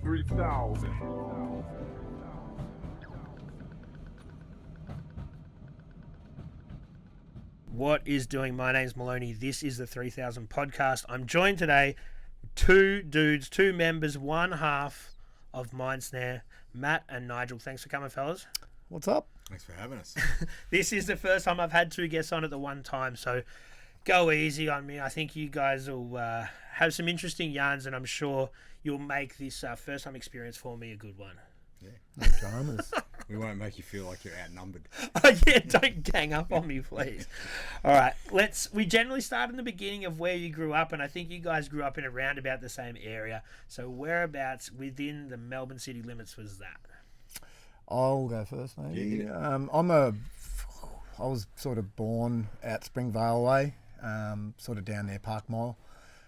3000. What is doing? My name's Maloney. This is the 3000 podcast. I'm joined today, two dudes, two members, one half of Mindsnare, Matt and Nigel. Thanks for coming, fellas. What's up? Thanks for having us. This is the first time I've had two guests on at the one time, so go easy on me. I think you guys will have some interesting yarns, and I'm sure you'll make this first time experience for me a good one. Yeah. No dramas. We won't make you feel like you're outnumbered. Oh yeah, don't gang up on me, please. All right, we generally start in the beginning of where you grew up, and I think you guys grew up in around about the same area. So whereabouts within the Melbourne city limits was that? I'll go first, maybe. Yeah. I was sort of born out Springvale way, sort of down near Park Mile,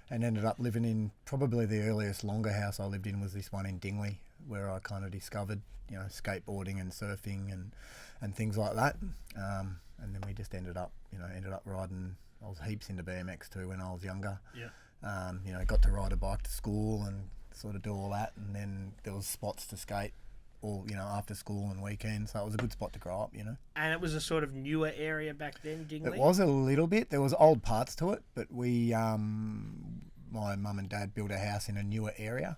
and ended up living in probably the earliest longer house I lived in was this one in Dingley, where I kind of discovered, skateboarding and surfing and things like that. And then we just ended up riding. I was heaps into BMX too when I was younger. Yeah. Got to ride a bike to school and sort of do all that. And then there was spots to skate all, after school and weekends. So it was a good spot to grow up, And it was a sort of newer area back then, Dingley? It was a little bit. There was old parts to it, but my mum and dad built a house in a newer area.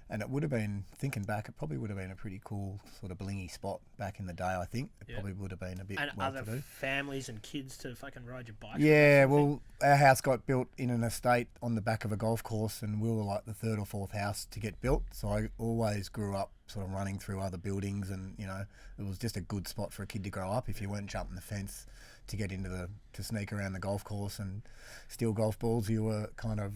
And it would have been, thinking back, it probably would have been a pretty cool sort of blingy spot back in the day, I think. It probably would have been a bit And well to other do. families and kids to fucking ride your bike. Yeah, well, our house got built in an estate on the back of a golf course, and we were like the third or fourth house to get built. So I always grew up sort of running through other buildings, and, it was just a good spot for a kid to grow up if you weren't jumping the fence to get to sneak around the golf course and steal golf balls. You were kind of,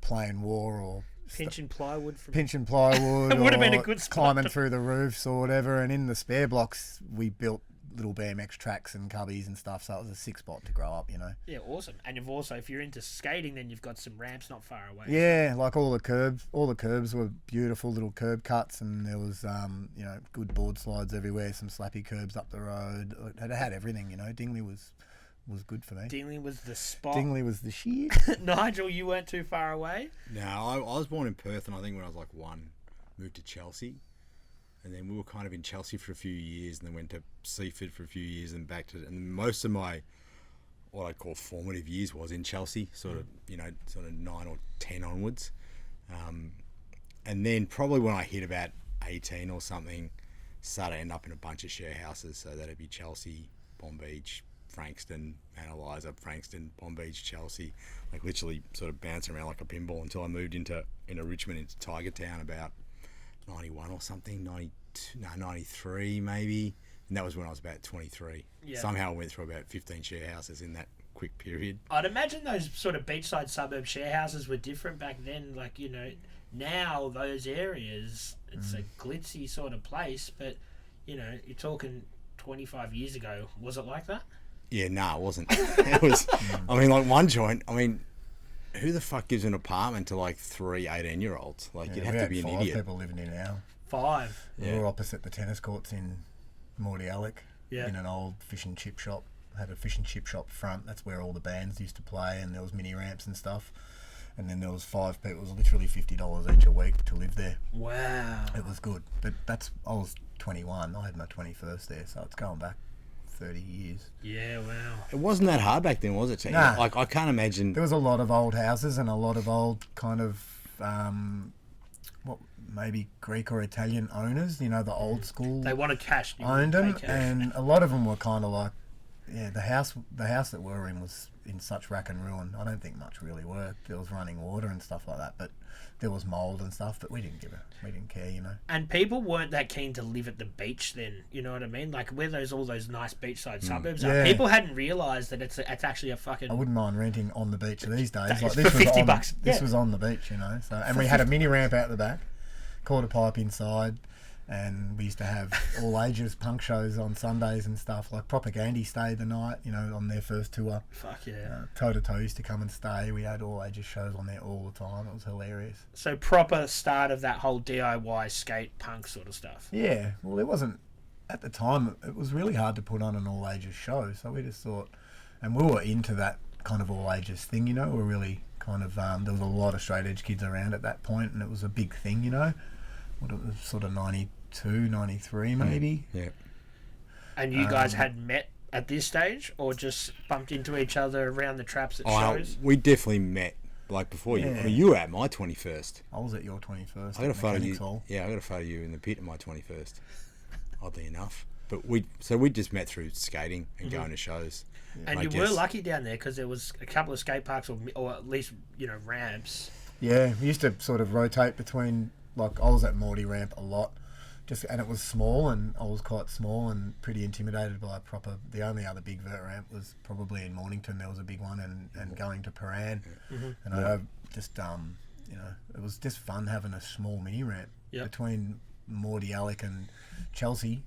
playing war or Pinching plywood. It would have been a good spot. Climbing through the roofs or whatever. And in the spare blocks, we built little BMX tracks and cubbies and stuff. So it was a sick spot to grow up, Yeah, awesome. And you've also, if you're into skating, then you've got some ramps not far away. Yeah, like all the curbs were beautiful little curb cuts, and there was, good board slides everywhere, some slappy curbs up the road. It had everything, Dingley was good for me. Dingley was the spot. Dingley was the shit. Nigel, you weren't too far away? No, I was born in Perth, and I think when I was like one, moved to Chelsea. And then we were kind of in Chelsea for a few years, and then went to Seaford for a few years, and back to... And most of my, what I'd call formative years was in Chelsea, sort of 9 or 10 onwards. And then probably when I hit about 18 or something, started to end up in a bunch of share houses. So that'd be Chelsea, Palm Beach, Frankston, Analyzer, Frankston, Palm Beach, Chelsea, like literally sort of bouncing around like a pinball until I moved into Richmond, into Tiger Town about 91 or something, 93 maybe, and that was when I was about 23. Yeah. Somehow I went through about 15 share houses in that quick period. I'd imagine those sort of beachside suburb share houses were different back then. Like, now those areas, it's a glitzy sort of place, but, you're talking 25 years ago. Was it like that? Yeah, no, it wasn't. It was, like one joint, who the fuck gives an apartment to like 3 18-year-olds? Like, you'd have to be an idiot. 5 people living in our. 5. We were opposite the tennis courts in Morty Alec, Yeah. in an old fish and chip shop. Had a fish and chip shop front. That's where all the bands used to play, and there was mini ramps and stuff. And then there was 5 people. It was literally $50 each a week to live there. Wow. It was good, but I was 21. I had my 21st there, so it's going back 30 years. Yeah, wow. It wasn't that hard back then, was it? Nah. Like, I can't imagine... There was a lot of old houses and a lot of old kind of, maybe Greek or Italian owners, the old school. They wanted cash. Owned them, and a lot of them were kind of like, the house that we were in was in such rack and ruin. I don't think much really worked. There was running water and stuff like that, but there was mould and stuff, but we didn't care, And people weren't that keen to live at the beach then, you know what I mean? Like where all those nice beachside suburbs are. Yeah. People hadn't realised that it's actually a fucking... I wouldn't mind renting on the beach these days. For This was $50. This was on the beach, So, and we had a mini ramp out the back, quarter pipe inside, and we used to have all ages punk shows on Sundays and stuff. Like Propaganda stayed the night, on their first tour. Fuck yeah. Toe to Toe used to come and stay. We had all ages shows on there all the time. It was hilarious. So proper start of that whole DIY skate punk sort of stuff. Yeah, well, it wasn't at the time. It was really hard to put on an all ages show, so we just thought, and we were into that kind of all ages thing. We're really kind of there was a lot of straight edge kids around at that point, and it was a big thing. what it was, sort of 92, 93 maybe. Yeah. And you guys had met at this stage, or just bumped into each other around the traps at shows? We definitely met like before you. I mean, you were at my 21st. I was at your 21st. I got a photo of you. Hall. Yeah, I got a photo of you in the pit at my 21st. Oddly enough, but we just met through skating and going to shows. And you were lucky down there because there was a couple of skate parks, or at least ramps. Yeah, we used to sort of rotate between. Like I was at Morty Ramp a lot, and it was small, and I was quite small and pretty intimidated by the only other big vert ramp was probably in Mornington. There was a big one, and going to Paran, and I just it was just fun having a small mini ramp between Morty, Alec, and Chelsea,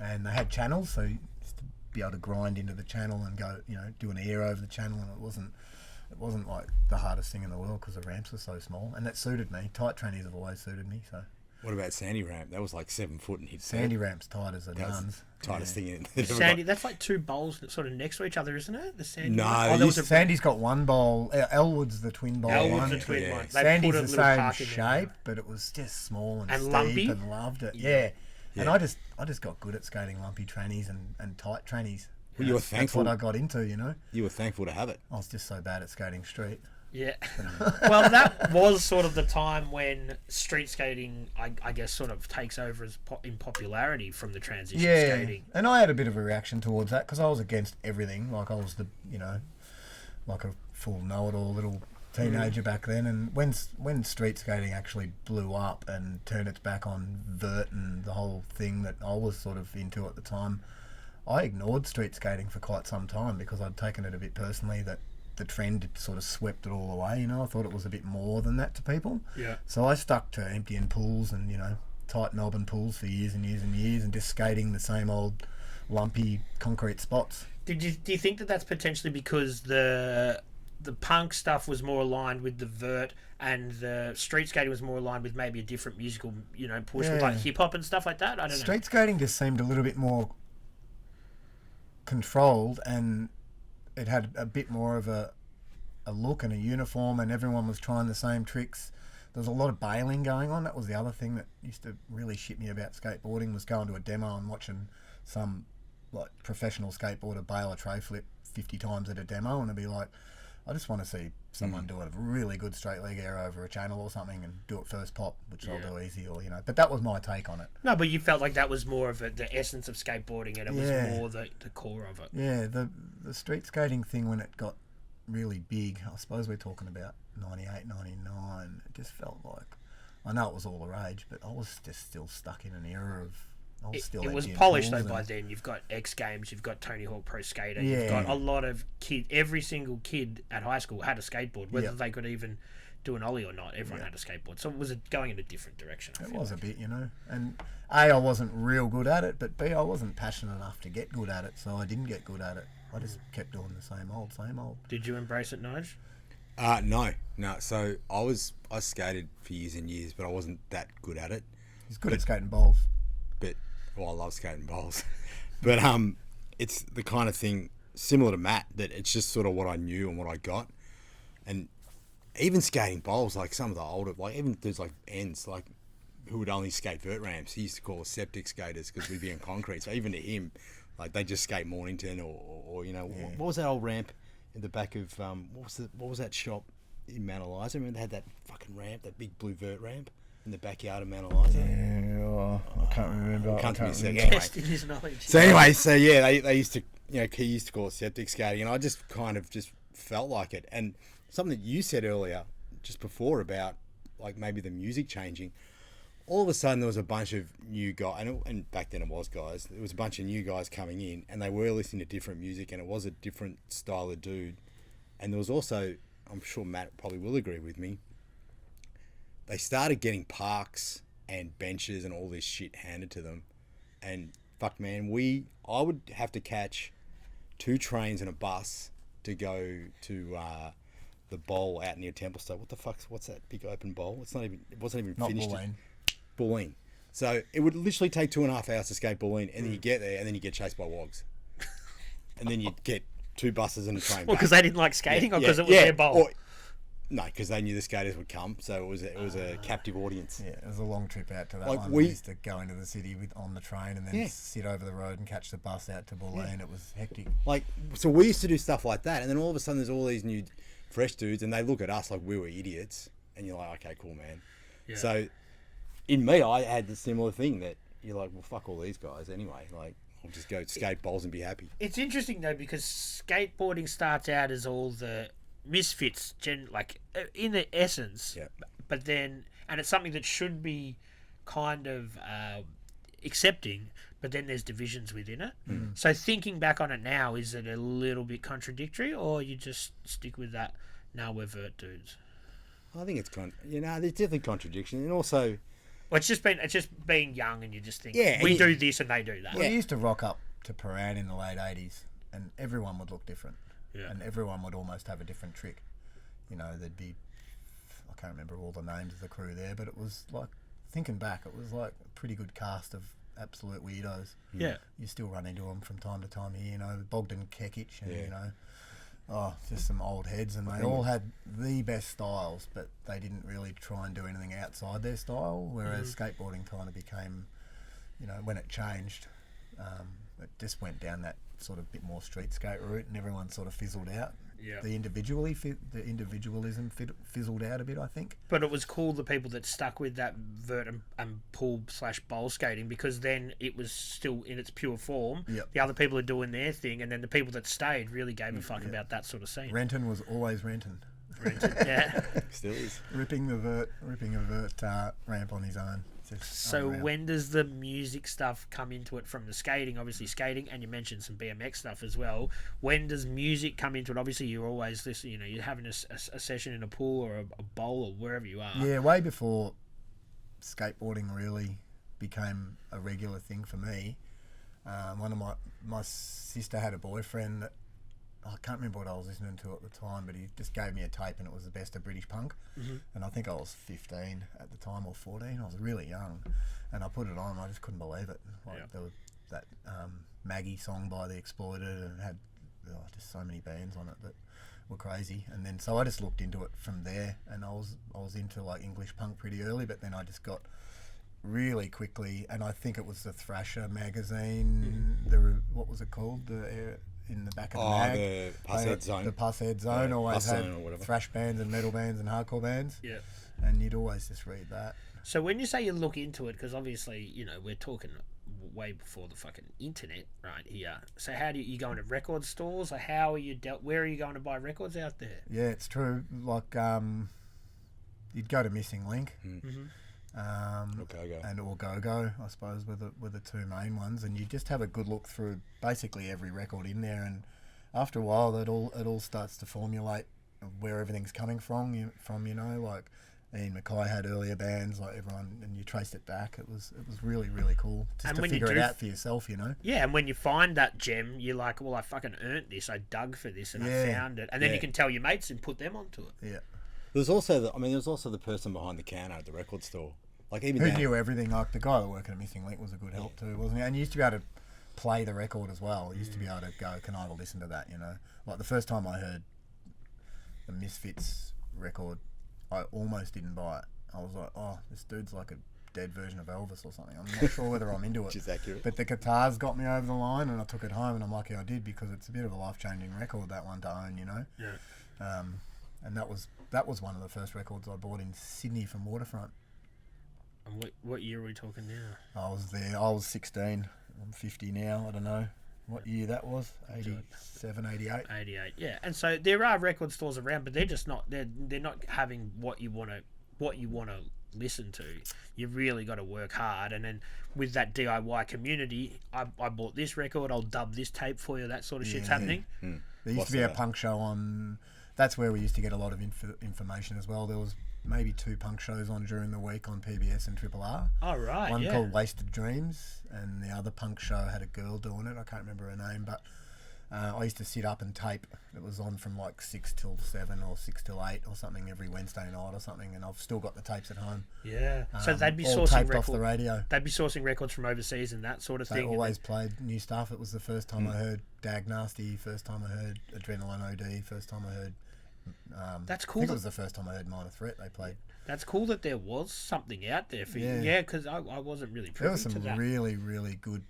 and they had channels, so you used to be able to grind into the channel and go, do an air over the channel, and it wasn't like the hardest thing in the world because the ramps were so small, and that suited me. Tight trannies have always suited me. So. What about Sandy Ramp? That was like 7 foot and hit. Sandy Ramp's tight as a nuns. Tightest thing in Sandy, that's like two bowls sort of next to each other, isn't it? The Sandy. No, Sandy's got one bowl. Elwood's the twin bowl. Elwood's the twin one. Sandy's the same shape, but it was just small and steep lumpy, and loved it. Yeah. And I just got good at skating lumpy trannies and tight trannies. Well, you were thankful. That's what I got into, You were thankful to have it. I was just so bad at skating street. Yeah. Well, that was sort of the time when street skating, I guess, sort of takes over in popularity from the transition skating. And I had a bit of a reaction towards that because I was against everything. Like I was like a full know-it-all little teenager back then. And when street skating actually blew up and turned its back on vert and the whole thing that I was sort of into at the time, I ignored street skating for quite some time because I'd taken it a bit personally that the trend had sort of swept it all away. I thought it was a bit more than that to people. Yeah. So I stuck to emptying pools and tight knob and pools for years and years and years, and just skating the same old lumpy concrete spots. Do you think that that's potentially because the punk stuff was more aligned with the vert, and the street skating was more aligned with maybe a different musical push with like hip hop and stuff like that? I don't know. Street skating just seemed a little bit more controlled, and it had a bit more of a look and a uniform, and everyone was trying the same tricks. There was a lot of bailing going on. That was the other thing that used to really shit me about skateboarding, was going to a demo and watching some like professional skateboarder bail a tray flip 50 times at a demo, and it'd be like, I just want to see someone do a really good straight leg air over a channel or something and do it first pop, which I'll do easy, or but that was my take on it. No, but you felt like that was more of the essence of skateboarding, and it was more the core of it. Yeah, the street skating thing, when it got really big, I suppose we're talking about 98, 99, it just felt like, I know it was all the rage, but I was just still stuck in an era of, it was polished though by then. You've got X Games, you've got Tony Hawk Pro Skater, you've got a lot of kids. Every single kid at high school had a skateboard, whether they could even do an ollie or not. Everyone had a skateboard, so it was going in a different direction. It was a bit, and A, I wasn't real good at it, but B, I wasn't passionate enough to get good at it, so I didn't get good at it. I just kept doing the same old. Did you embrace it, Nige? No. So I skated for years and years, but I wasn't that good at it. He's good at skating bowls. Well, I love skating bowls, but it's the kind of thing similar to Matt, that it's just sort of what I knew and what I got. And even skating bowls, like some of the older, like even there's like ends like who would only skate vert ramps. He used to call us septic skaters because we'd be on concrete. So even to him, like they just skate Mornington or what was that old ramp in the back of what was that shop in Mount Eliza? Remember they had that fucking ramp, that big blue vert ramp in the backyard of Mount Eliza? Yeah, I can't remember. So anyway, they used to, he used to call it septic skating, and I just kind of just felt like it. And something that you said earlier, just before, about like maybe the music changing. All of a sudden, there was a bunch of new guys, and back then it was guys. There was a bunch of new guys coming in, and they were listening to different music, and it was a different style of dude. And there was also, I'm sure Matt probably will agree with me, they started getting parks and benches and all this shit handed to them. And fuck man, I would have to catch 2 trains and a bus to go to the bowl out near Templestowe. What's that big open bowl? It wasn't even finished. Bulleen. So it would literally take 2.5 hours to skate Bulleen, and then you get there, and then you get chased by wogs. And then you'd get 2 buses and a train. Well, because they didn't like skating, or because it was their bowl? No, because they knew the skaters would come, so it was a captive audience. Yeah, it was a long trip out to that Like, one. we We used to go into the city on the train and then sit over the road and catch the bus out to Bulleen. It was hectic. Like, so we used to do stuff like that, and then all of a sudden there's all these new fresh dudes, and they look at us like we were idiots, and you're like, okay, cool, man. Yeah. So in me, I had the similar thing that you're like, well, fuck all these guys anyway. Like, I'll just go skate bowls and be happy. It's interesting though because skateboarding starts out as all the misfits, in the essence. Yeah. But then, and it's something that should be kind of accepting, but then there's divisions within it. So thinking back on it now, is it a little bit contradictory, or you just stick with that? Now we're vert dudes. I think it's there's definitely contradiction, and also. Well, it's just being young, and you just think, Yeah, we and do this and they do that. We used to rock up to Paran in the late 80s and everyone would look different. Yeah. And everyone would almost have a different trick. You know, there'd be, I can't remember all the names of the crew there, but it was like, thinking back, it was like a pretty good cast of absolute weirdos. Yeah. You still run into them from time to time here, you know, Bogdan Kekic and, you know, just some old heads, and they all had the best styles, but they didn't really try and do anything outside their style, whereas skateboarding kind of became, you know, when it changed, it just went down that sort of bit more street skate route, and everyone sort of fizzled out. Yeah. The individualism fizzled out a bit, I think. But it was cool, the people that stuck with that vert and pull/bowl skating, because then it was still in its pure form. Yep. The other people are doing their thing, and then the people that stayed really gave a fuck about that sort of scene. Renton was always Renton. Yeah. Still is. ripping a vert ramp on his own. Just So unreal. when does the music stuff come into it from the skating? Obviously skating, and you mentioned some BMX stuff as well. When does music come into it? Obviously you're always listening, you know, you're having a session in a pool or a bowl or wherever you are. Yeah, way before skateboarding really became a regular thing for me. One of my sister had a boyfriend that, I can't remember what I was listening to at the time, but he just gave me a tape and it was the best of British punk. And I think I was 15 at the time, or 14. I was really young, and I put it on and I just couldn't believe it. Like there was that Maggie song by The Exploited, and it had just so many bands on it that were crazy. And then so I just looked into it from there, and I was into like English punk pretty early, but then I just got really quickly, and I think it was the Thrasher magazine, what was it called, in the back of the mag. The Pushead Zone. The Pushead Zone always had thrash bands and metal bands and hardcore bands. Yeah. And you'd always just read that. So when you say you look into it, because obviously, you know, we're talking way before the fucking internet right here. So how do you go into record stores, or how are you where are you going to buy records out there? Yeah, it's true. Like, you'd go to Missing Link. Go. And or Go, I suppose, were the two main ones, and you just have a good look through basically every record in there, and after a while it all starts to formulate where everything's coming from, you know, like Ian Mackay had earlier bands, like everyone, and you traced it back. It was really, really cool just to figure it out for yourself, you know. Yeah, and when you find that gem, you're like, well, I fucking earned this, I dug for this, and I found it, and then you can tell your mates and put them onto it. Yeah. There's also the person behind the counter at the record store. Like, even who knew everything. Like the guy that worked at Missing Link was a good help too, wasn't he? And you used to be able to play the record as well. You used to be able to go, can I have a listen to that, you know? Like the first time I heard the Misfits record, I almost didn't buy it. I was like, oh, this dude's like a dead version of Elvis or something. I'm not sure whether I'm into it. Which is accurate. But the guitars got me over the line, and I took it home, and I'm lucky I did, because it's a bit of a life-changing record, that one, to own, you know? Yeah. And that was one of the first records I bought in Sydney from Waterfront. And what year are we talking now? I was there. I was 16. I'm 50 now. I don't know what year that was. 87, 88. 88. Yeah. And so there are record stores around, but they're just not. They're not having what you want to listen to. You really got to work hard. And then with that DIY community, I bought this record. I'll dub this tape for you. That sort of shit's happening. There used to be a punk show on. That's where we used to get a lot of information as well. There was maybe 2 punk shows on during the week on PBS and Triple R. Oh, right, One called Wasted Dreams, and the other punk show had a girl doing it. I can't remember her name, but I used to sit up and tape. It was on from like 6 till 7 or 6 till 8 or something every Wednesday night or something, and I've still got the tapes at home. Yeah. So they'd be all sourcing taped off the radio. They'd be sourcing records from overseas and that sort of They thing. always played new stuff. It was the first time I heard Dag Nasty, first time I heard Adrenaline OD, first time I heard That's I cool. think it was the first time I heard Minor Threat they played. That's cool that there was something out there for you. Yeah. Yeah, because I wasn't really There privy were some to that. really, really good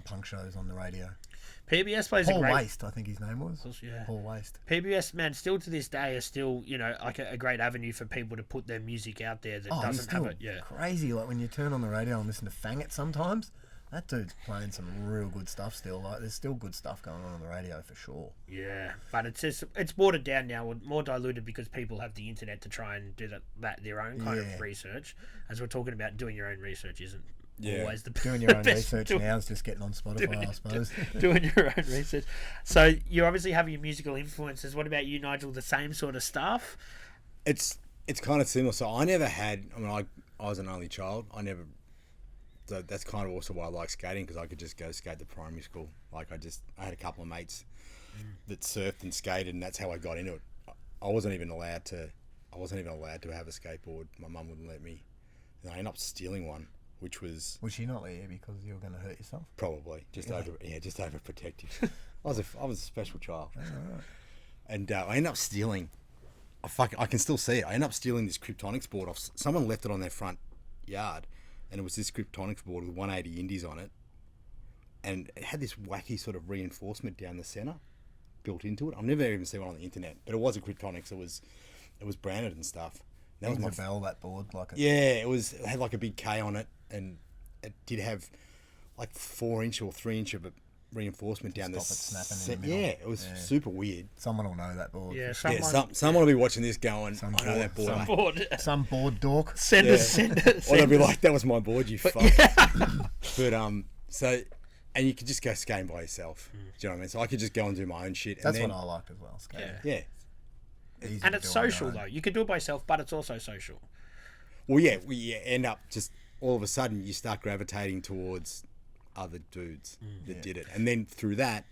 punk shows on the radio. PBS plays Paul a great... Waste, I think his name was. Yeah. Paul Waste. PBS, man, still to this day are still, you know, like a great avenue for people to put their music out there that He's doesn't still have it. Yeah. crazy. Like when you turn on the radio and listen to Fang It sometimes, that dude's playing some real good stuff still. Like there's still good stuff going on the radio for sure. Yeah, but it's watered down now, more diluted because people have the internet to try and do that their own kind of research. As we're talking about, doing your own research isn't always the Doing your own best. research now is just getting on Spotify, I suppose. Doing your own research. So you obviously have your musical influences. What about you, Nigel? The same sort of stuff? It's kind of similar. So I never had. I mean, I was an only child. I never. So that's kind of also why I like skating, because I could just go skate to primary school. Like I had a couple of mates that surfed and skated, and that's how I got into it. I wasn't even allowed to have a skateboard. My mum wouldn't let me, and I ended up stealing one, which was. Was she not there because you were going to hurt yourself? Probably just overprotective. I was a special child, and I ended up stealing. I can still see it. I ended up stealing this Kryptonics board off. Someone left it on their front yard. And it was this Kryptonics board with 180 indies on it. And it had this wacky sort of reinforcement down the centre built into it. I've never even seen one on the internet. But it was a Kryptonics. It was branded and stuff. That was my bell, that board. it had like a big K on it. And it did have like 4-inch or 3-inch of a reinforcement down the snapping in the middle. Yeah, it was super weird. Someone will know that board. Yeah, someone will be watching this going, I know that board. Some board dork. Send us. Or they'll be like, that was my board, you fuck. But so, and you could just go skating by yourself. Do you know what I mean? So I could just go and do my own shit. That's what I liked as well, skating. Yeah. Easy And to it's do on your social own. though. You can do it by yourself, but it's also social. Well, yeah, we end up just all of a sudden you start gravitating towards other dudes that did it, and then through that,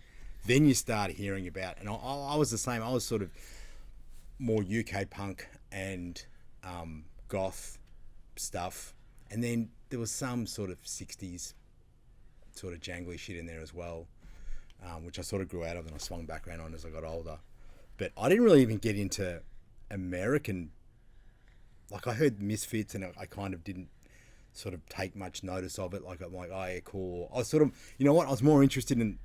then you start hearing about. And I was the same. I was sort of more UK punk and goth stuff, and then there was some sort of 60s sort of jangly shit in there as well, which I sort of grew out of and I swung back around on as I got older. But I didn't really even get into American. Like I heard Misfits and I kind of didn't sort of take much notice of it. Like I'm like, oh yeah, cool. I was sort of, you know what? I was more interested in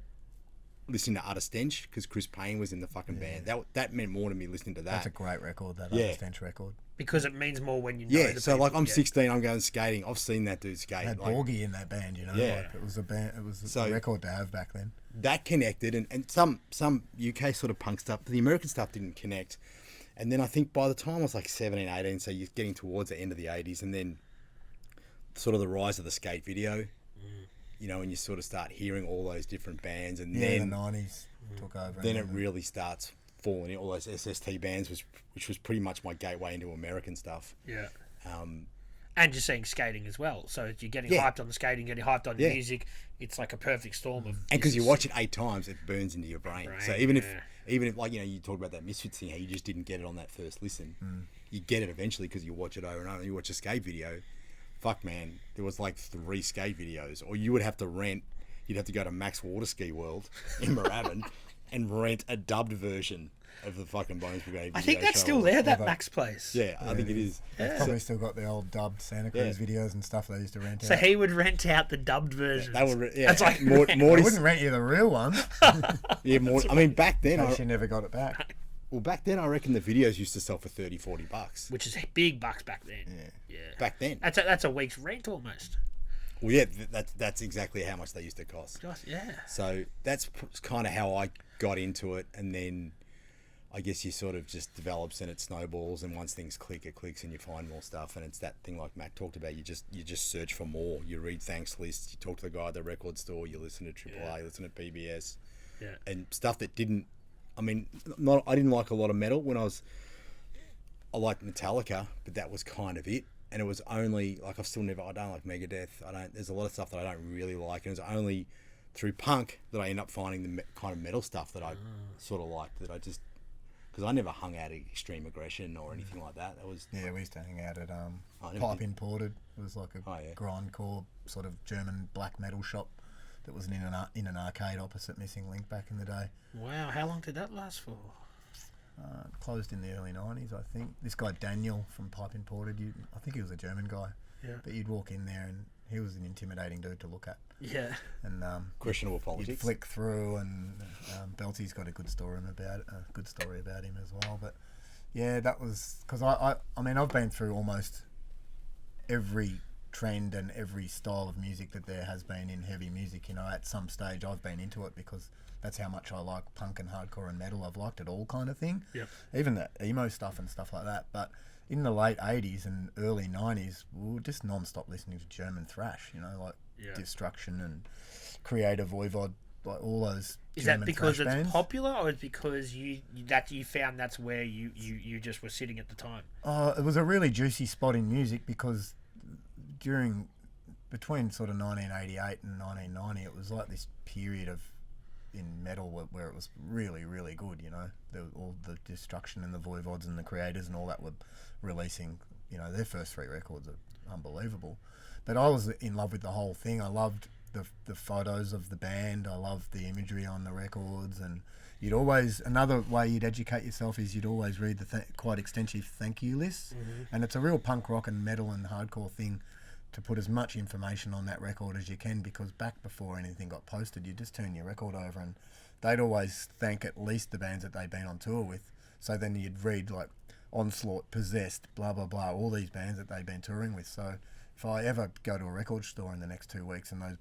listening to Utter Stench because Chris Payne was in the fucking band. That meant more to me listening to that. That's a great record, that Utter Stench record. Because it means more when you know the so people. like I'm 16, I'm going skating. I've seen that dude skate. They had Like, Borgie in that band, you know. Yeah. Like, it was a band. It was a record to have back then. that connected, and some UK sort of punk stuff. The American stuff didn't connect. And then I think by the time I was like 17, 18, so you're getting towards the end of the 80s, and then sort of the rise of the skate video, you know, and you sort of start hearing all those different bands, and then the 90s took over. then it really starts falling in. All those SST bands, which was pretty much my gateway into American stuff. Yeah. And you're seeing skating as well. So you're getting hyped on the skating, getting hyped on music. It's like a perfect storm of... And because you watch it 8 times, it burns into your brain. So even if like, you know, you talk about that Misfits thing, how you just didn't get it on that first listen, you get it eventually because you watch it over and over. You watch a skate video. Fuck, man, there was like 3 skate videos, or you would have to rent. You'd have to go to Max Water Ski World in Moorabbin and rent a dubbed version of the fucking Bones Brigade video. I think that's show. still there, that Max place. Yeah, I think it is. They've probably still got the old dubbed Santa Cruz videos and stuff they used to rent out. So he would rent out the dubbed versions. That would, That's like They wouldn't rent you the real one. I mean, back then, She never got it back. back then, I reckon the videos used to sell for $30-$40. which is big bucks back then. Yeah. Back then. That's a week's rent almost. Well, yeah, that's exactly how much they used to cost. Yeah. So that's kind of how I got into it, and then I guess you sort of just develops and it snowballs, and once things click, it clicks, and you find more stuff, and it's that thing like Matt talked about. You just search for more. You read thanks lists. You talk to the guy at the record store. You listen to AAA. You listen to PBS. Yeah. And stuff that didn't. I mean, I didn't like a lot of metal when I liked Metallica, but that was kind of it. And it was only like I don't like Megadeth. There's a lot of stuff that I don't really like, and it's only through punk that I end up finding the kind of metal stuff that I sort of liked. That I just because I never hung out at Extreme Aggression or anything like that. That was we used to hang out at Pipe Imported. It was like a grindcore sort of German black metal shop that was in an arcade opposite Missing Link back in the day. Wow, how long did that last for? Closed in the early 90s, I think. This guy Daniel from Pipe Imported, I think he was a German guy. Yeah. But you'd walk in there and he was an intimidating dude to look at. Yeah. And questionable politics. You'd flick through, and Belty's got a good story about him as well. But yeah, that was because I mean I've been through almost every trend and every style of music that there has been in heavy music. You know, at some stage I've been into it because that's how much I like punk and hardcore and metal. I've liked it all, kind of thing. Yep. Even the emo stuff and stuff like that. But in the late 80s and early 90s, we were just non-stop listening to German thrash, you know, like Destruction and Creator Voivod, like all those Is German that because thrash it's bands. popular, or is it because you found that's where you just were sitting at the time? It was a really juicy spot in music because between sort of 1988 and 1990, it was like this period in metal where it was really, really good, you know. All the Destruction and the Voivods and the Creators and all that were releasing, you know, their first 3 records are unbelievable. But I was in love with the whole thing. I loved the photos of the band. I loved the imagery on the records. And another way you'd educate yourself is you'd always read the quite extensive thank you lists. Mm-hmm. And it's a real punk rock and metal and hardcore thing to put as much information on that record as you can, because back before anything got posted, you just turn your record over and they'd always thank at least the bands that they'd been on tour with. So then you'd read like Onslaught, Possessed, blah blah blah, all these bands that they'd been touring with. So if I ever go to a record store in the next 2 weeks and those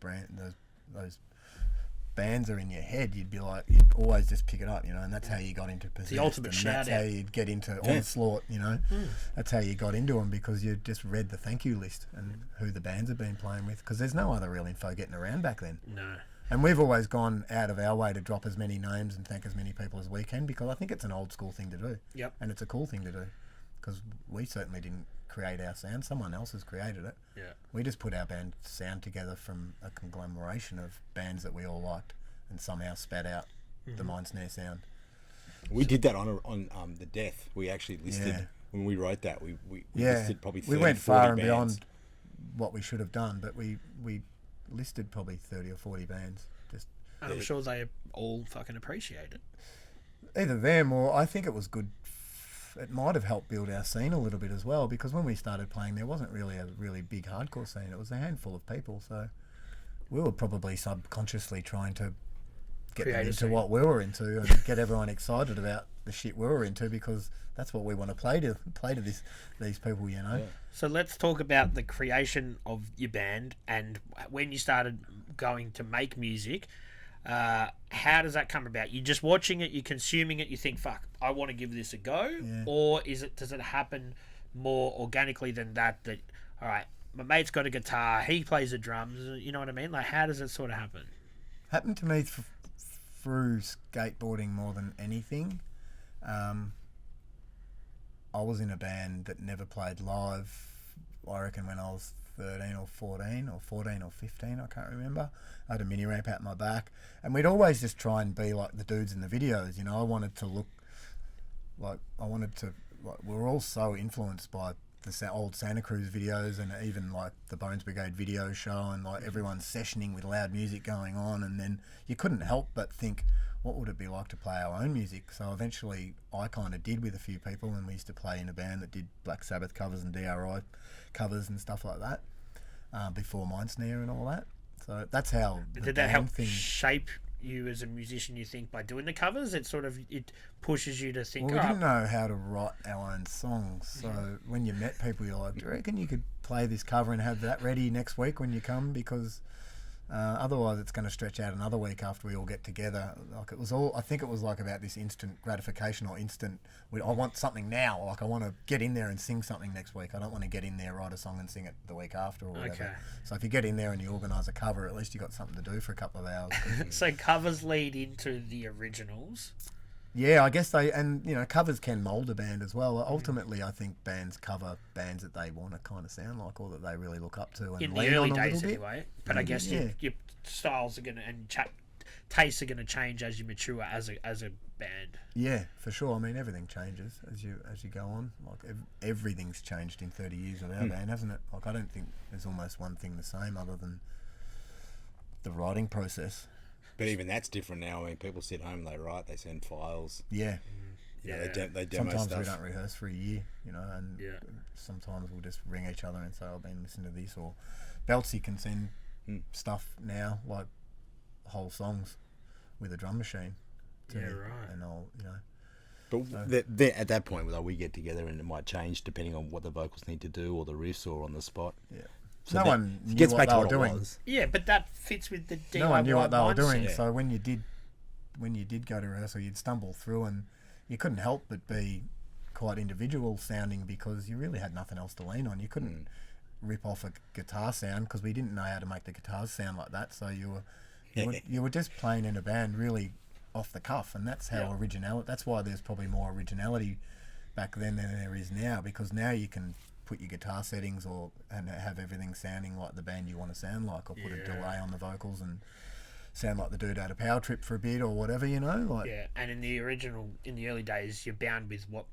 bands are in your head, you'd always just pick it up, you know. And that's how you got into Possessed. The ultimate shout out. That's how you'd get into Onslaught, you know. That's how you got into them, because you just read the thank you list and who the bands have been playing with, because there's no other real info getting around back then. No. And we've always gone out of our way to drop as many names and thank as many people as we can, because I think it's an old school thing to do. Yep. And it's a cool thing to do, because we certainly didn't create our sound. Someone else has created it. Yeah. We just put our band sound together from a conglomeration of bands that we all liked and somehow spat out the Mindsnare sound. We did that on the Death. We actually listed, when we wrote that, we listed probably 30, we went 40 far and bands. beyond what we should have done, but we listed probably 30 or 40 bands. And I'm sure they all fucking appreciate it. Either them, or I think it was good. It might have helped build our scene a little bit as well, because when we started playing, there wasn't really a really big hardcore scene. It was a handful of people, so we were probably subconsciously trying to get them into what we were into and get everyone excited about the shit we were into, because that's what we want to play to these people, you know. Yeah. So let's talk about the creation of your band and when you started going to make music. How does that come about? You're just watching it, you're consuming it, you think, fuck, I want to give this a go? Yeah. Or does it happen more organically than that, all right, my mate's got a guitar, he plays the drums, you know what I mean? Like, how does it sort of happen? Happened to me through skateboarding more than anything. I was in a band that never played live, I reckon when I was 13 or 14 or 14 or 15, I can't remember. I had a mini ramp out my back, and we'd always just try and be like the dudes in the videos, you know. I wanted to look like, we were all so influenced by the old Santa Cruz videos, and even like the Bones Brigade video show, and like everyone sessioning with loud music going on, and then you couldn't help but think, what would it be like to play our own music? So eventually I kind of did with a few people, and we used to play in a band that did Black Sabbath covers and DRI covers and stuff like that, before Mindsnare and all that. So that's how did that help shape you as a musician, you think, by doing the covers? It pushes you to think, well, we didn't know how to write our own songs, so when you met people, you're like, do you reckon you could play this cover and have that ready next week when you come? Because otherwise it's going to stretch out another week after we all get together. Like, it was all, I think it was like about this instant gratification, or I want something now, like I want to get in there and sing something next week. I don't want to get in there, write a song and sing it the week after or whatever. Okay. So if you get in there and you organise a cover, at least you got something to do for a couple of hours. So covers lead into the originals. Yeah, I guess covers can mould a band as well. Ultimately, I think bands cover bands that they want to kind of sound like, or that they really look up to. And in the early days, anyway. But I guess your styles are going to, and tastes are going to change as you mature as a band. Yeah, for sure. I mean, everything changes as you go on. Like everything's changed in 30 years of our band, hasn't it? Like, I don't think there's almost one thing the same other than the writing process. But even that's different now. I mean, people sit home, they write, they send files. Yeah. Yeah, they demo Sometimes stuff. we don't rehearse for a year, you know, and Yeah. sometimes we'll just ring each other and say, I've been listening to this, or Beltsy can send stuff now, like whole songs with a drum machine to Yeah, me, right. and I'll, you know. But at that point, like, we get together and it might change depending on what the vocals need to do or the riffs or on the spot. Yeah. So No that one knew gets what back they to were what it doing. was. Yeah, but that fits with the DIY No one knew what they were doing. mindset. So when you did go to rehearsal, you'd stumble through, and you couldn't help but be quite individual sounding because you really had nothing else to lean on. You couldn't rip off a guitar sound because we didn't know how to make the guitars sound like that. So you were just playing in a band really off the cuff, and that's how originality. That's why there's probably more originality back then than there is now, because now you can put your guitar settings and have everything sounding like the band you want to sound like, or put a delay on the vocals and sound like the dude had a power trip for a bit or whatever, you know. Like, Yeah, and in the early days, you're bound with what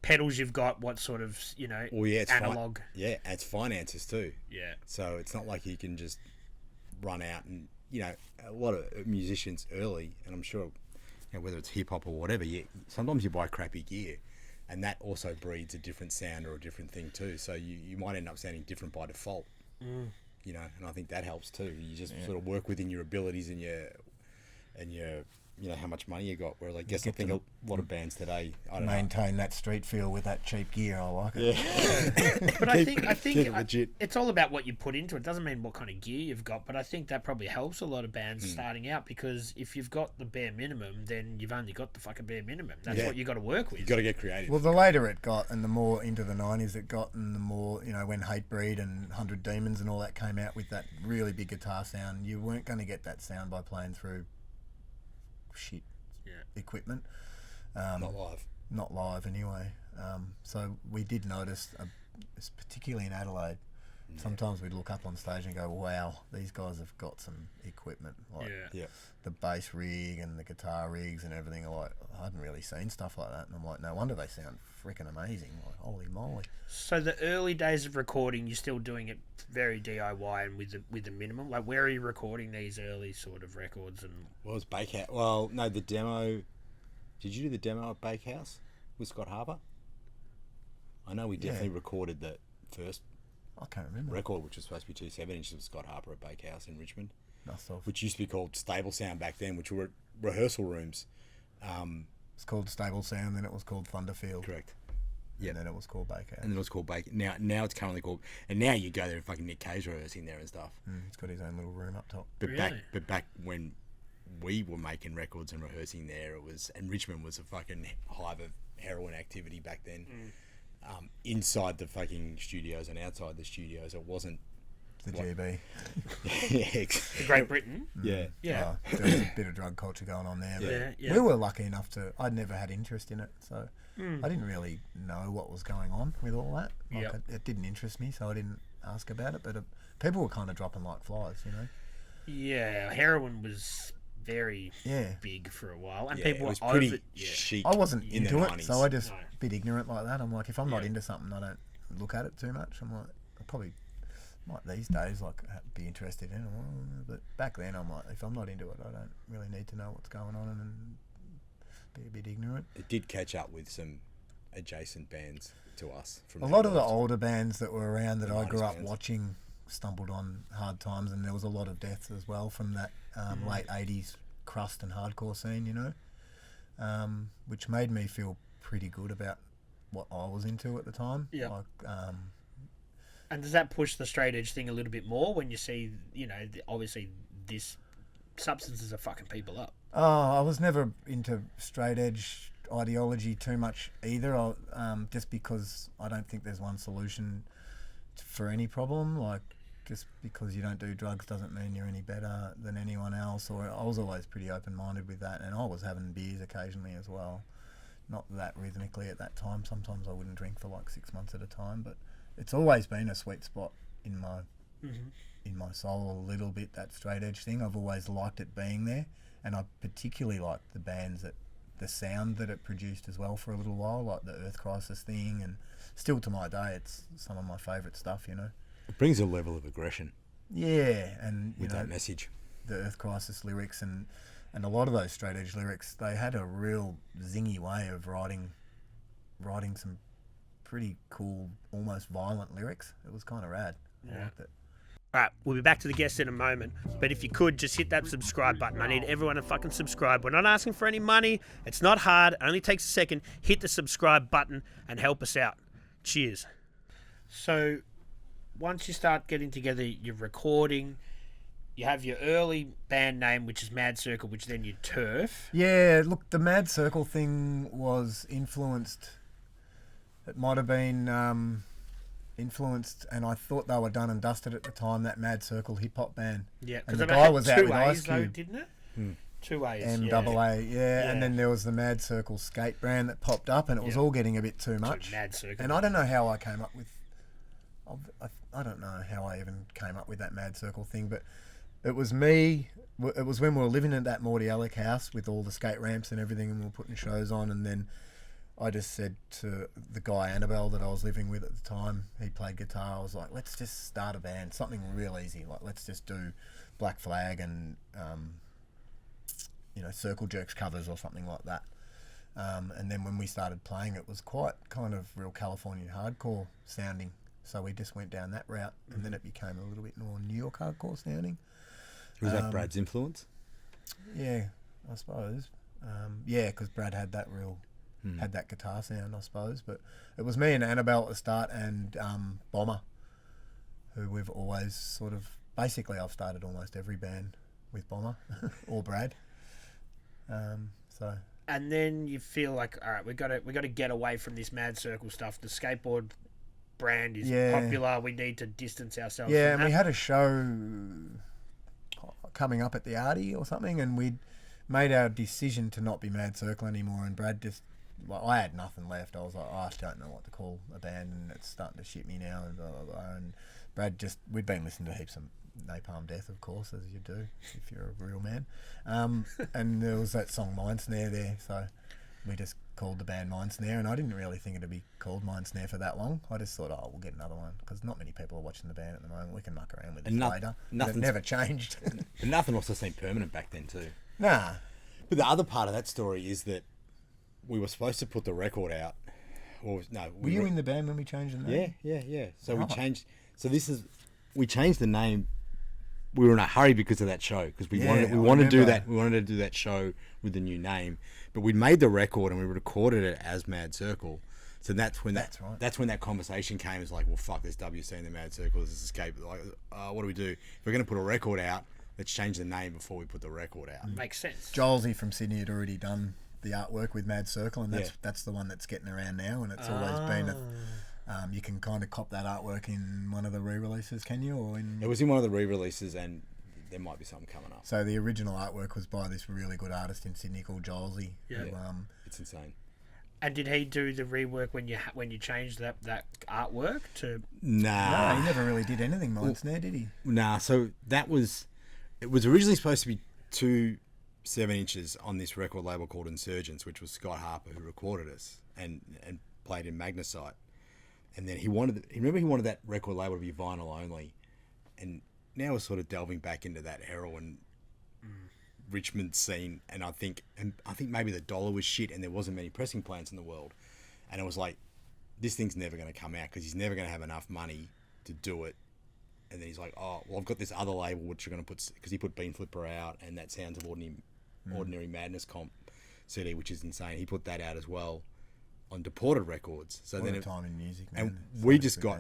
pedals you've got, what sort of, you know, It's analog. it's finances too. Yeah. So it's not like you can just run out and, you know, a lot of musicians early, and I'm sure, you know, whether it's hip hop or whatever, sometimes you buy crappy gear, and that also breeds a different sound or a different thing too. So you might end up sounding different by default. You know, and I think that helps too. You just sort of work within your abilities and your you know, how much money you got. Whereas I guess I think a lot of bands today, I don't know. maintain that street feel with that cheap gear. I like it. But I think keep it legit. it's all about what you put into it. It doesn't mean what kind of gear you've got, but I think that probably helps a lot of bands starting out, because if you've got the bare minimum, then you've only got the fucking bare minimum. That's what you got to work with. You got to get creative. Well, the later it got, and the more into the 90s it got, and the more, you know, when Hatebreed and 100 Demons and all that came out with that really big guitar sound, you weren't going to get that sound by playing through shit equipment. Not live anyway. So we did notice, particularly in Adelaide, sometimes we'd look up on stage and go, wow, these guys have got some equipment. Like the bass rig and the guitar rigs and everything. Like, I hadn't really seen stuff like that. And I'm like, no wonder they sound freaking amazing. Like, holy moly. So the early days of recording, you're still doing it very DIY and with the minimum. Like, where are you recording these early sort of records? And What was Bakehouse? Well, no, the demo. Did you do the demo at Bakehouse with Scott Harper? I know we definitely recorded the first I can't remember. record, which was supposed to be 2 7-inches with Scott Harper at Bakehouse in Richmond, Myself. which used to be called Stable Sound back then, which were rehearsal rooms. It's called Stable Sound, then it was called Thunderfield. Correct. And then it was called Baker. And then it was called Baker. Now it's currently called, and now you go there and fucking Nick Cave's rehearsing there and stuff. He's got his own little room up top. But Really? back when we were making records and rehearsing there, and Richmond was a fucking hive of heroin activity back then. Inside the fucking studios and outside the studios, it wasn't The GB. the Great Britain. Yeah. Yeah. There was a bit of drug culture going on there. But Yeah. we were lucky enough to... I'd never had interest in it, so I didn't really know what was going on with all that. Like, it didn't interest me, so I didn't ask about it. But people were kind of dropping like flies, you know? Yeah, heroin was very Yeah. big for a while, and Yeah, people it were was over. pretty chic. I wasn't in the into it, 90s. so I just No. a bit ignorant like that. I'm like, if I'm not Yeah. into something, I don't look at it too much. I'm like, I probably might these days like be interested in it. But back then, I'm like, if I'm not into it, I don't really need to know what's going on and be a bit ignorant. It did catch up with some adjacent bands to us. From A that lot of the world. older bands that were around that The I grew 90s up bands. watching stumbled on hard times, and there was a lot of deaths as well from that late 80s crust and hardcore scene, you know, which made me feel pretty good about what I was into at the time. Yeah. Like, And does that push the straight edge thing a little bit more when you see, you know, obviously this substances are fucking people up? I was never into straight edge ideology too much either. Just because I don't think there's one solution for any problem. Like, just because you don't do drugs doesn't mean you're any better than anyone else. Or I was always pretty open-minded with that, and I was having beers occasionally as well. Not that rhythmically at that time. Sometimes I wouldn't drink for like 6 months at a time, but it's always been a sweet spot in my soul a little bit, that straight edge thing. I've always liked it being there, and I particularly liked the bands the sound that it produced as well for a little while, like the Earth Crisis thing, and still to my day it's some of my favourite stuff, you know. It brings a level of aggression Yeah, and you with know, that message. the Earth Crisis lyrics, and And a lot of those straight edge lyrics, they had a real zingy way of writing some pretty cool, almost violent lyrics. It was kind of rad. I liked it. All right, we'll be back to the guests in a moment. But if you could, just hit that subscribe button. I need everyone to fucking subscribe. We're not asking for any money. It's not hard. It only takes a second. Hit the subscribe button and help us out. Cheers. So, once you start getting together, you're recording. You have your early band name, which is Mad Circle, which then you turf. Yeah, look, the Mad Circle thing was influenced. It might have been influenced, and I thought they were done and dusted at the time, that Mad Circle hip-hop band. Yeah, and because the it guy had was out two with Ice A's, though, Cube. didn't it? 2 A's. MAA, yeah, and then there was the Mad Circle skate brand that popped up, and it was all getting a bit too much. Mad Circle. And I don't know how I came up with. I don't know how I even came up with that Mad Circle thing, but it was me. It was when we were living in that Morty Alec house with all the skate ramps and everything, and we were putting shows on, and then I just said to the guy Annabelle that I was living with at the time, he played guitar. I was like, let's just start a band, something real easy. Like, let's just do Black Flag and Circle Jerks covers or something like that. And then when we started playing, it was quite kind of real California hardcore sounding. So we just went down that route, and then it became a little bit more New York hardcore sounding. Was that Brad's influence? Yeah, I suppose. Because Brad had that had that guitar sound, I suppose. But it was me and Annabelle at the start, and Bomber, who we've always sort of... Basically, I've started almost every band with Bomber or Brad. And then you feel like, all right, we got to get away from this Mad Circle stuff. The skateboard brand is popular. We need to distance ourselves. Yeah, from and that. we had a show coming up at the Artie or something, and we'd made our decision to not be Mad Circle anymore. And Brad just, I had nothing left. I was like, I just don't know what to call a band, and it's starting to shit me now. And blah, blah, blah. And Brad we'd been listening to heaps of Napalm Death, of course, as you do if you're a real man. And there was that song Mindsnare there, so we just called the band Mindsnare, and I didn't really think it'd be called Mindsnare for that long. I just thought, we'll get another one, because not many people are watching the band at the moment. We can muck around with it later. It never changed. But nothing also seemed permanent back then too. Nah. But the other part of that story is that we were supposed to put the record out. Were you in the band when we changed the name? Yeah. So we changed. We changed the name. We were in a hurry because of that show, because we wanted to do that. We wanted to do that show with the new name, but we'd made the record and we recorded it as Mad Circle. So that's when that conversation came. It's like, well, fuck, there's WC in the Mad Circle, there's Escape. Like, what do we do? If we're going to put a record out, let's change the name before we put the record out. Makes sense. Jolesy from Sydney had already done the artwork with Mad Circle, and that's the one that's getting around now, and it's always been you can kind of cop that artwork in one of the re-releases, can you? Or it was in one of the re-releases, and there might be something coming up. So the original artwork was by this really good artist in Sydney called Jolesy. Yeah. It's insane. And did he do the rework when you changed that artwork to? Nah. No, he never really did anything Mindsnare, did he? Nah. So it was originally supposed to be 2 7-inches on this record label called Insurgents, which was Scott Harper, who recorded us and played in Magnesite. And then he wanted that record label to be vinyl only, and now we're sort of delving back into that heroin Richmond scene. And I think maybe the dollar was shit, and there wasn't many pressing plants in the world, and it was like, this thing's never going to come out because he's never going to have enough money to do it. And then he's like, oh well, I've got this other label which you're going to put, because he put Bean Flipper out and that Sounds of Ordinary Madness comp CD, which is insane. He put that out as well on Deported Records. So what then a time in music, man. and we just got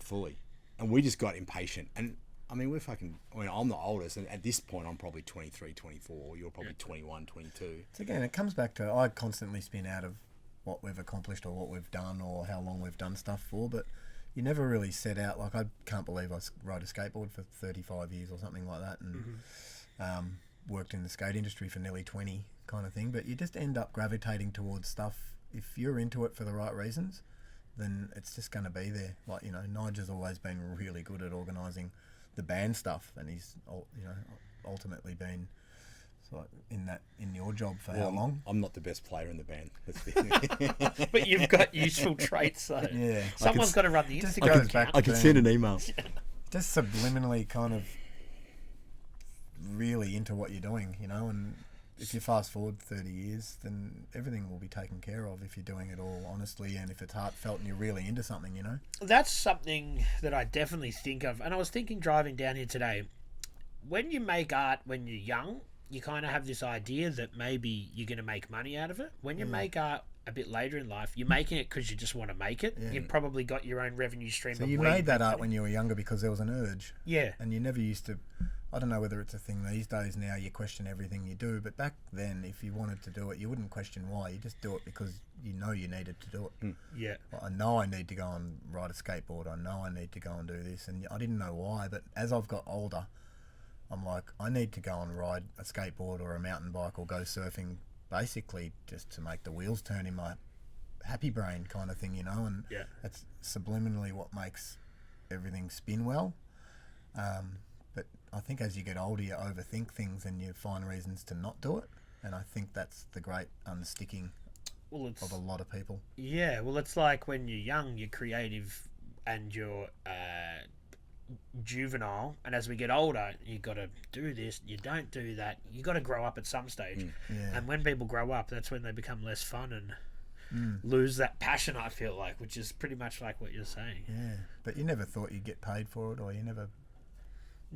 fully, and we just got impatient. And I mean, I'm the oldest, and at this point I'm probably 23, 24. You're probably 21, 22. So again, it comes back to, I constantly spin out of what we've accomplished or what we've done or how long we've done stuff for, but you never really set out. Like, I can't believe I rode a skateboard for 35 years or something like that, and worked in the skate industry for nearly 20 kind of thing. But you just end up gravitating towards stuff. If you're into it for the right reasons, then it's just going to be there. Like, Nigel's always been really good at organising the band stuff, and he's, ultimately been in your job for how long? I'm not the best player in the band. But you've got useful traits, though. Yeah. Someone's got to run the just Instagram goes back account. I could send an email. Just subliminally kind of really into what you're doing, and if you fast forward 30 years, then everything will be taken care of if you're doing it all honestly and if it's heartfelt and you're really into something, you know? That's something that I definitely think of. And I was thinking driving down here today, when you make art when you're young, you kind of have this idea that maybe you're going to make money out of it. When you make art a bit later in life, you're making it because you just want to make it. You've probably got your own revenue stream. So you made that art when you were younger because there was an urge. Yeah. And you never used to... I don't know whether it's a thing these days now, you question everything you do, but back then, if you wanted to do it, you wouldn't question why. You just do it because you know you needed to do it. Yeah. Well, I know I need to go and ride a skateboard. I know I need to go and do this. And I didn't know why, but as I've got older, I'm like, I need to go and ride a skateboard or a mountain bike or go surfing, basically just to make the wheels turn in my happy brain kind of thing, you know? And that's subliminally what makes everything spin well. But I think as you get older, you overthink things and you find reasons to not do it. And I think that's the great unsticking of a lot of people. Yeah, well, it's like when you're young, you're creative and you're juvenile. And as we get older, you got to do this, you don't do that. You got to grow up at some stage. And when people grow up, that's when they become less fun and lose that passion, I feel like, which is pretty much like what you're saying. Yeah, but you never thought you'd get paid for it, or you never...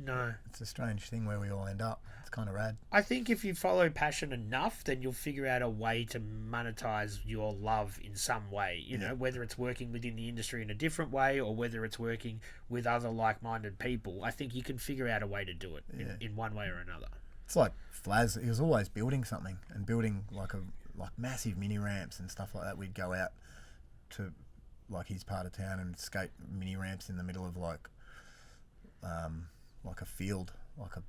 No. It's a strange thing where we all end up. It's kind of rad. I think if you follow passion enough, then you'll figure out a way to monetize your love in some way. You know, whether it's working within the industry in a different way or whether it's working with other like-minded people. I think you can figure out a way to do it in one way or another. It's like Flaz. He was always building something and building like massive mini ramps and stuff like that. We'd go out to like his part of town and skate mini ramps in the middle of like a field, like a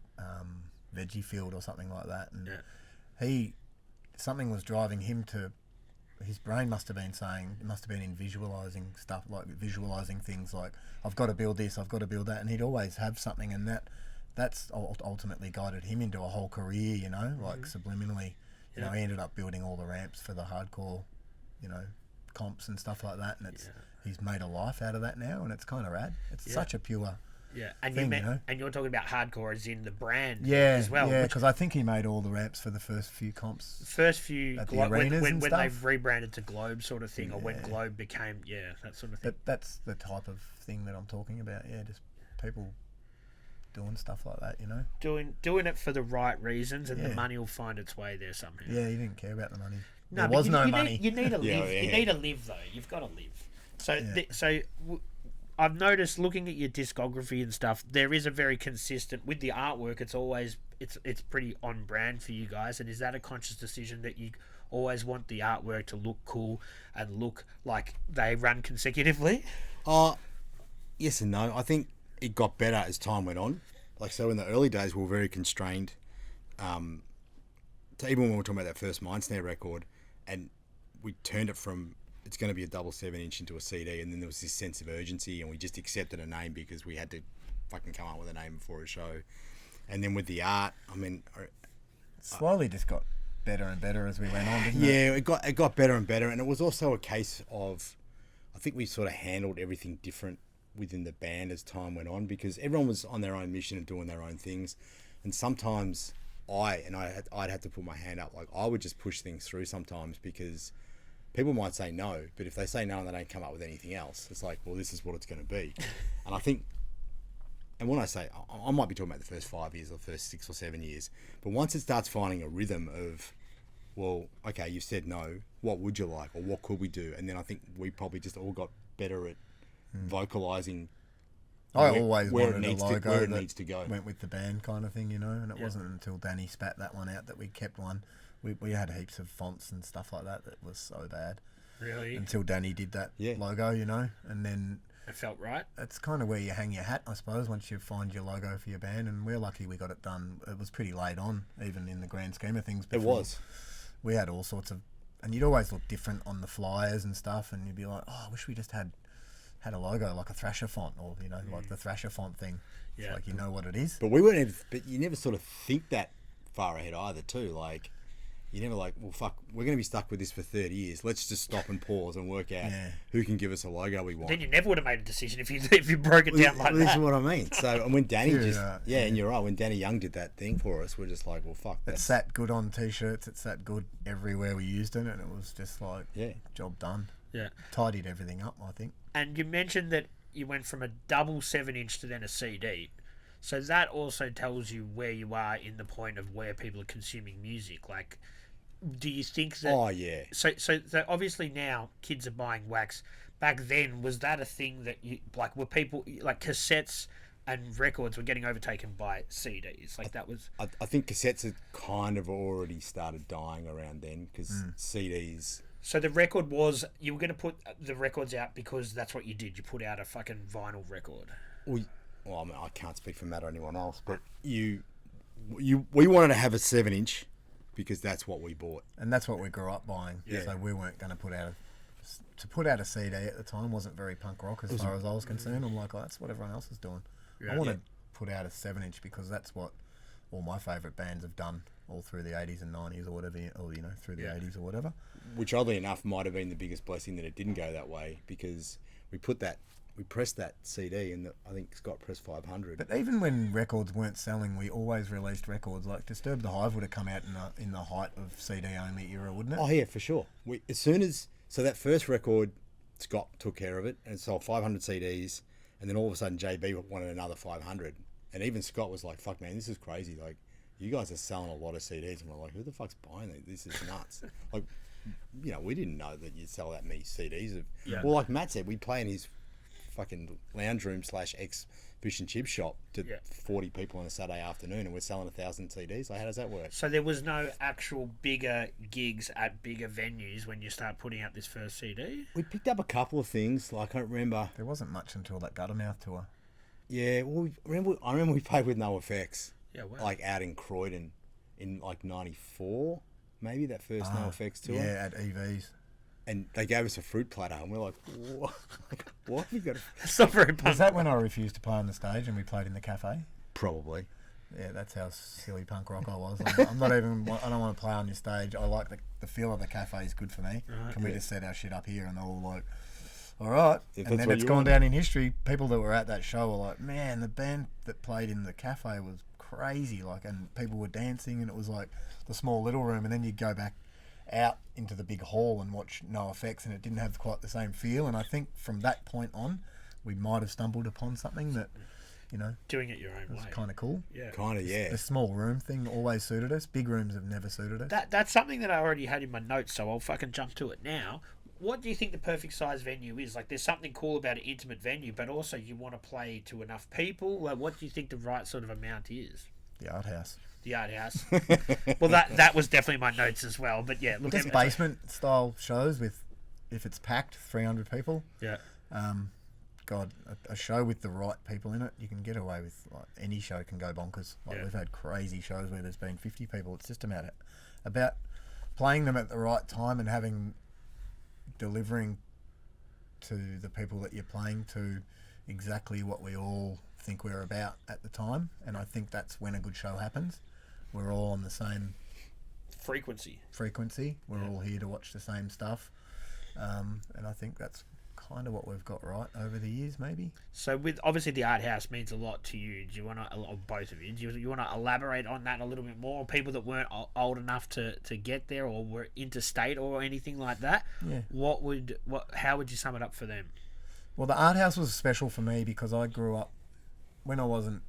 veggie field or something like that. And something was driving him to, his brain must have been in visualizing stuff, like visualizing things like, I've got to build this, I've got to build that. And he'd always have something, and that's ultimately guided him into a whole career, you know, like subliminally. You know, he ended up building all the ramps for the hardcore, you know, comps and stuff like that. And he's made a life out of that now, and it's kind of rad. It's such a pure... Yeah, and thing, and you're talking about hardcore as in the brand as well. Yeah, because I think he made all the ramps for the first few comps. First few at the arenas when stuff. they've rebranded to Globe sort of thing, or when Globe became that sort of thing. That's the type of thing that I'm talking about. Yeah, just people doing stuff like that, you know. Doing it for the right reasons, and the money will find its way there somehow. Yeah, you didn't care about the money. No, there was no money. You need to live. You need to live though. You've got to live. So I've noticed looking at your discography and stuff, there is a very consistent with the artwork. It's always it's pretty on brand for you guys. And is that a conscious decision that you always want the artwork to look cool and look like they run consecutively? Yes and no. I think it got better as time went on. Like, so in the early days, we were very constrained. To even when we were talking about that first Mindsnare record, and we turned it from, it's going to be a double 7-inch into a CD, and then there was this sense of urgency, and we just accepted a name because we had to fucking come up with a name before a show. And then with the art, I mean, slowly just got better and better as we went on, didn't it? Yeah, it got better and better, and it was also a case of, I think we sort of handled everything different within the band as time went on, because everyone was on their own mission and doing their own things, and sometimes I'd have to put my hand up. Like, I would just push things through sometimes, because people might say no, but if they say no and they don't come up with anything else, it's like, well, this is what it's going to be. And I think, and when I say, I might be talking about the first 5 years or the first 6 or 7 years, but once it starts finding a rhythm of, well, okay, you said no, what would you like, or what could we do? And then I think we probably just all got better at vocalizing. I always wanted a logo where it that needs to go. Went with the band kind of thing, you know, and it wasn't until Danny spat that one out that we kept one. We had heaps of fonts and stuff like that was so bad. Really? Until Danny did that logo, you know, and then... It felt right? It's kind of where you hang your hat, I suppose, once you find your logo for your band, and we're lucky we got it done. It was pretty late on, even in the grand scheme of things. It was. We had all sorts of... And you'd always look different on the flyers and stuff, and you'd be like, oh, I wish we just had a logo like a Thrasher font, or, you know, like the Thrasher font thing. Yeah. It's like, you know what it is. But but you never sort of think that far ahead either, too. Like, you're never like, well, fuck, we're going to be stuck with this for 30 years. Let's just stop and pause and work out who can give us a logo we want. Then you never would have made a decision if you broke it down like This that. is what I mean. So, and when Danny and you're right, when Danny Young did that thing for us, we're just like, well, fuck. It sat good on T-shirts. It sat good everywhere we used it, and it was just like, job done. Yeah. Tidied everything up, I think. And you mentioned that you went from a double 7-inch to then a CD. So that also tells you where you are in the point of where people are consuming music. Like, do you think that... Oh, yeah. So obviously now kids are buying wax. Back then, was that a thing that you... Like, were people... Like, cassettes and records were getting overtaken by CDs? Like, that was... I think cassettes had kind of already started dying around then because CDs... So the record was... You were going to put the records out because that's what you did. You put out a fucking vinyl record. Well, I mean, I can't speak for Matt or anyone else, but we wanted to have a 7-inch because that's what we bought. And that's what we grew up buying. Yeah. So we weren't going to put out a CD at the time wasn't very punk rock as far as I was concerned. I'm like, that's what everyone else is doing. I want to put out a 7-inch because that's what all my favourite bands have done all through the 80s and 90s or whatever, or, you know, through the 80s or whatever. Which, oddly enough, might have been the biggest blessing that it didn't go that way because we pressed that CD and I think Scott pressed 500. But even when records weren't selling, we always released records. Like Disturb the Hive would have come out in the height of CD only era, wouldn't it? Oh yeah, for sure. So that first record, Scott took care of it and it sold 500 CDs, and then all of a sudden JB wanted another 500, and even Scott was like, "Fuck man, this is crazy. Like, you guys are selling a lot of CDs," and we're like, "Who the fuck's buying these? This is nuts." Like, you know, we didn't know that you'd sell that many CDs. Well, like Matt said, we play in his fucking lounge room / ex fish and chip shop to 40 people on a Saturday afternoon, and we're selling 1,000 CDs. Like, how does that work? So there was no actual bigger gigs at bigger venues when you start putting out this first CD? We picked up a couple of things. Like, I don't remember. There wasn't much until that Guttermouth tour. Yeah, well, I remember we played with No Effects. Yeah, wow. Like out in Croydon in like '94, maybe that first No Effects tour. Yeah, at EVs. And they gave us a fruit platter, and we're like, "What? What have we got?" That's not very punk. Was that when I refused to play on the stage and we played in the cafe? Probably. Yeah, that's how silly punk rock I was. I'm not even. I don't want to play on your stage. I like the feel of the cafe is good for me. Right, Can we just set our shit up here? And they're all like, all right. And then it's gone down in history. People that were at that show were like, man, the band that played in the cafe was crazy. Like, and people were dancing, and it was like the small little room. And then you'd go back out into the big hall and watch No Effects, and it didn't have quite the same feel. And I think from that point on, we might have stumbled upon something that, you know, doing it your own way. Kind of cool. Yeah. Kind of, yeah. The small room thing always suited us. Big rooms have never suited us. That's something that I already had in my notes, so I'll fucking jump to it now. What do you think the perfect size venue is? Like, there's something cool about an intimate venue, but also you want to play to enough people. Like, what do you think the right sort of amount is? The Art House. The Art House. Well, that was definitely my notes as well. But yeah, look, just basement style shows with, if it's packed, 300 people. Yeah. God, a show with the right people in it, you can get away with, like, any show can go bonkers. Like, we've had crazy shows where there's been 50 people. It's just about playing them at the right time and delivering to the people that you're playing to exactly what we all think we're about at the time. And I think that's when a good show happens. We're all on the same frequency. We're all here to watch the same stuff. And I think that's kind of what we've got right over the years, maybe. So with obviously the Art House means a lot to you. Do you want to, both of you, do you want to elaborate on that a little bit more? People that weren't old enough to get there or were interstate or anything like that. Yeah. How would you sum it up for them? Well, the Art House was special for me because I grew up when I wasn't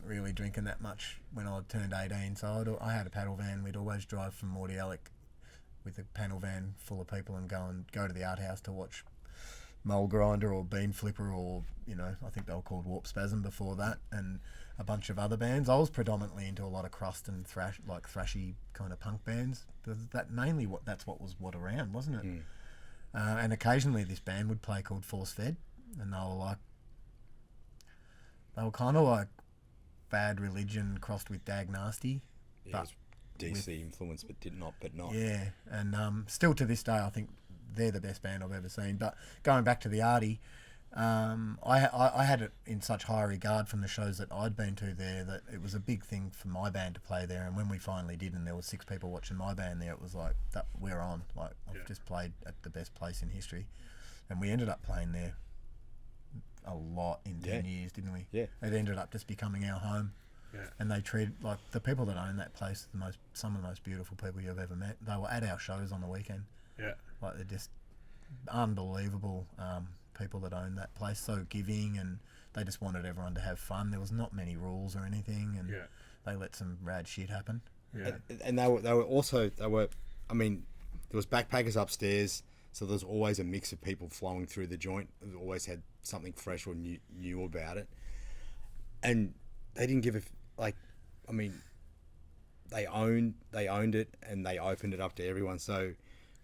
really drinking that much when I turned 18. So I had a paddle van. We'd always drive from Mordialloc with a panel van full of people and go to the Art House to watch Mole Grinder or Bean Flipper or, you know, I think they were called Warp Spasm before that, and a bunch of other bands. I was predominantly into a lot of crust and thrashy kind of punk bands. That's what was around, wasn't it? Mm. And occasionally this band would play called Force Fed, and they were kind of like Bad Religion crossed with Dag Nasty. Yeah, DC influence, but not. Yeah, and still to this day, I think they're the best band I've ever seen. But going back to the Artie, I had it in such high regard from the shows that I'd been to there that it was a big thing for my band to play there. And when we finally did, and there was 6 people watching my band there, it was like that we're on. Like I've just played at the best place in history, and we ended up playing there a lot in 10 years, didn't we? Yeah. It ended up just becoming our home. Yeah. And they treated like the people that own that place, some of the most beautiful people you've ever met. They were at our shows on the weekend. Yeah. Like they're just unbelievable people that own that place. So giving, and they just wanted everyone to have fun. There was not many rules or anything, and they let some rad shit happen. Yeah. And they were. I mean, there was backpackers upstairs, so there was always a mix of people flowing through the joint. They always had something fresh or new about it, and they didn't give a like. I mean, they owned it, and they opened it up to everyone. So,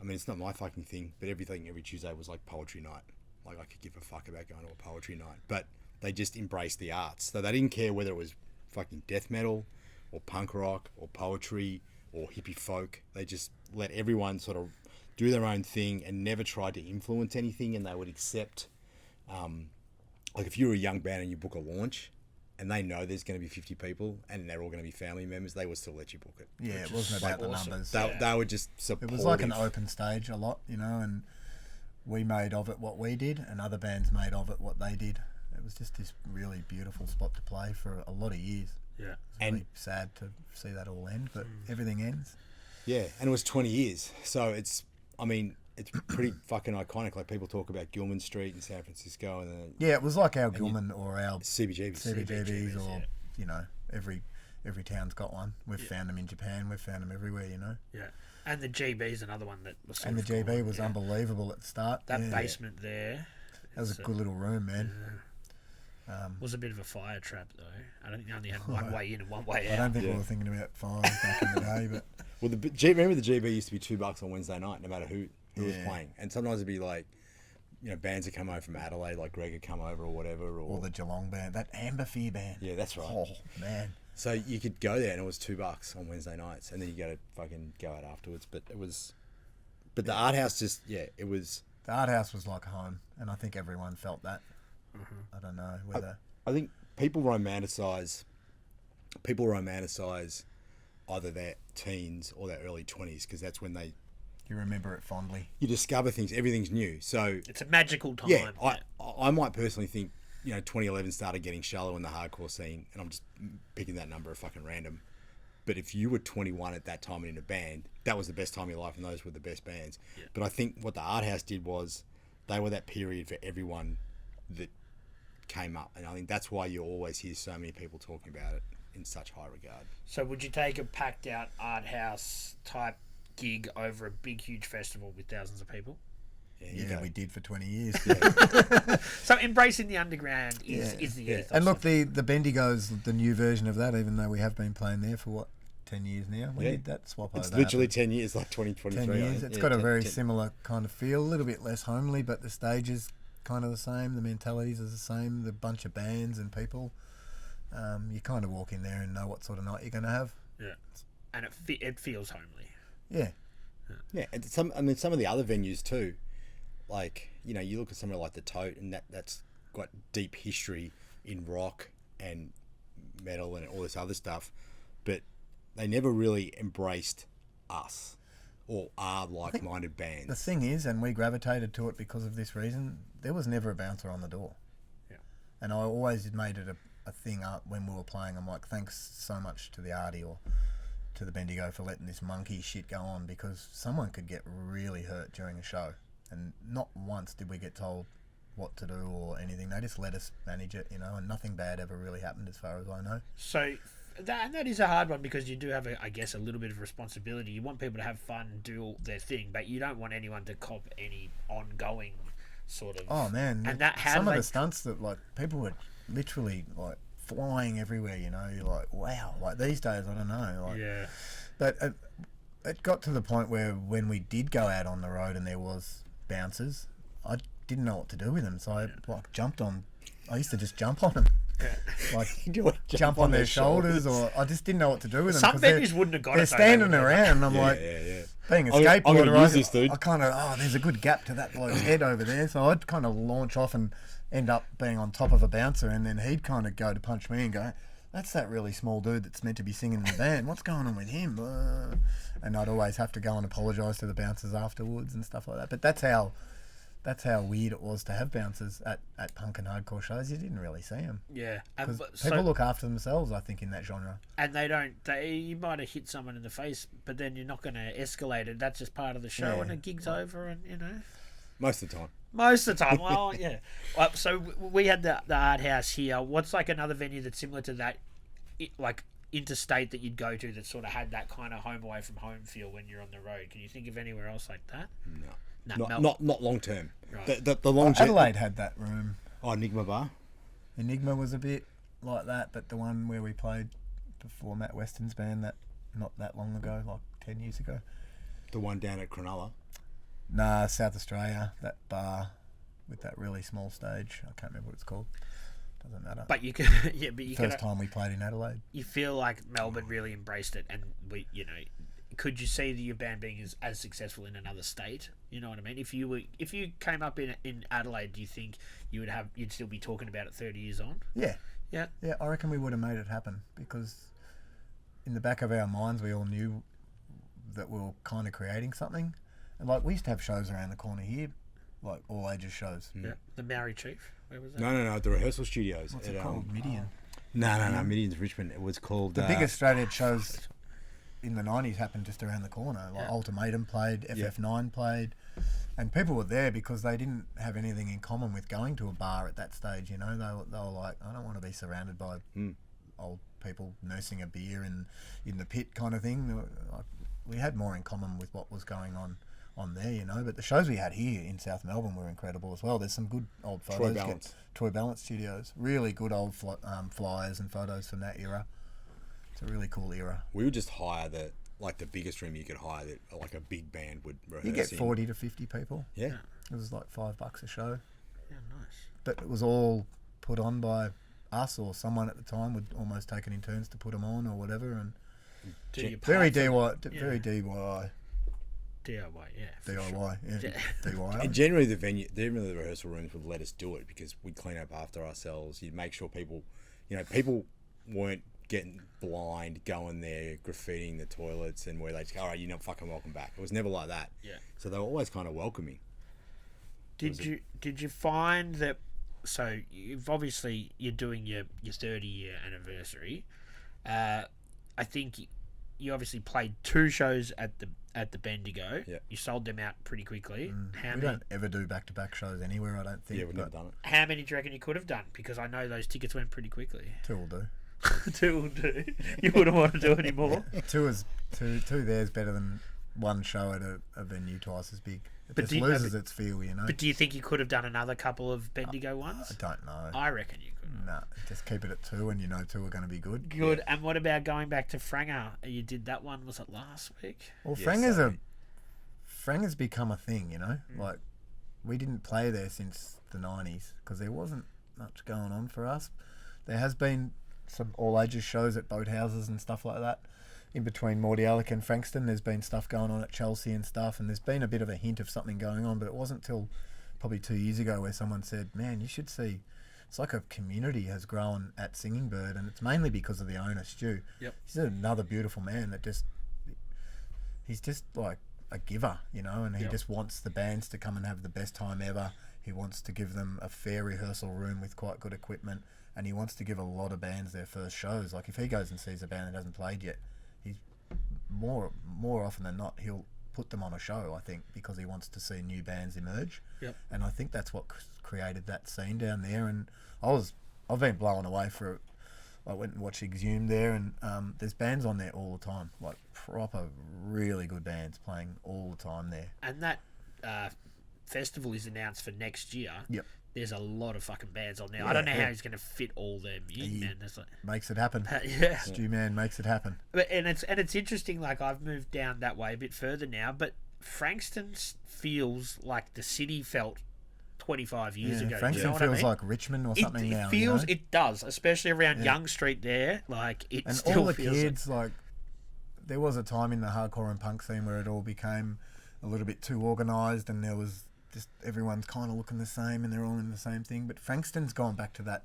I mean, it's not my fucking thing, but every Tuesday was like poetry night. Like I could give a fuck about going to a poetry night, but they just embraced the arts. So they didn't care whether it was fucking death metal or punk rock or poetry or hippie folk. They just let everyone sort of do their own thing and never tried to influence anything. And they would accept, like if you're a young band and you book a launch and they know there's going to be 50 people and they're all going to be family members, they would still let you book it. Yeah, it wasn't about the numbers. They were just supportive. It was like an open stage a lot, you know, and we made of it what we did, and other bands made of it what they did. It was just this really beautiful spot to play for a lot of years. Yeah. It's really sad to see that all end, but everything ends. Yeah, and it was 20 years. So it's pretty fucking iconic. Like people talk about Gilman Street in San Francisco, and then yeah, it was like our Gilman or our CBGBs, or you know, every town's got one. We've found them in Japan. We've found them everywhere, you know. Yeah. And the GB is another one that was and the GB was unbelievable at the start. That basement there. That was a good little room, man. Was a bit of a fire trap, though. I don't think they only had one way in and one way out. I don't think we were thinking about fires back in the day, but well, remember the GB used to be $2 on Wednesday night, no matter who was playing, and sometimes it'd be like, you know, bands that come over from Adelaide, like Greg would come over or whatever, or the Geelong band, that Amber Fear band. Yeah, that's right. Oh man. So you could go there and it was $2 on Wednesday nights, and then you got to fucking go out afterwards. But it was, the art house it was. The art house was like home, and I think everyone felt that. I don't know whether. I think people romanticize either their teens or their early 20s, because that's when you remember it fondly. You discover things. Everything's new. So it's a magical time. Yeah, I might personally think, you know, 2011 started getting shallow in the hardcore scene, and I'm just picking that number of fucking random. But if you were 21 at that time and in a band, that was the best time of your life, and those were the best bands. Yeah. But I think what the art house did was they were that period for everyone that came up, and I think that's why you always hear so many people talking about it in such high regard. So would you take a packed out art house type gig over a big huge festival with thousands of people? Yeah, we did for 20 years. So embracing the underground is the ethos. And look, the Bendigo's the new version of that, even though we have been playing there for 10 years now. We did that swap over. It's literally 10 years, like 2023. 10 years. It's got a very similar kind of feel, a little bit less homely, but the stage is kind of the same. The mentalities are the same. The bunch of bands and people. You kind of walk in there and know what sort of night you're going to have. Yeah, and it feels homely. Yeah. Yeah, and some of the other venues too. Like, you know, you look at somewhere like the Tote, and that's got deep history in rock and metal and all this other stuff, but they never really embraced us or our like-minded bands. The thing is, and we gravitated to it because of this reason, there was never a bouncer on the door. Yeah. And I always made it a thing up when we were playing. I'm like, thanks so much to the Artie or to the Bendigo for letting this monkey shit go on, because someone could get really hurt during a show. And not once did we get told what to do or anything. They just let us manage it, you know, and nothing bad ever really happened as far as I know. So that is a hard one, because you do have, a little bit of responsibility. You want people to have fun and do their thing, but you don't want anyone to cop any ongoing sort of... Oh, man. And that some of the stunts that, like, people were literally, like, flying everywhere, you know. You're like, wow. Like, these days, I don't know. Like, yeah. But it got to the point where when we did go out on the road and there was bouncers, I didn't know what to do with them, so I jumped on. I used to just jump on them. like Do it, jump on their shoulders, or I just didn't know what to do with them. Some 'cause venues wouldn't have got they're it. though, standing they would have. around, and I'm Yeah, like, yeah. being a I'm gonna skateboarder, use this, dude. I kind of, there's a good gap to that bloke's head over there, so I'd kind of launch off and end up being on top of a bouncer, and then he'd kind of go to punch me and go, that's that really small dude that's meant to be singing in the band. What's going on with him? And I'd always have to go and apologise to the bouncers afterwards and stuff like that. But that's how weird it was to have bouncers at punk and hardcore shows. You didn't really see them. Yeah. Because people look after themselves, I think, in that genre. And they don't. You might have hit someone in the face, but then you're not going to escalate it. That's just part of the show, Yeah. and the gig's over, and Most of the time. Most of the time, well, yeah. So we had the art house here. What's like another venue that's similar to that, like interstate that you'd go to that sort of had that kind of home away from home feel when you're on the road? Can you think of anywhere else like that? No. Not long term. Right. The long term. Adelaide had that room. Oh, Enigma Bar. Enigma was a bit like that, but the one where we played before Matt Weston's band, that not that long ago, like 10 years ago. The one down at Cronulla. Nah, South Australia, that bar with that really small stage. I can't remember what it's called. Doesn't matter. But you could, yeah. But you First time we played in Adelaide. You feel like Melbourne really embraced it, and could you see your band being as successful in another state? You know what I mean? If you came up in Adelaide, do you think you'd still be talking about it 30 years on? Yeah. Yeah. Yeah, I reckon we would have made it happen, because in the back of our minds we all knew that we were kind of creating something. And like, we used to have shows around the corner here, like all ages shows. Yeah. The Maori Chief. Where was that? No. The rehearsal studios. What's it called? Midian. No. Midian's Richmond. It was called. The biggest straight edge shows in the 90s happened just around the corner. Like Ultimatum played, FF9 played, and people were there because they didn't have anything in common with going to a bar at that stage. You know, they were like, I don't want to be surrounded by old people nursing a beer in the pit kind of thing. Like, we had more in common with what was going on there, you know. But the shows we had here in South Melbourne were incredible as well. There's some good old photos. Troy Balance Studios. Really good old flyers and photos from that era. It's a really cool era. We would just hire the biggest room you could hire that like a big band would rehearse. You get 40 to 50 people. Yeah. It was like $5 a show. Yeah, nice. But it was all put on by us, or someone at the time would almost take it in turns to put them on or whatever. And very DIY. Very DIY. DIY, yeah. DIY, yeah. DIY. And generally the rehearsal rooms would let us do it because we'd clean up after ourselves. You'd make sure people weren't getting blind, going there, graffitiing the toilets, and where they just go, all right, you're not fucking welcome back. It was never like that. Yeah. So they were always kind of welcoming. Did you find that? So you're doing your 30-year anniversary. I think you obviously played 2 shows at the Bendigo. Yeah. You sold them out pretty quickly. We don't ever do back-to-back shows anywhere, I don't think. Yeah, we've never done it. How many do you reckon you could have done? Because I know those tickets went pretty quickly. 2 will do. 2 will do. You wouldn't want to do any more. 2 there's better than 1 show at a venue twice as big. It loses its feel, you know. But do you think you could have done another couple of Bendigo ones? I don't know. I reckon you could. No, just keep it at 2, and you know 2 are going to be good. Good. Yeah. And what about going back to Franger? You did that one, was it last week? Well, Franger's become a thing, you know. Like, we didn't play there since the 90s because there wasn't much going on for us. There has been some all-ages shows at boathouses and stuff like that. In between Mordialloc and Frankston, there's been stuff going on at Chelsea and stuff, and there's been a bit of a hint of something going on, but it wasn't till probably 2 years ago where someone said, man, you should see, it's like a community has grown at Singing Bird, and it's mainly because of the owner, Stu. Yep. He's another beautiful man that he's just like a giver, you know, and he just wants the bands to come and have the best time ever. He wants to give them a fair rehearsal room with quite good equipment, and he wants to give a lot of bands their first shows. Like, if he goes and sees a band that hasn't played yet, he's more often than not, he'll put them on a show, I think, because he wants to see new bands emerge. Yep. And I think that's what created that scene down there. And I've been blown away I went and watched Exhumed there, and there's bands on there all the time, like proper, really good bands playing all the time there. And that festival is announced for next year. Yep. There's a lot of fucking bands on there. I don't know how he's going to fit all them in, man. That's like, makes it happen. Yeah. Stu Man makes it happen. But it's interesting. Like, I've moved down that way a bit further now, but Frankston feels like the city felt 25 years ago. Frankston You know what feels I mean? like Richmond or something it now. feels, you know? it does, especially around Young Street there. Like, it And still all the feels kids, like, there was a time in the hardcore and punk scene where it all became a little bit too organised, and there was just everyone's kind of looking the same and they're all in the same thing. But Frankston's gone back to that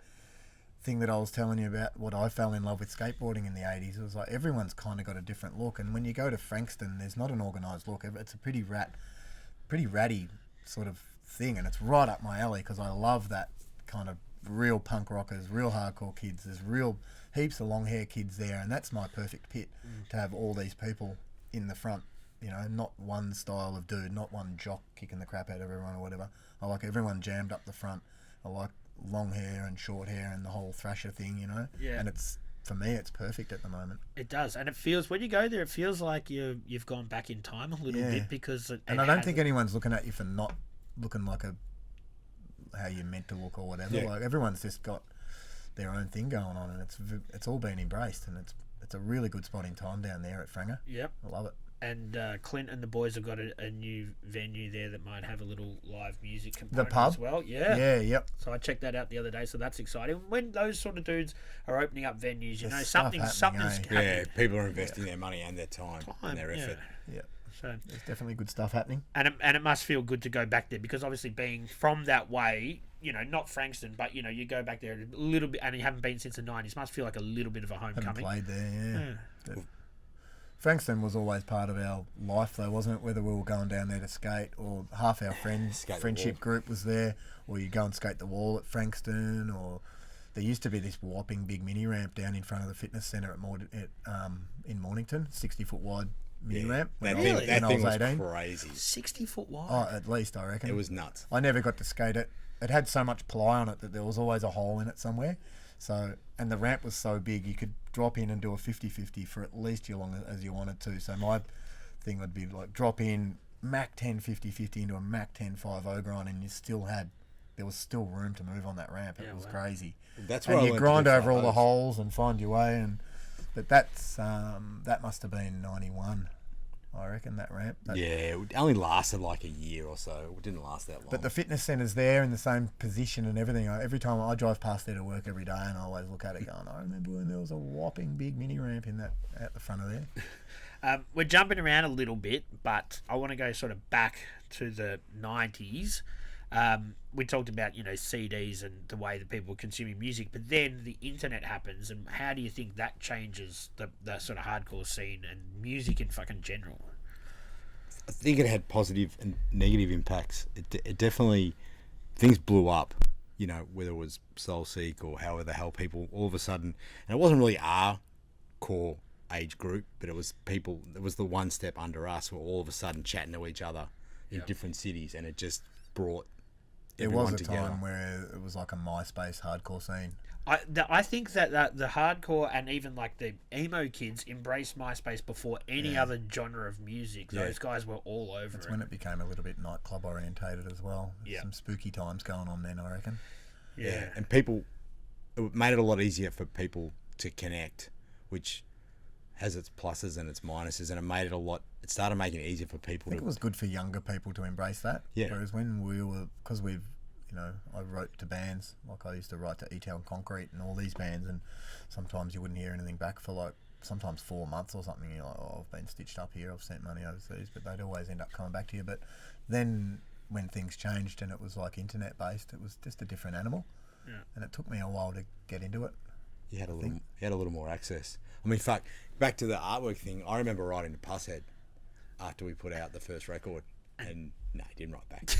thing that I was telling you about, what I fell in love with skateboarding in the 80s. It was like everyone's kind of got a different look, and when you go to Frankston, there's not an organised look. It's a pretty ratty sort of thing, and it's right up my alley because I love that kind of real punk rockers, real hardcore kids. There's real heaps of long hair kids there, and that's my perfect pit to have all these people in the front. You know, not one style of dude, not one jock kicking the crap out of everyone or whatever. I like everyone jammed up the front. I like long hair and short hair and the whole thrasher thing, you know. Yeah. And it's, for me, it's perfect at the moment. It does, and it feels, when you go there, it feels like you've gone back in time a little bit, because and I don't think anyone's looking at you for not looking like how you're meant to look or whatever. Yeah. Like, everyone's just got their own thing going on, and it's all been embraced, and it's a really good spot in time down there at Franger. Yep. I love it. And Clint and the boys have got a new venue there that might have a little live music component pub? as well. Yeah. Yeah, yep. So I checked that out the other day, so that's exciting. When those sort of dudes are opening up venues, you There's know, stuff something's happening, happening. Yeah, people are investing their money and their time and their yeah. effort. Yeah. So, There's definitely good stuff happening. and it must feel good to go back there, because obviously being from that way, you know, not Frankston, but, you know, you go back there a little bit, and you haven't been since the 90s, must feel like a little bit of a Haven't homecoming. played there, Yeah. But Frankston was always part of our life, though, wasn't it? Whether we were going down there to skate, or half our friendship group was there, or you go and skate the wall at Frankston, or there used to be this whopping big mini ramp down in front of the fitness centre in Mornington, 60-foot wide mini ramp. That when thing, that I thing was was 18. crazy. 60 foot wide. Oh, at least, I reckon. It was nuts. I never got to skate it. It had so much ply on it that there was always a hole in it somewhere. So, and the ramp was so big, you could drop in and do a 50-50 for at least as long as you wanted to. So my thing would be like drop in, Mac 10 50-50 into a Mac 10 5-0 grind, and there was still room to move on that ramp. It was crazy. That's And what I you learned to grind do over all the 5-0s. holes and find your way. But that's that must have been 91. I reckon, that ramp. Yeah, it only lasted like a year or so. It didn't last that long. But the fitness centre's there in the same position and everything. Every time I drive past there to work every day, and I always look at it going, I remember when there was a whopping big mini ramp at the front of there. We're jumping around a little bit, but I want to go sort of back to the 90s. We talked about, you know, CDs and the way that people were consuming music, but then the internet happens, and how do you think that changes the sort of hardcore scene and music in fucking general? I think it had positive and negative impacts. It definitely, things blew up, you know, whether it was Soulseek or however the hell people all of a sudden, and it wasn't really our core age group, but it was people, it was the one step under us who were all of a sudden chatting to each other in different cities, and it just brought There everyone was a together. time where it was like a MySpace hardcore scene. I think that the hardcore and even like the emo kids embraced MySpace before any other genre of music. Yeah. Those guys were all over That's it. when it became a little bit nightclub orientated as well. Yeah. Some spooky times going on then, I reckon. Yeah. And people, it made it a lot easier for people to connect, which has its pluses and its minuses, and it started making it easier for I people think to. it was good for younger people to embrace that. Yeah. Whereas when we were, because we've, you know, I wrote to bands, like I used to write to E-Town Concrete and all these bands, and sometimes you wouldn't hear anything back for like sometimes 4 months or something. You're like, oh, I've been stitched up here, I've sent money overseas, but they'd always end up coming back to you. But then when things changed and it was like internet based, it was just a different animal. Yeah. And it took me a while to get into it. You had a little more access. I mean, fuck, back to the artwork thing. I remember writing to Pusshead after we put out the first record, and no, he didn't write back.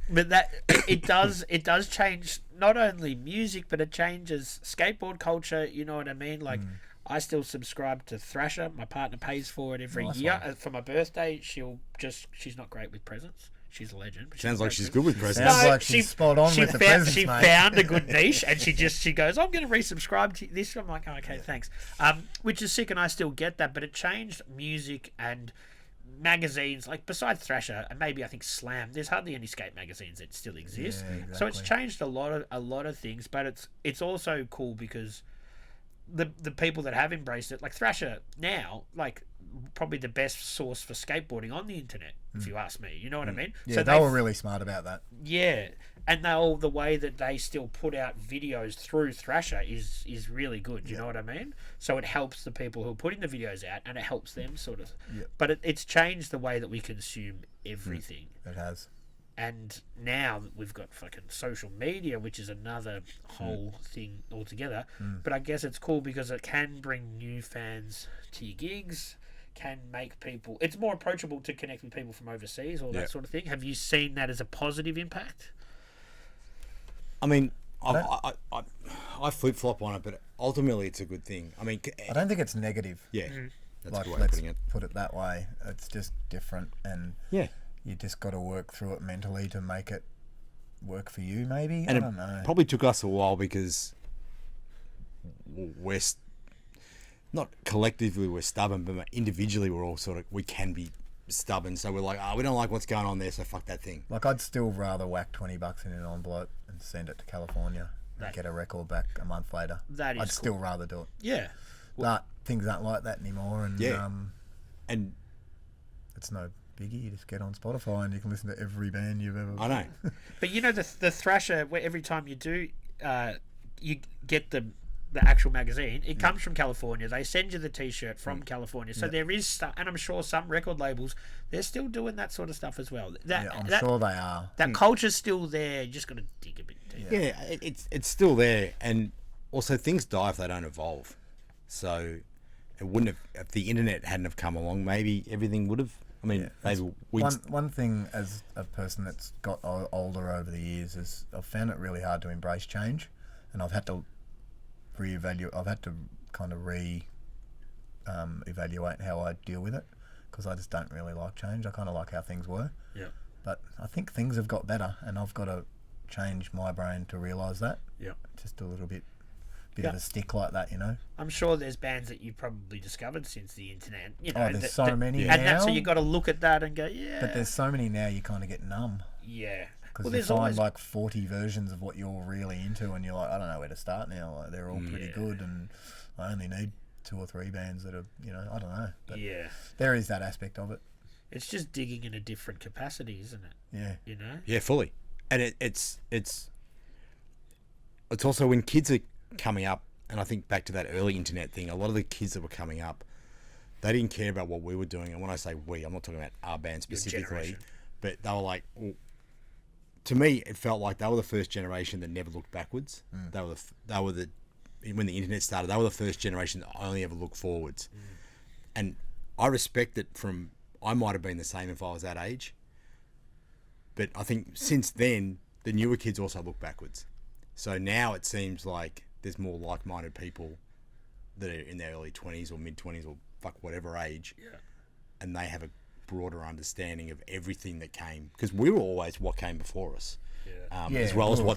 But that it does change not only music, but it changes skateboard culture. You know what I mean? Like, I still subscribe to Thrasher. My partner pays for it every year. For my birthday, she's not great with presents. She's a legend. But Sounds like she's good. good with presents. Sounds like she's spot on with the presents, She mate. found a good niche, and she goes, I'm going to resubscribe to this. I'm like, oh, okay, thanks. Which is sick, and I still get that, but it changed music and magazines, like besides Thrasher and maybe I think Slam, there's hardly any skate magazines that still exist. Yeah, So it's exactly. changed a lot of things, but it's also cool because the people that have embraced it, like Thrasher now, like probably the best source for skateboarding on the internet, if you ask me. You know what I mean? Yeah, they were really smart about that. Yeah, and the way that they still put out videos through Thrasher is really good. You know what I mean? So it helps the people who are putting the videos out, and it helps them sort of. Yeah. But it's changed the way that we consume everything. It has. And now we've got fucking social media, which is another whole thing altogether. But I guess it's cool because it can bring new fans to your gigs, can make people... It's more approachable to connect with people from overseas, all that sort of thing. Have you seen that as a positive impact? I mean, I flip-flop on it, but ultimately it's a good thing. I mean... I don't think it's negative. Yeah, that's Like, a good way of putting it. put it that way. It's just different, and you just got to work through it mentally to make it work for you, maybe. And I don't know. It probably took us a while because we're not collectively we're stubborn, but individually we're all we can be stubborn. So we're like, we don't like what's going on there, so fuck that thing. Like, I'd still rather whack $20 in an envelope and send it to California and get a record back a month later. I'd still rather do it. Yeah. But things aren't like that anymore, and and it's no biggie. You just get on Spotify and you can listen to every band you've ever. I know. But you know the Thrasher, where every time you do, you get the actual magazine. It comes from California. They send you the T-shirt from California. So there is stuff, and I'm sure some record labels they're still doing that sort of stuff as well. I'm sure they are. That culture's still there. You just got to dig a bit deeper. Yeah, it's still there, and also things die if they don't evolve. So it wouldn't have if the internet hadn't have come along. Maybe everything would have. I mean, maybe one thing as a person that's got older over the years is I've found it really hard to embrace change, and I've had to reevaluate. I've had to kind of evaluate how I deal with it because I just don't really like change. I kind of like how things were. Yeah. But I think things have got better, and I've got to change my brain to realise that. Yeah. Just a little bit of a stick like that, you know. I'm sure there's bands that you've probably discovered since the internet. You know, there's so many and now. so you got to look at that and go, yeah. But there's so many now, you kind of get numb. Yeah. Because you find like 40 versions of what you're really into, and you're like, I don't know where to start now. Like, they're all pretty good, and I only need 2 or 3 bands that are, you know, I don't know. But there is that aspect of it. It's just digging in a different capacity, isn't it? Yeah. You know? Yeah, fully. And it's also when kids are coming up, and I think back to that early internet thing, a lot of the kids that were coming up, they didn't care about what we were doing. And when I say we, I'm not talking about our band specifically, but they were like, well, to me, it felt like they were the first generation that never looked backwards. They were the when the internet started, they were the first generation that only ever looked forwards. And I respect it I might have been the same if I was that age. But I think since then, the newer kids also look backwards. So now it seems like there's more like-minded people that are in their early 20s or mid-20s or fuck whatever age. Yeah. And they have a broader understanding of everything that came. Because we were always what came before us. As well as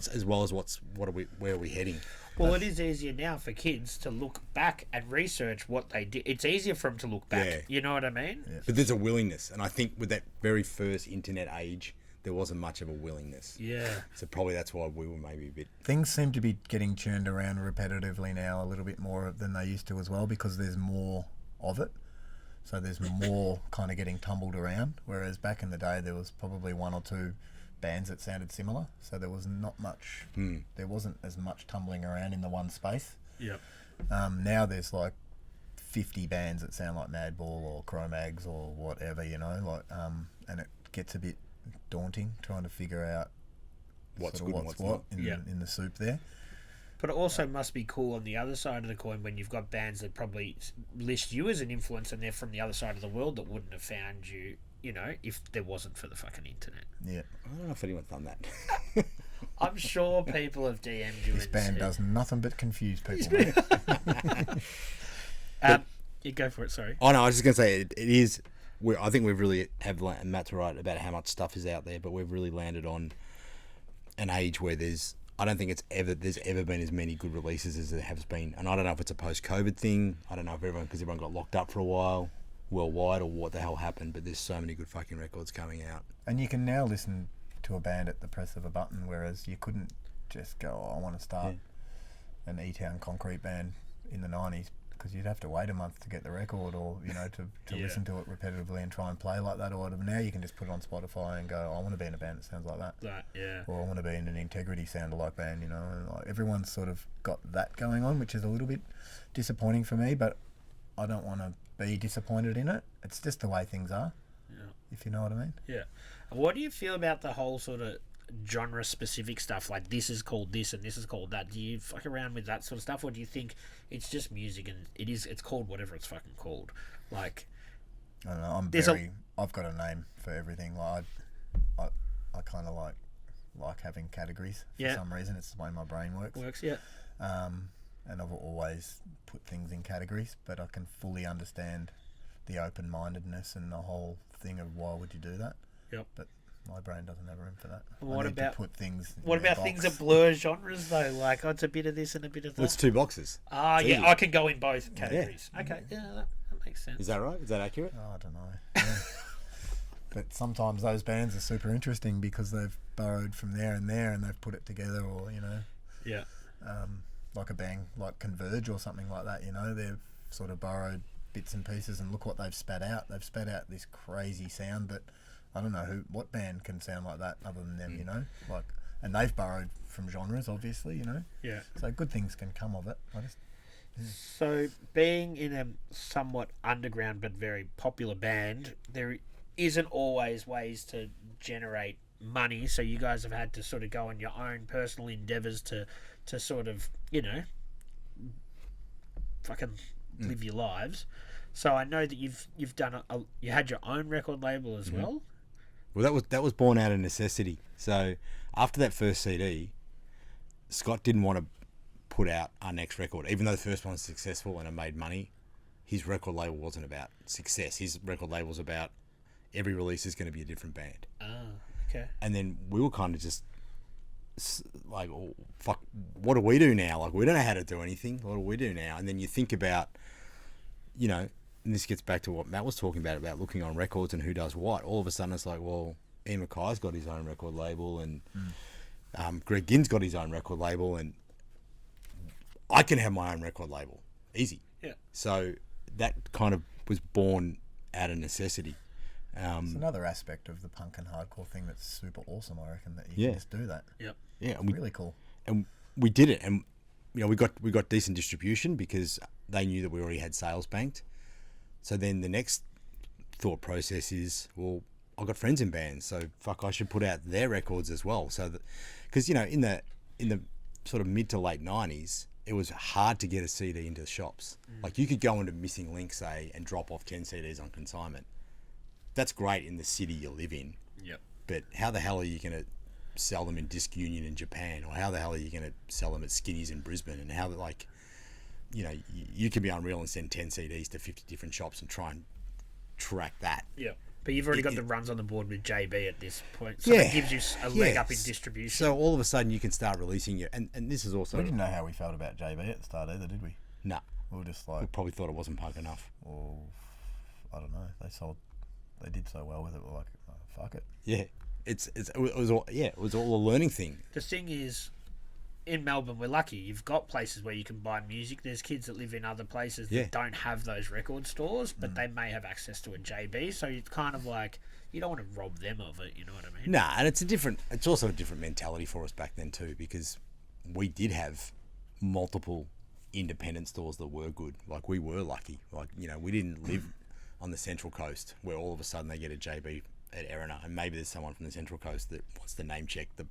where are we heading? Well, it is easier now for kids to look back and research what they did. It's easier for them to look back. Yeah. You know what I mean? Yeah. But there's a willingness, and I think with that very first internet age, there wasn't much of a willingness. Yeah. So probably that's why we were maybe a bit... Things seem to be getting churned around repetitively now a little bit more than they used to as well, because there's more of it. So there's more kind of getting tumbled around, whereas back in the day there was probably 1 or 2 bands that sounded similar, so there was not much there wasn't as much tumbling around in the one space. Yep. Now there's like 50 bands that sound like Madball or Cro-Mags or whatever, you know, like and it gets a bit daunting trying to figure out what's sort of good what's and what's what in the soup there. But it also must be cool on the other side of the coin when you've got bands that probably list you as an influence and they're from the other side of the world that wouldn't have found you, you know, if there wasn't for the fucking internet. Yeah. I don't know if anyone's done that. I'm sure people have DM'd you. This band does nothing but confuse people. You go for it, sorry. Oh, no, I was just going to say, it is... I think we've really have... And Matt's right about how much stuff is out there, but we've really landed on an age where there's... I don't think there's ever been as many good releases as there has been. And I don't know if it's a post-COVID thing. I don't know if because everyone got locked up for a while worldwide or what the hell happened, but there's so many good fucking records coming out. And you can now listen to a band at the press of a button, whereas you couldn't just go, I want to start an E-Town Concrete band in the 90s, because you'd have to wait a month to get the record, or to listen to it repetitively and try and play like that. Or now you can just put it on Spotify and go, I want to be in a band that sounds like that. Or I want to be in an Integrity sound-alike band. And like everyone's sort of got that going on, which is a little bit disappointing for me. But I don't want to be disappointed in it. It's just the way things are. Yeah. If you know what I mean. Yeah. What do you feel about the whole sort of genre specific stuff, like this is called this and this is called that? Do you fuck around with that sort of stuff, or do you think it's just music and it's called whatever it's fucking called? Like, I don't know, I've got a name for everything. Like I kind of like having categories for some reason. It's the way my brain works. And I've always put things in categories, but I can fully understand the open-mindedness and the whole thing of why would you do that. But my brain doesn't have room for that. What about put things? What about things that blur genres though? Like, it's a bit of this and a bit of that. Well, it's 2 boxes. Yeah, I can go in both categories. Okay, that makes sense. Is that right? Is that accurate? Oh, I don't know. Yeah. But sometimes those bands are super interesting because they've borrowed from there and they've put it together, or like a band like Converge or something like that. They've sort of borrowed bits and pieces, and look what they've spat out. They've spat out this crazy sound, but I don't know what band can sound like that other than them, like, and they've borrowed from genres, obviously, Yeah. So good things can come of it. So being in a somewhat underground but very popular band, there isn't always ways to generate money. So you guys have had to sort of go on your own personal endeavours to sort of, fucking live your lives. So I know that you've done you had your own record label as well. Well, that was born out of necessity. So after that first CD, Scott didn't want to put out our next record, even though the first one was successful and it made money. His record label wasn't about success. His record label was about every release is going to be a different band. Okay. And then we were kind of just like, oh, fuck, what do we do now? Like, we don't know how to do anything. What do we do now? And then you think about, and this gets back to what Matt was talking about looking on records and who does what. All of a sudden it's like, well, Ian Mackay's got his own record label, and Greg Ginn's got his own record label, and I can have my own record label. Easy. Yeah. So that kind of was born out of necessity. It's another aspect of the punk and hardcore thing that's super awesome, I reckon, that you can just do that. Yep. Yeah. It's really cool. And we did it, and we got decent distribution because they knew that we already had sales banked. So then the next thought process is, well, I've got friends in bands, so fuck, I should put out their records as well. So that, because in the sort of mid to late 90s, it was hard to get a CD into the shops. Like, you could go into Missing Link, say, and drop off 10 CDs on consignment. That's great in the city you live in. Yep. But how the hell are you going to sell them in Disc Union in Japan, or how the hell are you going to sell them at Skinny's in Brisbane? And how, like, you can be unreal and send 10 CDs to 50 different shops and try and track that. Yeah. But you've already got the runs on the board with JB at this point, so it gives you a leg up in distribution. So all of a sudden you can start releasing your, and this is also... We didn't know how we felt about JB at the start either, did we? Nah. We were just like... We probably thought it wasn't punk enough. Well, I don't know. They did so well with it. We're like, oh, fuck it. Yeah. It was all a learning thing. The thing is, in Melbourne, we're lucky. You've got places where you can buy music. There's kids that live in other places that don't have those record stores, but they may have access to a JB. So it's kind of like, you don't want to rob them of it. You know what I mean? Nah, and it's also a different mentality for us back then too, because we did have multiple independent stores that were good. Like, we were lucky. Like, we didn't live on the Central Coast where all of a sudden they get a JB at Erina, and maybe there's someone from the Central Coast that wants to name check the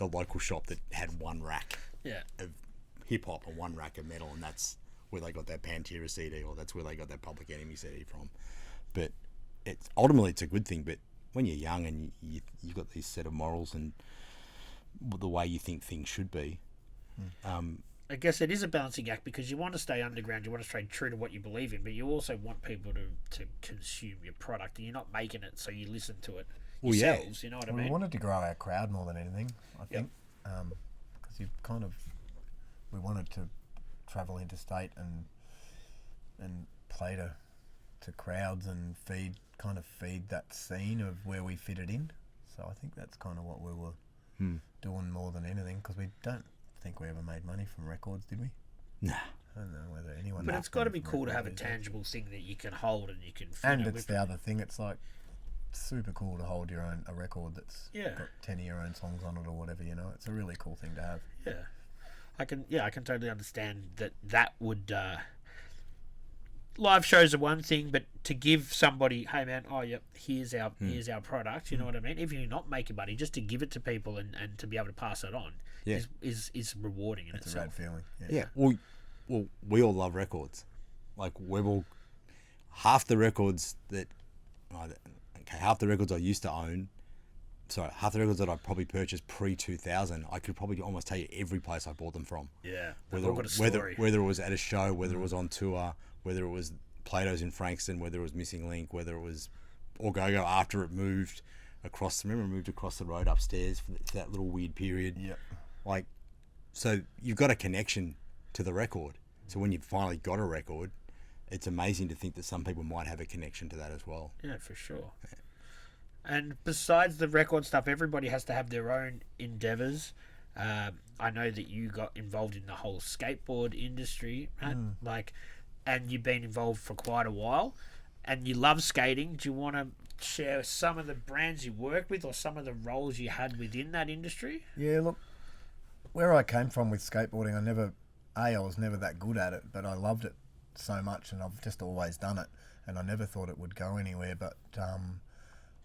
local shop that had one rack of hip hop and one rack of metal, and that's where they got their Pantera CD, or that's where they got their Public Enemy CD from. But ultimately it's a good thing. But when you're young and you've got this set of morals and the way you think things should be, I guess it is a balancing act, because you want to stay underground, you want to stay true to what you believe in, but you also want people to consume your product, and you're not making it so you listen to it yourselves. You know what I mean? We wanted to grow our crowd more than anything, I think, because we wanted to travel interstate and play to crowds and feed that scene of where we fitted in. So I think that's kind of what we were doing more than anything, because we don't think we ever made money from records, did we? Nah. I don't know whether anyone. But it's got to be cool to have a these tangible thing that you can hold and you can. And it's the other thing. It's like super cool to hold a record that's Yeah. got 10 of your own songs on it or whatever. You know, it's a really cool thing to have. Yeah, I can totally understand that would. Live shows are one thing, but to give somebody, hey man, oh yep, here's our product. You know what I mean? Even if you're not making money, just to give it to people and to be able to pass it on is rewarding in It's itself. a rad feeling. Yeah. Well, we all love records. Like we've all half the records I used to own. Sorry, half the records that I probably purchased pre 2000, I could probably almost tell you every place I bought them from. Yeah, Whether it was at a show, whether it was on tour, whether it was Plato's in Frankston, whether it was Missing Link, whether it was Go after it moved across. Remember, it moved across the road upstairs for that little weird period. Yeah. Like, so you've got a connection to the record. So when you've finally got a record, it's amazing to think that some people might have a connection to that as well. Yeah, for sure. Yeah. And besides the record stuff, everybody has to have their own endeavours. I know that you got involved in the whole skateboard industry, right? And you've been involved for quite a while, and you love skating. Do you want to share some of the brands you work with or some of the roles you had within that industry? Yeah, look, where I came from with skateboarding, I was never that good at it, but I loved it so much, and I've just always done it, and I never thought it would go anywhere, but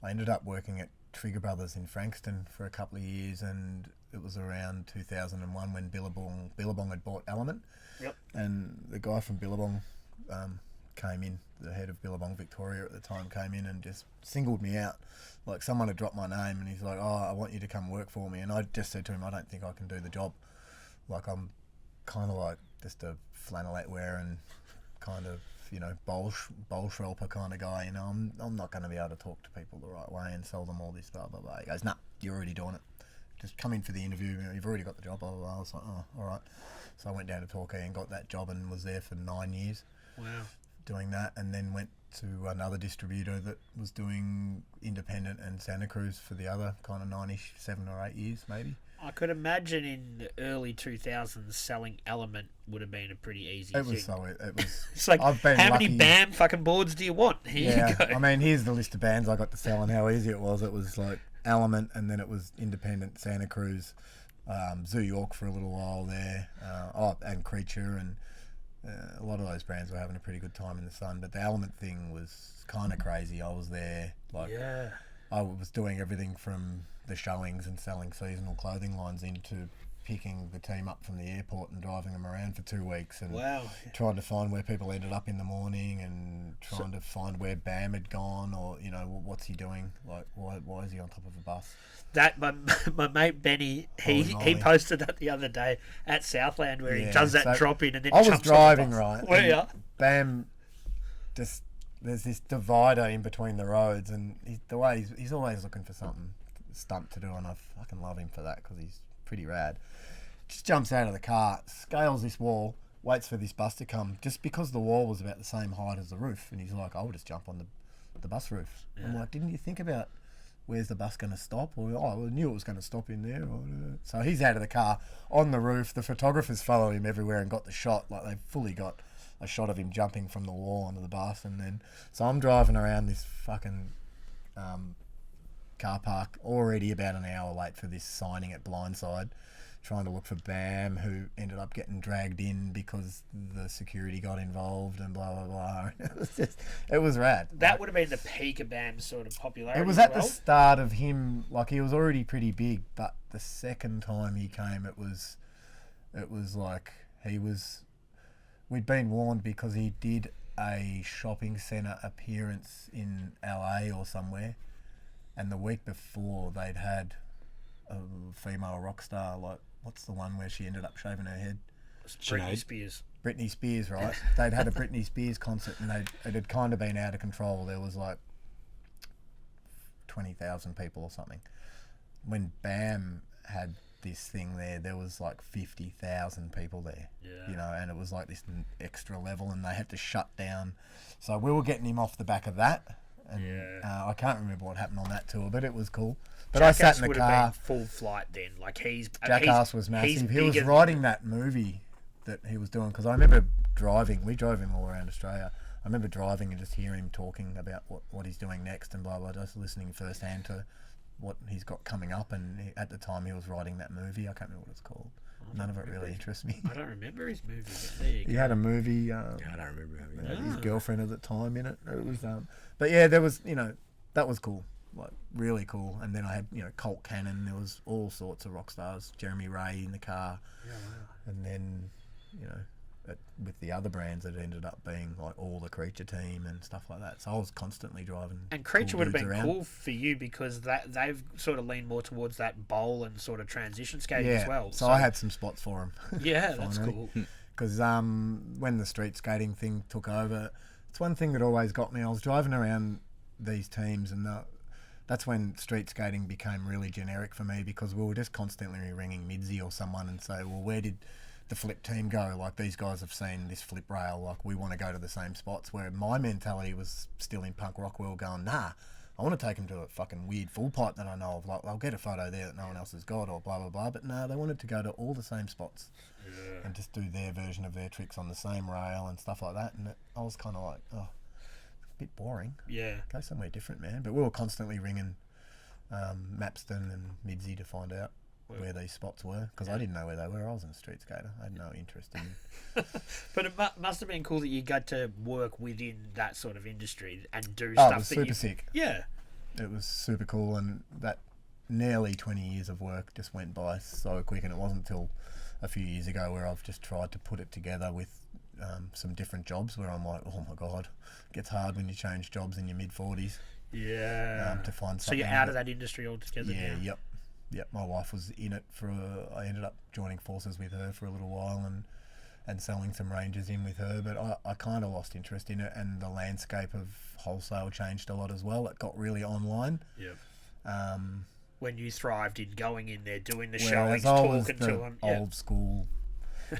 I ended up working at Trigger Brothers in Frankston for a couple of years, and it was around 2001 when Billabong had bought Element. Yep. And the guy from Billabong came in, the head of Billabong Victoria at the time came in and just singled me out. Like someone had dropped my name and he's like, oh, I want you to come work for me. And I just said to him, I don't think I can do the job. Like I'm kind of like just a flannelette wearing kind of, you know, bowl shrelper kind of guy, you know. I'm not going to be able to talk to people the right way and sell them all this blah, blah, blah. He goes, nah, you're already doing it. Just come in for the interview, you know, you've already got the job, blah, blah, blah. I was like, oh, all right. So I went down to Torquay and got that job and was there for 9 years. Wow. Doing that, and then went to another distributor that was doing independent and Santa Cruz for the other kind of 9-ish, 7 or 8 years maybe. I could imagine in the early 2000s selling Element would have been a pretty easy It thing. was so, it was... It's like, I've been how lucky. many BAM fucking boards do you want? Here you go. I mean, here's the list of bands I got to sell and how easy it was. It was like Element, and then it was independent Santa Cruz, Zoo York for a little while there, and Creature, and a lot of those brands were having a pretty good time in the sun. But the Element thing was kind of crazy. I was there, like, Yeah. I was doing everything from the showings and selling seasonal clothing lines into picking the team up from the airport and driving them around for 2 weeks and Wow. trying to find where people ended up in the morning and trying to find where Bam had gone, or, you know, what's he doing? Like, why is he on top of a bus? That my mate Benny, he posted that the other day at Southland where he does that so drop in and then I was jumps driving, on the bus. right? Where and you? Bam, just there's this divider in between the roads, and he's always looking for something stunt to do, and I fucking love him for that because he's pretty rad. Just jumps out of the car, scales this wall, waits for this bus to come, just because the wall was about the same height as the roof, and he's like, I'll just jump on the bus roof. Yeah. I'm like, didn't you think about where's the bus going to stop? Or, I knew it was going to stop in there. So he's out of the car, on the roof. The photographers follow him everywhere and got the shot. Like, they've fully got a shot of him jumping from the wall onto the bus. And then, so I'm driving around this fucking car park, already about an hour late for this signing at Blindside, trying to look for Bam, who ended up getting dragged in because the security got involved and blah, blah, blah. It was rad. That would have been the peak of Bam's sort of popularity. It was at the start of him, like, he was already pretty big, but the second time he came, it was like we'd been warned because he did a shopping centre appearance in LA or somewhere, and the week before they'd had a female rock star, like, what's the one where she ended up shaving her head? Britney Spears. Britney Spears, right? They'd had a Britney Spears concert, and it had kind of been out of control. There was like 20,000 people or something. When Bam had this thing there was like 50,000 people there. Yeah. You know, and it was like this extra level, and they had to shut down. So we were getting him off the back of that. And I can't remember what happened on that tour, but it was cool. But Jackass I sat in the would car. have been full flight then. Like, Jackass was massive. He was writing that movie that he was doing, because I remember driving. We drove him all around Australia. I remember driving and just hearing him talking about what he's doing next and blah blah. Just listening firsthand to what he's got coming up. And at the time, he was writing that movie. I can't remember what it's called. None of it really interests me. I don't remember his movie. But there you He go. had a movie. Yeah, I don't remember having Had that. his girlfriend at the time in it. It was, but yeah, there was, that was cool, like really cool. And then I had, Colt Cannon. There was all sorts of rock stars. Jeremy Ray in the car, and then, with the other brands, it ended up being like all the Creature team and stuff like that. So I was constantly driving. And Creature cool would have dudes been around. cool for you because they've sort of leaned more towards that bowl and sort of transition skating as well. So I had some spots for him. Yeah, that's finally. cool. Because when the street skating thing took over, it's one thing that always got me. I was driving around these teams, and that's when street skating became really generic for me, because we were just constantly ringing Midzi or someone and say, well, where did the flip team go? Like, these guys have seen this flip rail, like, we want to go to the same spots. Where my mentality was still in punk rock world going, nah, I want to take them to a fucking weird full pipe that I know of. Like, I'll get a photo there that no one else has got, or blah blah blah. But no, they wanted to go to all the same spots and just do their version of their tricks on the same rail and stuff like that. And I was kind of like, oh, it's a bit boring. Yeah. Go somewhere different, man. But we were constantly ringing Mapston and Midzi to find out where these spots were, because I didn't know where they were. I was a street skater. I had no interest in. But it must have been cool that you got to work within that sort of industry and do Oh, stuff it was that super sick. Yeah. It was super cool, and that nearly 20 years of work just went by so quick. And it wasn't until a few years ago where I've just tried to put it together with some different jobs, where I'm like, oh my god, it gets hard when you change jobs in your mid-40s. Yeah. To find So something. you're out of that industry altogether Yeah, now? yep. My wife was in it I ended up joining forces with her for a little while and selling some ranges in with her, but I kind of lost interest in it, and the landscape of wholesale changed a lot as well. It got really online. Yep. When you thrived in going in there, doing the Whereas showings, I was talking the to them. old school,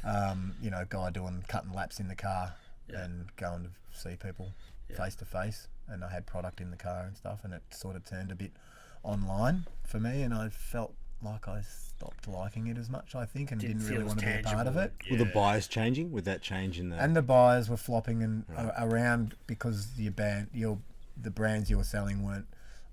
guy cutting laps in the car and going to see people face to face, and I had product in the car and stuff, and it sort of turned a bit online for me, and I felt like I stopped liking it as much, I think, and didn't really want to be a part of it. Yeah. Were the buyers changing? With that change in the... And the buyers were flopping and around, because the brands you were selling weren't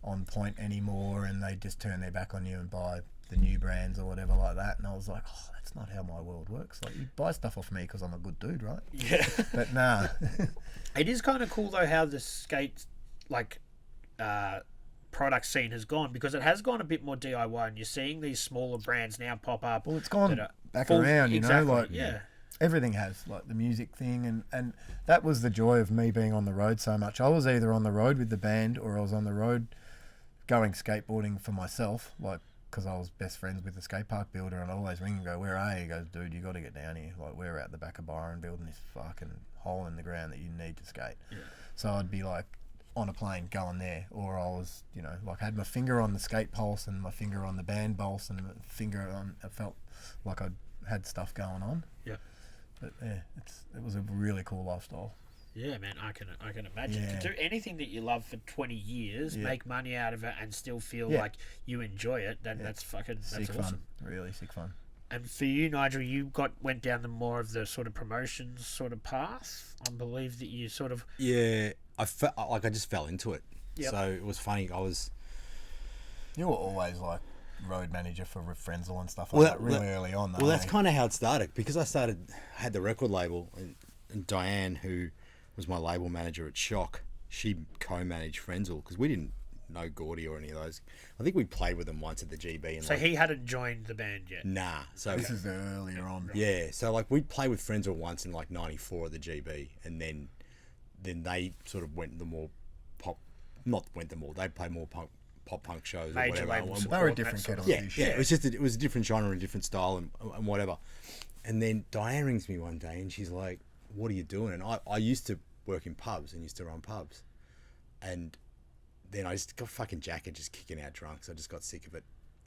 on point anymore, and they just turn their back on you and buy the new brands or whatever like that. And I was like, oh, that's not how my world works. Like, you buy stuff off me because I'm a good dude, right? Yeah. But nah. It is kind of cool though how the skate product scene has gone, because it has gone a bit more DIY, and you're seeing these smaller brands now pop up. Well, it's gone that are back full- around, exactly, like yeah. everything has, like the music thing, and that was the joy of me being on the road so much. I was either on the road with the band, or I was on the road going skateboarding for myself, like, because I was best friends with the skate park builder, and I always ring and go, where are you? He goes, dude, you got to get down here. Like, we're out the back of Byron building this fucking hole in the ground that you need to skate. Yeah. So I'd be like on a plane going there, or I was, like, had my finger on the skate pulse and my finger on the band pulse and my finger on, I felt like I had stuff going on. Yeah. But yeah, it was a really cool lifestyle. Yeah, man, I can imagine. Yeah. To do anything that you love for 20 years, make money out of it, and still feel like you enjoy it, that's fucking Sick awesome. fun. Really sick fun. And for you, Nigel, you went down the more of the sort of promotions sort of path. I believe that you sort of... Yeah, I just fell into it. Yep. So it was funny. You were always like road manager for Frenzel and stuff like that really early on, though. Well, that's kind of how it started, because I had the record label, and Diane, who was my label manager at Shock, she co-managed Frenzel, because we didn't know Gordy or any of those. I think we played with them once at the GB. And so he hadn't joined the band yet? Nah. So this is earlier on. Yeah, so like we'd play with Frenzel once in like '94 at the GB, and then they sort of went the more pop, they played more pop punk shows Major or whatever. label They support, were a that different sort kettle of- of fish. Yeah, it was a different genre and a different style and whatever. And then Diane rings me one day and she's like, "What are you doing?" And I used to work in pubs and used to run pubs, and then I just got fucking jacket, just kicking out drunk. So I just got sick of it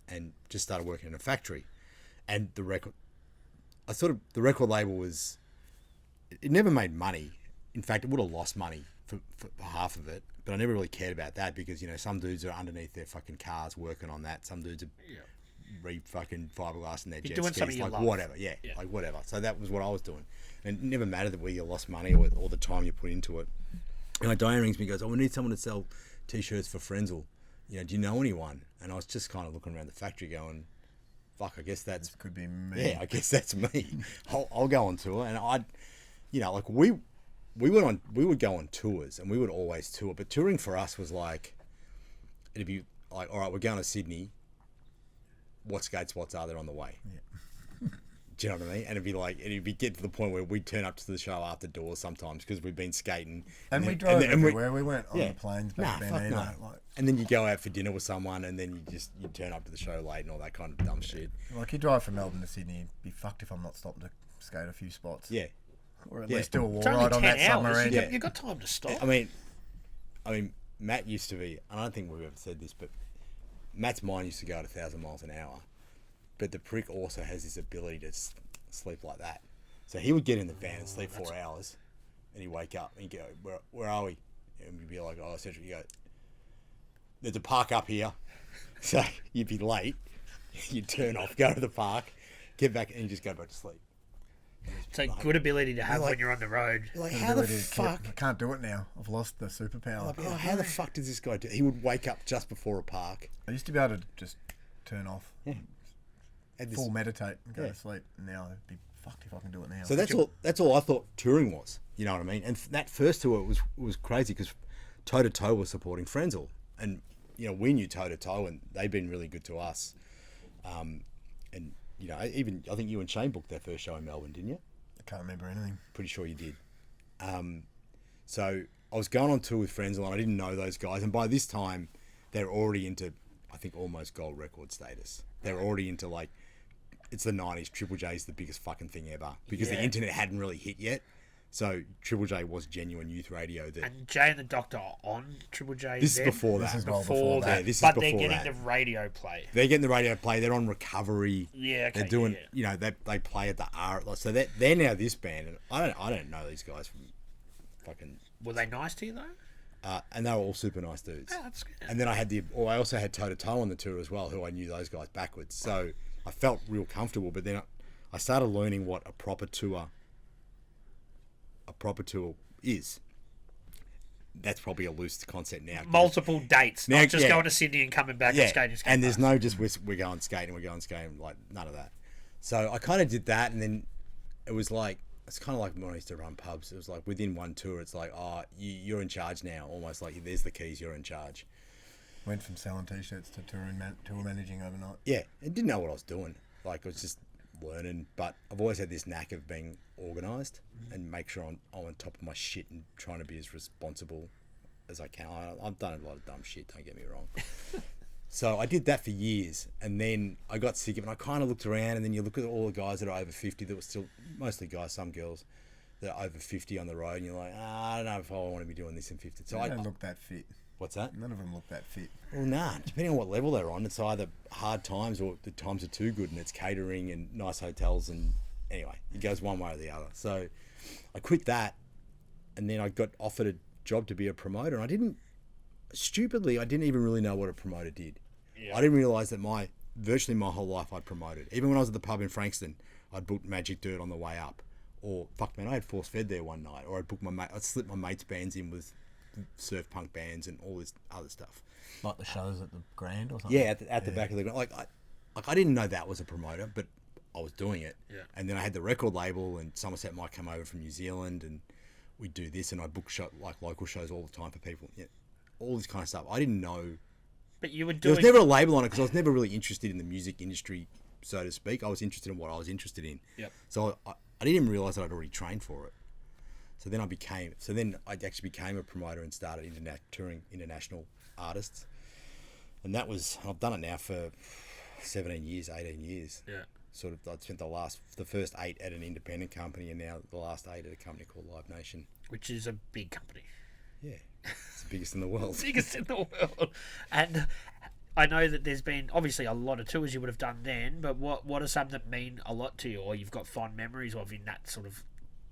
and just started working in a factory. And the record label was, it never made money. In fact, it would have lost money for half of it. But I never really cared about that, because some dudes are underneath their fucking cars working on that. Some dudes are fucking fiberglass in their You're jet doing something skis, you like love. whatever, like whatever. So that was what I was doing, and it never mattered whether you lost money or the time you put into it. And like Diane rings me and goes, "Oh, we need someone to sell t-shirts for Frenzal. Do you know anyone?" And I was just kind of looking around the factory going, "Fuck, I guess that's Could be me. yeah, I guess that's me. I'll go on tour." And like we would go on tours and we would always tour, but touring for us was like, it'd be like, all right, we're going to Sydney. What skate spots are there on the way? Yeah. Do you know what I mean? And it'd be get to the point where we'd turn up to the show after doors sometimes because we'd been skating. And we drove everywhere. We weren't on the planes back then either. No. Like, And then you go out for dinner with someone, and then you turn up to the show late and all that kind of dumb shit. like you drive from Melbourne to Sydney, you'd be fucked if I'm not stopping to skate a few spots. Yeah. Or at least do a wall It's only ride on 10 that hours. submarine. Yeah. You've got time to stop. I mean, Matt used to be. I don't think we've ever said this, but Matt's mind used to go at 1,000 miles an hour. But the prick also has this ability to sleep like that. So he would get in the van and sleep 4 hours, and he'd wake up and he'd go, "Where are we?" And we'd be like, "Oh, Central." You go, "There's a park up here." So you'd be late. You'd turn off, go to the park, get back, and you just go back to sleep. It's a good ability to have when you're on the road. You're like, how the Ability to keep- fuck? I can't do it now. I've lost the superpower. Oh, how the fuck does this guy do? He would wake up just before a park. I used to be able to just turn off, Had this- full meditate, and go Yeah. to sleep. Now I'd be fucked if I can do it now. So that's all I thought touring was. You know what I mean? And that first tour was crazy because Toe to Toe was supporting Frenzal, and we knew Toe to Toe, and they've been really good to us. And even I think you and Shane booked their first show in Melbourne, didn't you? I can't remember anything. Pretty sure you did. So I was going on tour with Frenzal, and I didn't know those guys, and by this time they're already into, I think, almost gold record status. They're already into like, it's the 90s. Triple J is the biggest fucking thing ever because the internet hadn't really hit yet. So Triple J was genuine youth radio. And Jay and the Doctor are on Triple J. This is before This that. is well before that. Yeah, this is But before they're getting that. the radio play. They're getting the radio play. They're on Recovery. Yeah, okay, They're doing, yeah. they play at the R. So they're now this band, and I don't know these guys from fucking. Were they nice to you though? And they were all super nice dudes. Yeah, that's good. And then I also had Toe to Toe on the tour as well, who I knew those guys backwards. So I felt real comfortable. But then I started learning what a proper tour is. That's probably a loose concept now. Multiple dates, Now- not just yeah. going to Sydney and coming back and skating. And there's no just we're going skating, like none of that. So I kind of did that, and then it was like, it's kind of like when I used to run pubs. It was like within one tour, it's like, oh, you're in charge now. Almost like there's the keys, you're in charge. Went from selling t-shirts to tour managing overnight. Yeah, I didn't know what I was doing. Like, I was just learning, but I've always had this knack of being organised and make sure I'm on top of my shit and trying to be as responsible as I can. I've done a lot of dumb shit, don't get me wrong. So I did that for years, and then I got sick of it, and I kind of looked around, and then you look at all the guys that are over 50 that were still, mostly guys, some girls, that are over 50 on the road, and you're like, I don't know if I want to be doing this in 50. So They don't look that fit. What's that? None of them look that fit. Well, nah, depending on what level they're on, it's either hard times or the times are too good, and it's catering and nice hotels, and anyway, it goes one way or the other. So I quit that, and then I got offered a job to be a promoter, and I didn't even really know what a promoter did. Yeah. I didn't realise that virtually my whole life I'd promoted. Even when I was at the pub in Frankston, I'd booked Magic Dirt on the way up. Or, fuck man, I had Force Fed there one night. Or I'd slip my mates' bands in with surf punk bands and all this other stuff. Like the shows at the Grand or something? Yeah, at the back of the ground. Like I didn't know that was a promoter, but I was doing it. Yeah. And then I had the record label, and Somerset might come over from New Zealand, and we'd do this, and I book local shows all the time for people. Yeah, all this kind of stuff. I didn't know. But you were There doing. was never a label on it because I was never really interested in the music industry, so to speak. I was interested in what I was interested in. Yep. So I didn't even realise that I'd already trained for it. So then I actually became a promoter and started touring international artists. And I've done it now for 17 years, 18 years. Yeah. Sort of, I'd spent the first 8 at an independent company, and now the last 8 at a company called Live Nation. Which is a big company. Yeah. It's the biggest in the world. Biggest in the world. And I know that there's been obviously a lot of tours you would have done then, but what are some that mean a lot to you, or you've got fond memories of in that sort of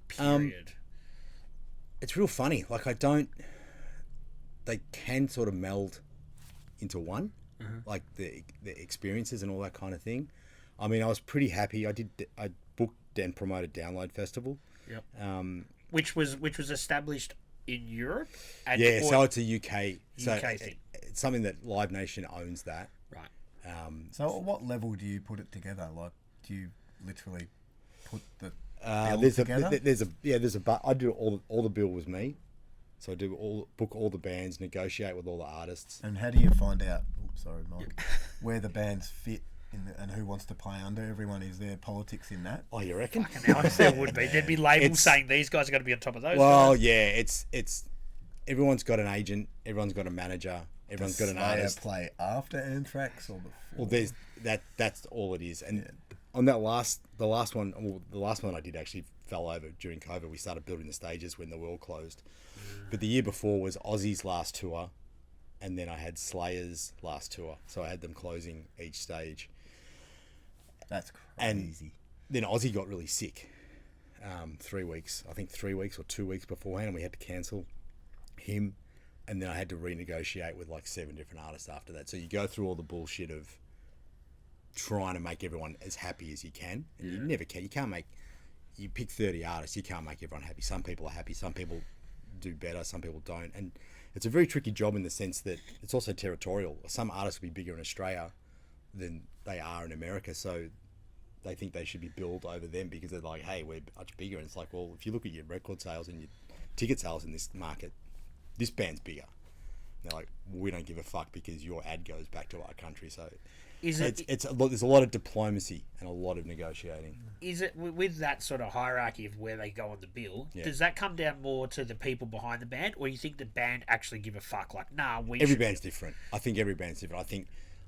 period? It's real funny. Like, they can sort of meld into one. like the experiences and all that kind of thing. I mean, I was pretty happy. I booked and promoted Download Festival. Yep. Which was established in Europe. So it's a UK. UK thing. It's something that Live Nation owns that. Right. So at what level do you put it together? Like, do you literally put the bill together? I do all the bill was me. So I book all the bands, negotiate with all the artists. And how do you find out? Oops, sorry, Mike. Where the bands fit and who wants to play under? Everyone, is there politics in that? Oh, you reckon? Fucking hell, there would be. There'd be labels saying these guys are going to be on top of those. Well, guys. yeah, it's everyone's got an agent, everyone's got a manager, everyone's got an artist. Play after Anthrax or before? Well, there's that's all it is. And on that the last one I did actually fell over during COVID. We started building the stages when the world closed. But the year before was Ozzy's last tour, and then I had Slayer's last tour. So I had them closing each stage. That's crazy. And then Ozzy got really sick. 3 weeks or 2 weeks beforehand, and we had to cancel him. And then I had to renegotiate with like 7 different artists after that. So you go through all the bullshit of trying to make everyone as happy as you can. And you never can. You can't make... You pick 30 artists, you can't make everyone happy. Some people are happy, some people do better, some people don't. And it's a very tricky job in the sense that it's also territorial. Some artists will be bigger in Australia than they are in America, so they think they should be billed over them because they're like, hey, we're much bigger. And it's like, well, if you look at your record sales and your ticket sales in this market, this band's bigger. And they're like, well, we don't give a fuck because your ad goes back to our country. So there's a lot of diplomacy and a lot of negotiating. Is it with that sort of hierarchy of where they go on the bill? Yeah. Does that come down more to the people behind the band, or you think the band actually give a fuck? Like, nah, every band's different. I think every band's different.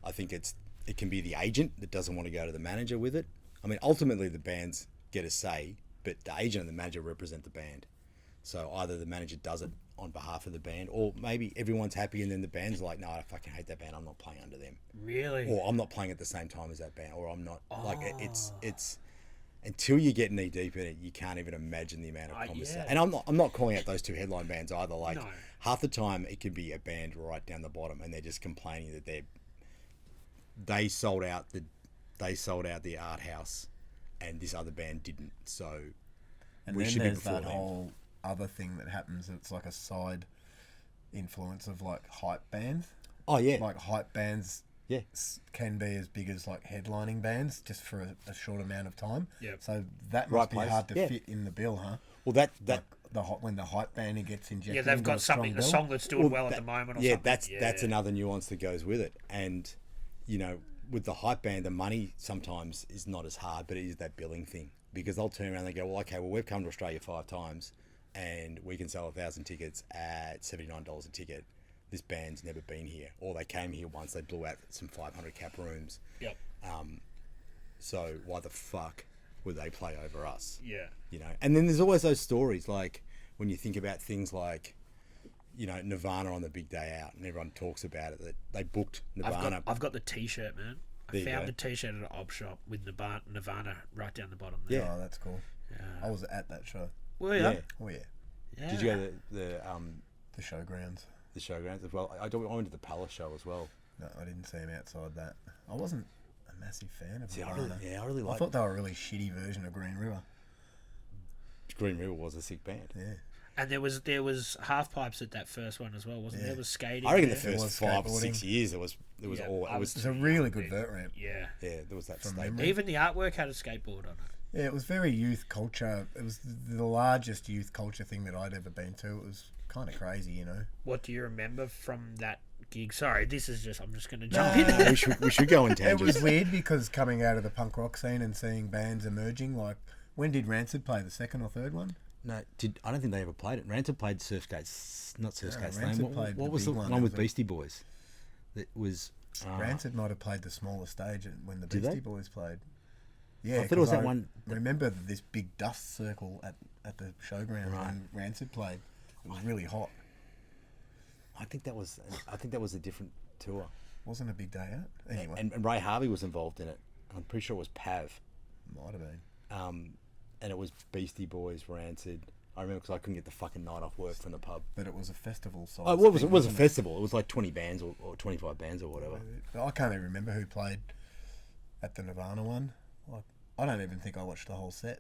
I think it can be the agent that doesn't want to go to the manager with it. I mean, ultimately the bands get a say, but the agent and the manager represent the band. So either the manager does it on behalf of the band, or maybe everyone's happy and then the band's like, no, I fucking hate that band, I'm not playing under them. Really? Or I'm not playing at the same time as that band, or I'm not. Like, it's until you get knee deep in it, you can't even imagine the amount of conversation. And I'm not calling out those 2 headline bands either. Like, half the time it could be a band right down the bottom and they're just complaining that they sold out the art house and this other band didn't. So and we should be before that them. Whole other thing that happens, it's like a side influence of like hype bands. Oh yeah, like hype bands can be as big as like headlining bands just for a short amount of time. Yeah, so that must be hard to fit in the bill, huh? Well, that when the hype band gets injected, yeah, they've got a song that's doing well at the moment. Or that's another nuance that goes with it. And you know, with the hype band, the money sometimes is not as hard, but it is that billing thing, because they'll turn around and go, well, okay, well, we've come to Australia 5 times and we can sell 1,000 tickets at $79 a ticket. This band's never been here, or they came here once, they blew out some 500 cap rooms. Yep. So why the fuck would they play over us? Yeah. You know, and then there's always those stories, like when you think about things like, you know, Nirvana on the big day out, and everyone talks about it, that they booked Nirvana. I've got the T-shirt, man. I found the T-shirt at an op shop with Nirvana right down the bottom there. Yeah, oh, that's cool. Yeah. I was at that show. Well, yeah. Oh, yeah. Yeah. Did you go to the showgrounds? The showgrounds as well. I went to the Palace show as well. No, I didn't see him outside that. I wasn't a massive fan of Nirvana. I thought they were a really shitty version of Green River. Green River was a sick band. Yeah. And there was half pipes at that first one as well, wasn't there? There was skating. I reckon the first 5 or 6 years it was a really good vert ramp. Yeah. Yeah, there was that statement. Even the artwork had a skateboard on it. Yeah, it was very youth culture. It was the largest youth culture thing that I'd ever been to. It was kind of crazy, you know. What do you remember from that gig? Sorry, I'm just going to jump in. we should go in tangents. It was weird because coming out of the punk rock scene and seeing bands emerging, like, when did Rancid play? The second or third one? No, I don't think they ever played it. Rancid played Surfskate's, not Surfskate's name. What was the one with Beastie Boys? That was Rancid might have played the smaller stage when the Beastie Boys played. Yeah, I thought it was that one. Remember this big dust circle at the showground when Rancid played. It was really hot. I think that was a different tour. Wasn't a big day out anyway. And Ray Harvey was involved in it. I'm pretty sure it was Pav. Might have been. And it was Beastie Boys, Rancid. I remember because I couldn't get the fucking night off work from the pub. But it was a festival size. Oh, it was a festival. It was like 20 bands or 25 bands or whatever. I can't even remember who played at the Nirvana one. Like, I don't even think I watched the whole set.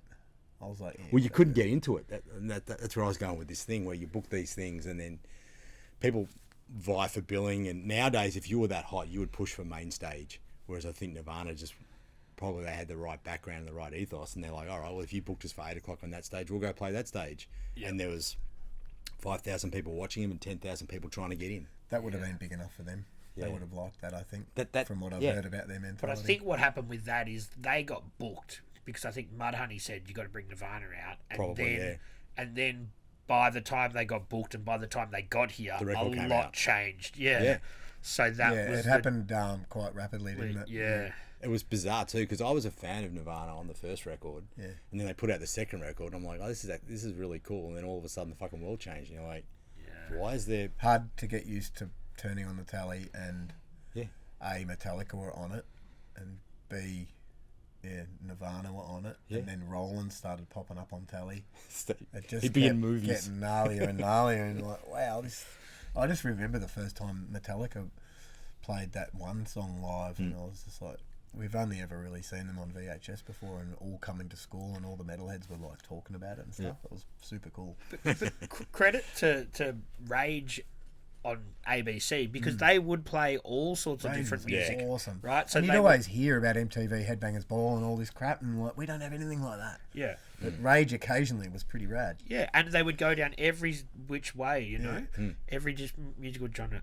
I was like, yeah, well, you couldn't get into it. That's where I was going with this thing, where you book these things and then people vie for billing. And nowadays, if you were that hot, you would push for main stage. Whereas I think Nirvana just probably they had the right background and the right ethos, and they're like, all right, well, if you booked us for 8 o'clock on that stage, we'll go play that stage. Yep. And there was 5,000 people watching him and 10,000 people trying to get in. That would have been big enough for them. Yeah. They would have liked that, I think, from what I've heard about their mentality. But I think what happened with that is they got booked because I think Mudhoney said you got to bring Nirvana out, and then by the time they got booked and by the time they got here, a lot changed. Yeah. So that was it happened quite rapidly, didn't it? Yeah. It was bizarre too because I was a fan of Nirvana on the first record, and then they put out the second record. And I'm like, oh, this is really cool. And then all of a sudden, the fucking world changed. And you're like, why is there hard to get used to turning on the tally and A, Metallica were on it, and B, Nirvana were on it, and then Roland started popping up on tally. It just He'd be in movies, getting gnarlier and gnarlier, and like, wow, this. I just remember the first time Metallica played that one song live, and I was just like, we've only ever really seen them on VHS before, and all coming to school, and all the metalheads were like talking about it and stuff. It was super cool. But credit to Rage on ABC because they would play all sorts of different music. Awesome, right? So and you'd always hear about MTV Headbangers Ball and all this crap, and like, we don't have anything like that. Yeah, but Rage occasionally was pretty rad. Yeah, and they would go down every which way, you know, every just musical genre.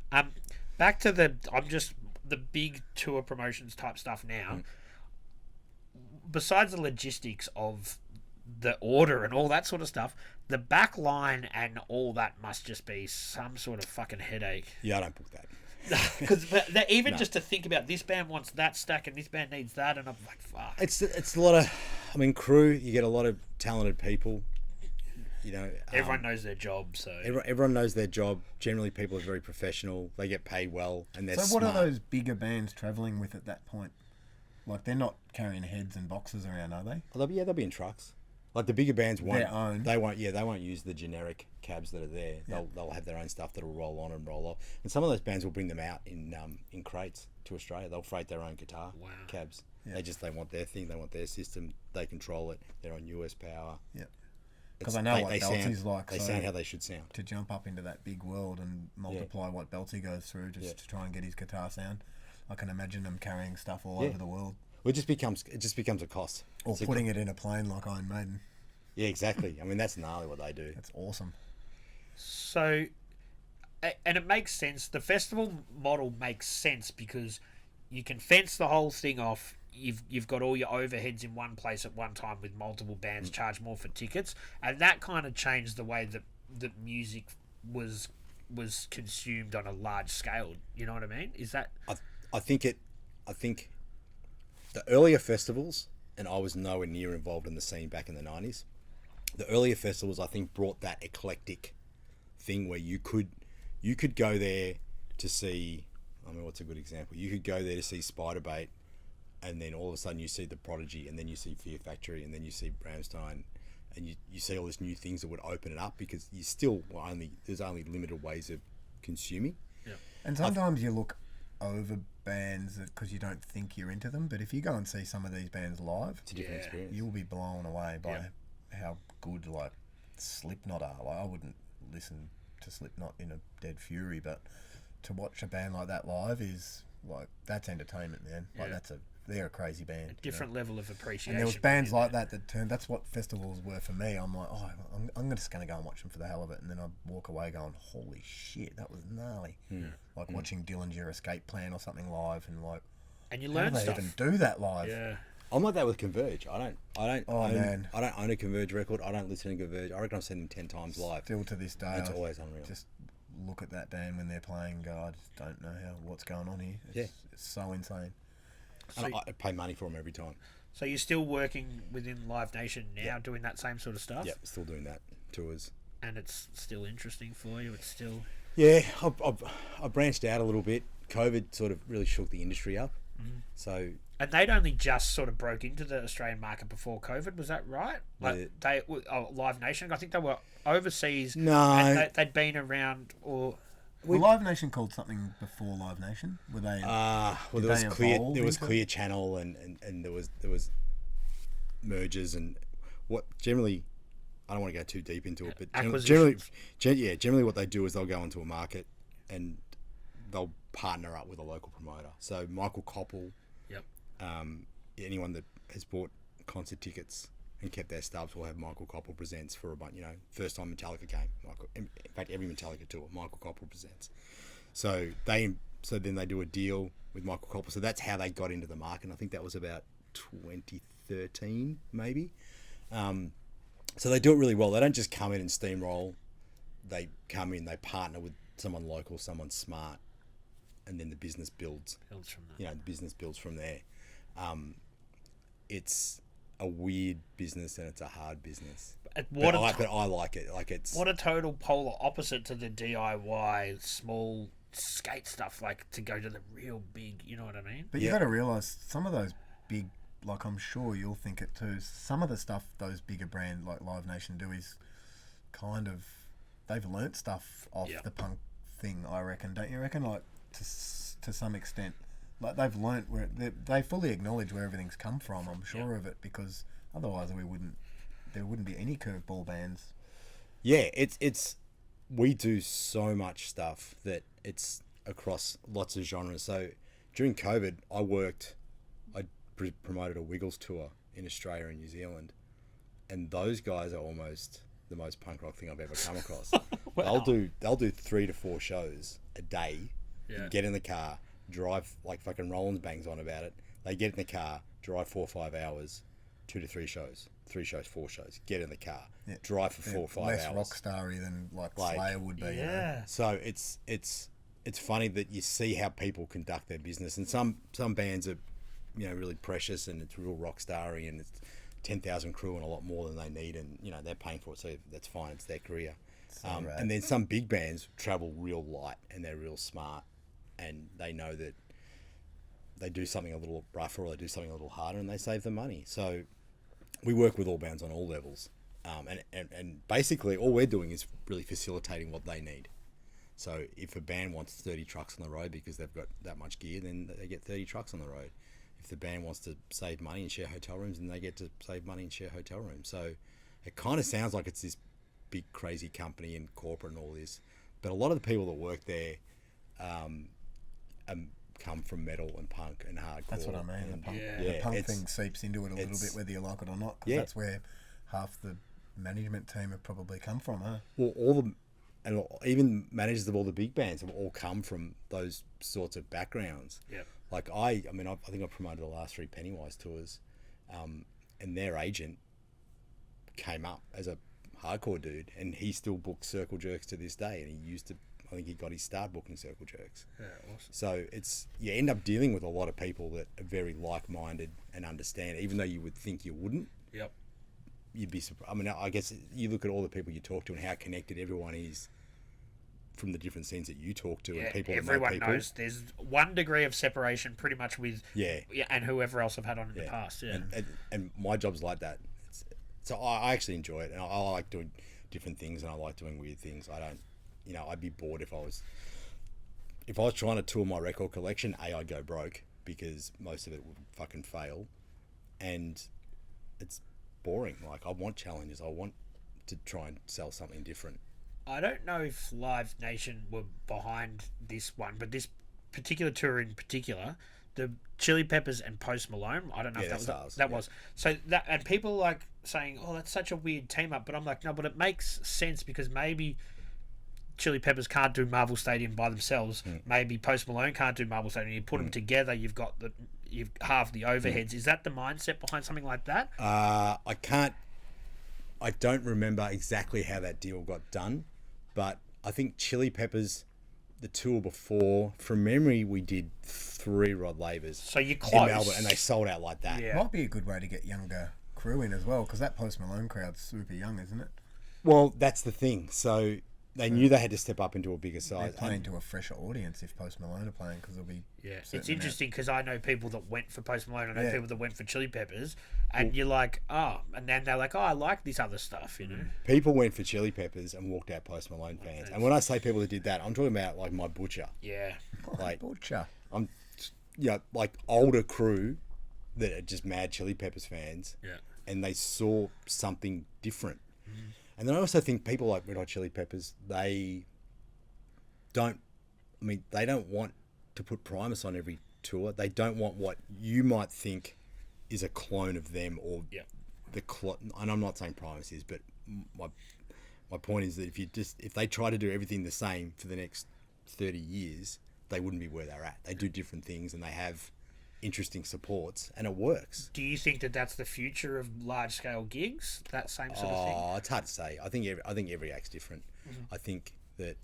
Back to the big tour promotions type stuff now. Besides the logistics of the order and all that sort of stuff, the back line and all that must just be some sort of fucking headache. Yeah, I don't book that. Because even just to think about this band wants that stack and this band needs that, and I'm like, fuck. It's a lot of, crew. You get a lot of talented people. You know, everyone knows their job, so everyone knows their job. Generally, people are very professional. They get paid well, and they're smart. So, what are those bigger bands travelling with at that point? Like, they're not carrying heads and boxes around, are they? Well, they'll be in trucks. Like the bigger bands won't. Their own. They won't use the generic cabs that are there. They'll have their own stuff that'll roll on and roll off. And some of those bands will bring them out in crates to Australia. They'll freight their own guitar cabs. Yeah. They want their thing. They want their system. They control it. They're on US power. Yeah. Because I know what Belty's like. They sound how they should sound. To jump up into that big world and multiply what Belty goes through just to try and get his guitar sound, I can imagine them carrying stuff all over the world. Well, it just becomes a cost. Or putting it in a plane like Iron Maiden. Yeah, exactly. I mean, that's gnarly what they do. That's awesome. So, and it makes sense. The festival model makes sense because you can fence the whole thing off. You've got all your overheads in one place at one time with multiple bands, charge more for tickets, and that kind of changed the way that music was consumed on a large scale. You know what I mean? Is that? I think the earlier festivals, and I was nowhere near involved in the scene back in the 90s. The earlier festivals, I think, brought that eclectic thing where you could go there to see. I mean, what's a good example? You could go there to see Spiderbait, and then all of a sudden you see The Prodigy, and then you see Fear Factory, and then you see Bramstein, and you see all these new things that would open it up because you still there's only limited ways of consuming. Yeah. And sometimes you look over bands because you don't think you're into them, but if you go and see some of these bands live, it's a different experience. You'll be blown away by how good like Slipknot are. Like, I wouldn't listen to Slipknot in a dead fury, but to watch a band like that live is like, that's entertainment, man. Like, they're a crazy band. A different level of appreciation. And there was bands like that turned. That's what festivals were for me. I'm like, I'm just going to go and watch them for the hell of it, and then I walk away going, holy shit, that was gnarly. Like watching Dillinger Escape Plan or something live, and like, and you learn how do they even do that live? Yeah. I'm like that with Converge. I don't man. I don't own a Converge record. I don't listen to Converge. I reckon I've seen them 10 times live. Still to this day, it's always unreal. Just look at that band when they're playing. God, I just don't know what's going on here. It's so insane. And I pay money for them every time. So you're still working within Live Nation now, doing that same sort of stuff? Yeah, still doing that, tours. And it's still interesting for you? It's still... Yeah, I branched out a little bit. COVID sort of really shook the industry up. So And they'd only just sort of broke into the Australian market before COVID. Was that right? Like Live Nation. I think they were overseas. No, and they'd been around or. Were Live Nation called something before Live Nation? Were they? Well, there was Clear Channel and there was mergers and what generally. I don't want to go too deep into it, but generally what they do is they'll go into a market and they'll partner up with a local promoter. So Michael Koppel. Yep. Anyone that has bought concert tickets and kept their stubs will have Michael Koppel presents for a bunch. First time Metallica came. In fact, every Metallica tour, Michael Koppel presents. So then they do a deal with Michael Koppel. So that's how they got into the market. And I think that was about 2013, maybe. So they do it really well. They don't just come in and steamroll. They come in, they partner with someone local, someone smart, and then the business builds. Builds from there. The business builds from there. It's a weird business and it's a hard business. But I like it. Like what a total polar opposite to the DIY small skate stuff. Like to go to the real big. You know what I mean? But you got to realise some of those big. Like I'm sure you'll think it too. Some of the stuff those bigger brands like Live Nation do is kind of they've learnt stuff off the punk thing. I reckon, don't you reckon? Like to some extent, like they've learnt where they fully acknowledge where everything's come from. I'm sure of it because otherwise there wouldn't be any curveball bands. Yeah, it's we do so much stuff that it's across lots of genres. So during COVID, I promoted a Wiggles tour in Australia and New Zealand, and those guys are almost the most punk rock thing I've ever come across. Wow. They'll do 3 to 4 shows a day. Get in the car, drive like fucking Rollins bangs on about it. They get in the car, drive 4 or 5 hours, 2 to 3 shows, 3 shows, 4 shows. Get in the car, drive for 4 or 5 hours. Less rock starry than like Slayer would be. Yeah. So it's funny that you see how people conduct their business, and some bands are really precious and it's real rock starry and it's 10,000 crew and a lot more than they need and they're paying for it, so that's fine, it's their career. And then some big bands travel real light and they're real smart and they know that they do something a little rougher or they do something a little harder and they save the money. So we work with all bands on all levels, and basically all we're doing is really facilitating what they need. So if a band wants 30 trucks on the road because they've got that much gear, then they get 30 trucks on the road. If the band wants to save money and share hotel rooms, then they get to save money and share hotel rooms. So it kind of sounds like it's this big crazy company and corporate and all this, but a lot of the people that work there come from metal and punk and hardcore. That's what I mean. The punk thing seeps into it a little bit, whether you like it or not, because that's where half the management team have probably come from, huh? Well, even managers of all the big bands have all come from those sorts of backgrounds. Yeah. Like I think I promoted the last 3 Pennywise tours, and their agent came up as a hardcore dude, and he still books Circle Jerks to this day, and he used to. I think he got his start booking Circle Jerks. Yeah, awesome. So you end up dealing with a lot of people that are very like-minded and understand, even though you would think you wouldn't. Yep. You'd be surprised. I guess you look at all the people you talk to and how connected everyone is from the different scenes that you talk to and people everyone that know people. Knows there's 1 degree of separation pretty much with and whoever else I've had on in the past. And my job's like that. So I actually enjoy it, and I like doing different things and I like doing weird things. I don't, I'd be bored if I was trying to tour my record collection. I'd go broke because most of it would fucking fail, and it's boring. Like I want challenges. I want to try and sell something different. I don't know if Live Nation were behind this one, but this particular tour in particular, the Chili Peppers and Post Malone, I don't know if that was. So that, and people like saying, oh, that's such a weird team up, but I'm like, no, but it makes sense because maybe Chili Peppers can't do Marvel Stadium by themselves. Maybe Post Malone can't do Marvel Stadium. You put them together, you've halved the overheads. Is that the mindset behind something like that? I don't remember exactly how that deal got done, but I think Chili Peppers, the tour before, from memory, we did 3 Rod Labors. So you're close. In Melbourne, and they sold out like that. Yeah. Might be a good way to get younger crew in as well, because that Post Malone crowd's super young, isn't it? Well, that's the thing. So they knew they had to step up into a bigger They're size. playing to a fresher audience if Post Malone are playing, because there'll be It's interesting because I know people that went for Post Malone. I know Yeah. people that went for Chili Peppers, and you're like, oh, and then they're like, oh, I like this other stuff, you know. People went for Chili Peppers and walked out Post Malone fans. And when I say people that did that, I'm talking about like my butcher. Yeah. Like Butcher. I'm, like older crew that are just mad Chili Peppers fans. Yeah. And they saw something different. And then I also think people like Red Hot Chili Peppers, they don't want to put Primus on every tour. They don't want what you might think is a clone of them or and I'm not saying Primus is, but my point is that if they try to do everything the same for the next 30 years, they wouldn't be where they're at. They do different things and they have interesting supports, and it works. Do you think that that's the future of large scale gigs? That same sort of thing? Oh, it's hard to say. I think every act's different. I think that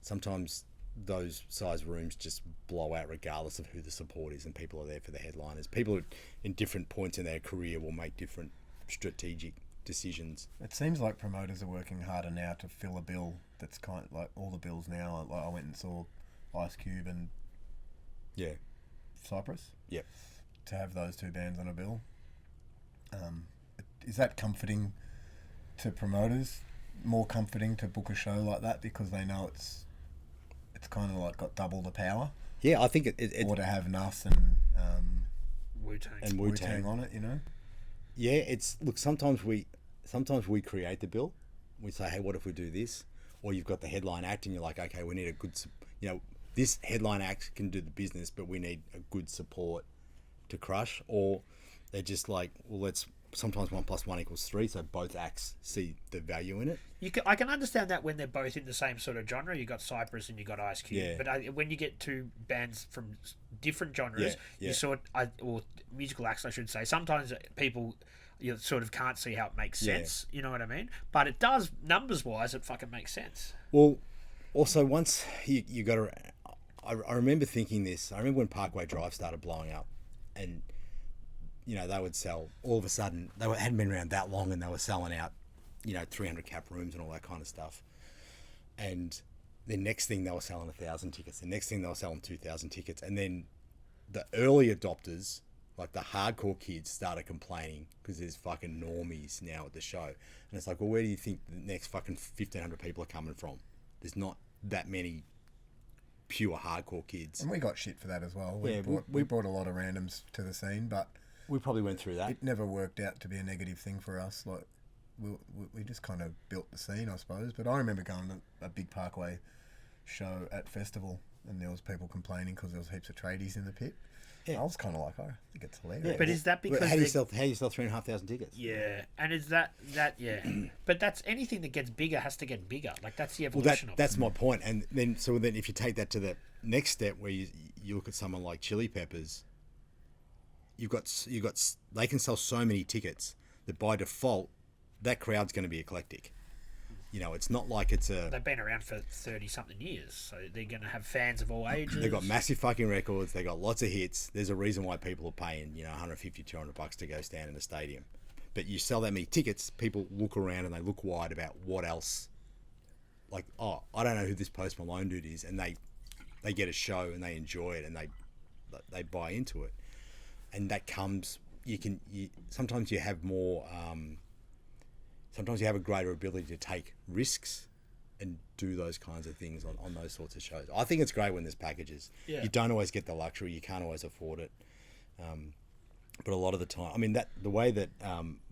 sometimes those size rooms just blow out regardless of who the support is, and people are there for the headliners. People in different points in their career will make different strategic decisions. It seems like promoters are working harder now to fill a bill that's kind of like all the bills now. Like I went and saw Ice Cube and Cypress. Yep. To have those two bands on a bill. Is that comforting to promoters? More comforting to book a show like that because they know it's kind of like got double the power? Yeah, I think it or to have Nas and Wu-Tang on it, you know? Yeah, look, sometimes we create the bill. We say, hey, what if we do this? Or you've got the headline act and you're like, okay, we need a good, this headline act can do the business, but we need a good support to crush. Or they're just like, well, sometimes 1 + 1 = 3, so both acts see the value in it. I can understand that when they're both in the same sort of genre. You got Cypress and you got Ice Cube. Yeah. But when you get two bands from different genres, you or musical acts, I should say. Sometimes people you sort of can't see how it makes sense. You know what I mean? But it does, numbers wise, it fucking makes sense. Well, also once you got to, I remember thinking this. I remember when Parkway Drive started blowing up, and they would sell, all of a sudden, hadn't been around that long and they were selling out, 300 cap rooms and all that kind of stuff. And the next thing they were selling 1,000 tickets. The next thing they were selling 2,000 tickets. And then the early adopters, like the hardcore kids, started complaining because there's fucking normies now at the show. And it's like, well, where do you think the next fucking 1,500 people are coming from? There's not that many pure hardcore kids. And we got shit for that as well. We brought a lot of randoms to the scene, but we probably went through that. It never worked out to be a negative thing for us. Like we just kind of built the scene, I suppose. But I remember going to a big Parkway show at festival, and there was people complaining because there was heaps of tradies in the pit. Yeah. I was kind of like, I think it's hilarious. Yeah, but is that because how do you sell 3,500 tickets? Yeah, and is that but that's anything that gets bigger has to get bigger. Like that's the evolution. That's my point. And then if you take that to the next step, where you look at someone like Chili Peppers, you've got they can sell so many tickets that by default that crowd's going to be eclectic. It's not like they've been around for 30-something years, so they're going to have fans of all ages. They've got massive fucking records. They've got lots of hits. There's a reason why people are paying, $150, $200 to go stand in a stadium. But you sell that many tickets, people look around and they look wide about what else. Like, oh, I don't know who this Post Malone dude is, and they get a show and they enjoy it and they buy into it. And that comes, sometimes you have more, sometimes you have a greater ability to take risks and do those kinds of things on those sorts of shows. I think it's great when there's packages. Yeah. You don't always get the luxury. You can't always afford it. But a lot of the time, the way that,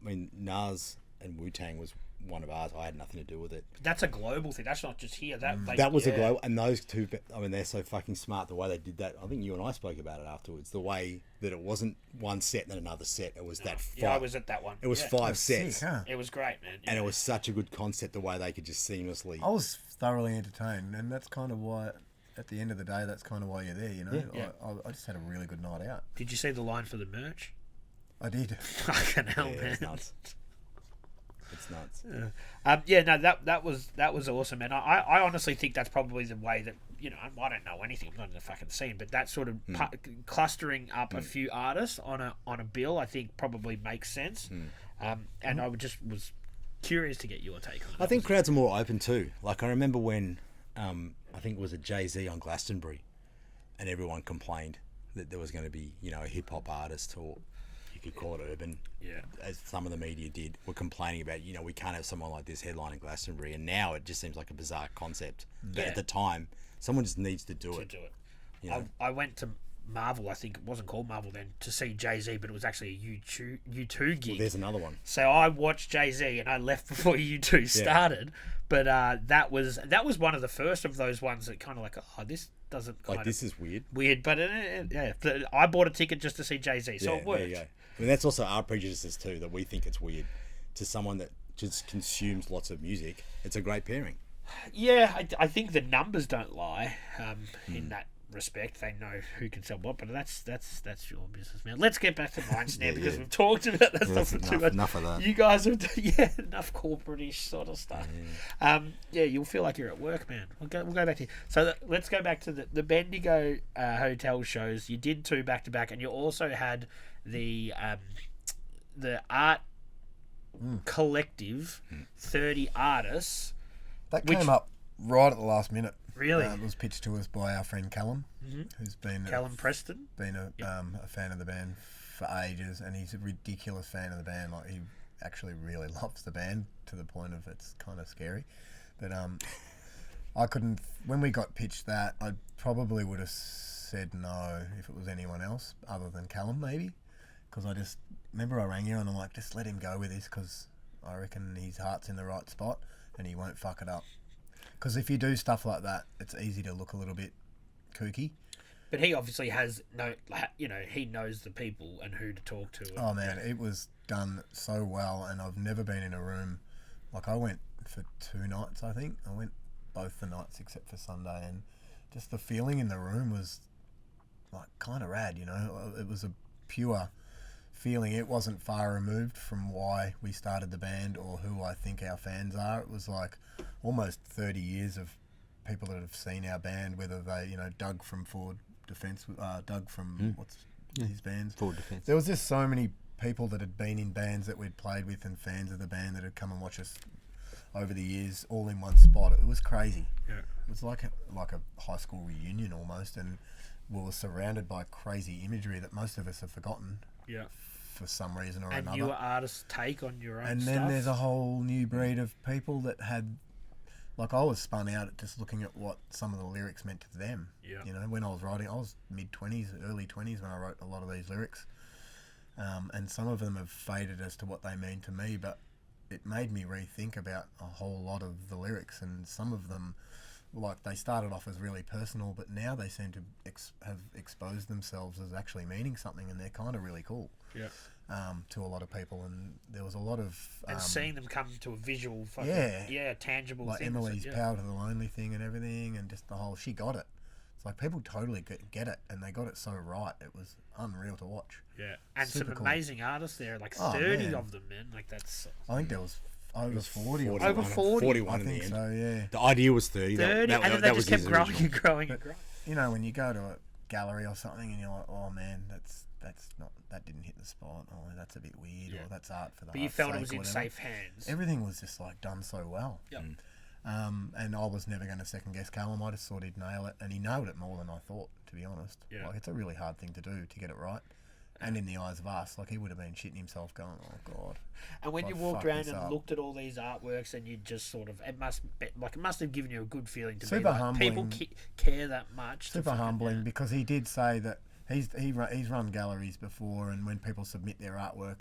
Nas and Wu-Tang was one of ours, I had nothing to do with it. That's a global thing. That's not just here. That was a global, and those two, they're so fucking smart the way they did that. I think you and I spoke about it afterwards. The way that it wasn't one set and then another set. It was I was at that one. It was 5 sets. Sick, huh? It was great, man. And it was such a good concept the way they could just seamlessly. I was thoroughly entertained, and that's kind of why, at the end of the day, that's kind of why you're there, Yeah. I just had a really good night out. Did you see the line for the merch? I did. Fucking hell, man. It's nuts. It's nuts. That was awesome, man. I honestly think that's probably the way that I don't know anything. I'm not in the fucking scene, but that sort of clustering up a few artists on a bill, I think probably makes sense. And I was curious to get your take on that. I think crowds are more open too. Like I remember when I think it was a Jay-Z on Glastonbury, and everyone complained that there was going to be, you know, a hip hop artist, or you could call it urban, as some of the media did, were complaining about, you know, we can't have someone like this headlining Glastonbury, and now it just seems like a bizarre concept. But at the time, someone just needs to do it. You know? I went to Marvel, I think it wasn't called Marvel then, to see Jay-Z, but it was actually a U2 gig. Well, there's another one. So I watched Jay-Z and I left before U2 started. But that was one of the first of those ones that kind of like, oh, this doesn't this is weird. Weird, but I bought a ticket just to see Jay-Z, so it worked. There you go. I mean, that's also our prejudices too, that we think it's weird. To someone that just consumes lots of music, it's a great pairing. Yeah, I think the numbers don't lie in that respect. They know who can sell what, but that's your business, man. Let's get back to Mindsnare because we've talked about that stuff for too much. Enough of that. You guys have enough corporate-ish sort of stuff. You'll feel like you're at work, man. We'll go back to you. So let's go back to the Bendigo hotel shows. You did 2 back-to-back, and you also had the art collective, 30 artists. That came up right at the last minute. Really? It was pitched to us by our friend Callum, who's been Preston, been a fan of the band for ages, and he's a ridiculous fan of the band. Like, he actually really loves the band to the point of it's kind of scary. But I couldn't. When we got pitched that, I probably would have said no if it was anyone else other than Callum, maybe, because I just remember I rang you and I'm like, just let him go with this because I reckon his heart's in the right spot and he won't fuck it up. Because if you do stuff like that, it's easy to look a little bit kooky. But he obviously has he knows the people and who to talk to. Oh man, it was done so well, and I've never been in a room like I went for 2 nights. I think I went both the nights except for Sunday, and just the feeling in the room was like kind of rad. You know, it was a pure feeling. It wasn't far removed from why we started the band or who I think our fans are. It was like almost 30 years of people that have seen our band, whether they, you know, Doug from Ford Defence, Doug from his bands, Ford Defence. There was just so many people that had been in bands that we'd played with and fans of the band that had come and watch us over the years, all in one spot. It was crazy. Yeah. It was like a high school reunion almost, and we were surrounded by crazy imagery that most of us have forgotten. Yeah. For some reason or and another. And your artists' take on your own and stuff. then there's a whole new breed of people that had, like, I was spun out at just looking at what some of the lyrics meant to them. Yeah. You know, when I was writing, I was mid-20s, early 20s when I wrote a lot of these lyrics. And some of them have faded as to what they mean to me, but it made me rethink about a whole lot of the lyrics, and some of them, like, they started off as really personal, but now they seem to have exposed themselves as actually meaning something, and they're kind of really cool. Yeah. To a lot of people, and there was a lot of and seeing them come to a visual, tangible, like thing, Emily's Power to the Lonely thing and everything, and just the whole, she got it. It's like people totally get it, and they got it so right. It was unreal to watch. Yeah, and super some cool. amazing artists there, like 30 of them, man. Like that's. I think there was over 40. Over 40. 41 I in the think end. so. Yeah. The idea was 30. 30, and then they just kept growing and growing and growing. You know, when you go to a gallery or something, and you're like, oh man, that didn't hit the spot. Oh, that's a bit weird, or that's art for the. But you felt it was in safe hands. Everything was just like done so well. Yep. And I was never going to second guess Callum. I just thought he'd nail it, and he nailed it more than I thought, to be honest. Yeah. Like, it's a really hard thing to do to get it right. And in the eyes of us, like, he would have been shitting himself going, oh God. And when you walked around and looked at all these artworks, and you just sort of, it must have given you a good feeling to be like, humbling. People care that much. Super humbling, because he did say that he's run galleries before, and when people submit their artwork,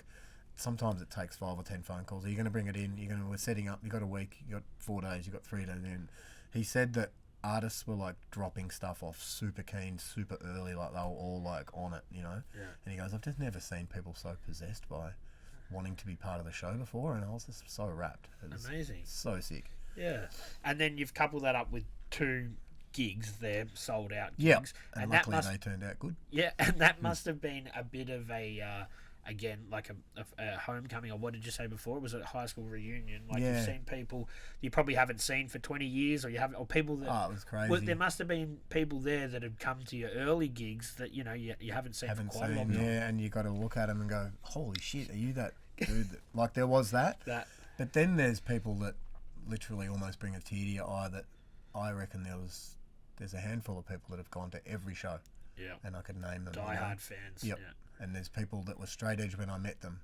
sometimes it takes 5 or 10 phone calls. Are you going to bring it in? We're setting up. You got a week. You got 4 days. You got 3 days in. He said that artists were like dropping stuff off super keen, super early, like they were all like on it, you know. Yeah. And he goes, I've just never seen people so possessed by wanting to be part of the show before, and I was just so wrapped. It was amazing. So sick. Yeah. And then you've coupled that up with 2 gigs there, sold out gigs. Yeah. And luckily luckily they turned out good. Yeah, and that must have been a bit of a again, like a homecoming, or what did you say before? It was a high school reunion. Like, you've seen people you probably haven't seen for 20 years, or you haven't, or people that. Oh, it was crazy. Well, there must have been people there that had come to your early gigs that you haven't seen for quite a long time. Yeah, and you got to look at them and go, "Holy shit, are you that dude?" Like, there was that. But then there's people that literally almost bring a tear to your eye. That I reckon there's a handful of people that have gone to every show. Yeah. And I could name them. Die-hard fans. Yep. Yeah. And there's people that were straight edge when I met them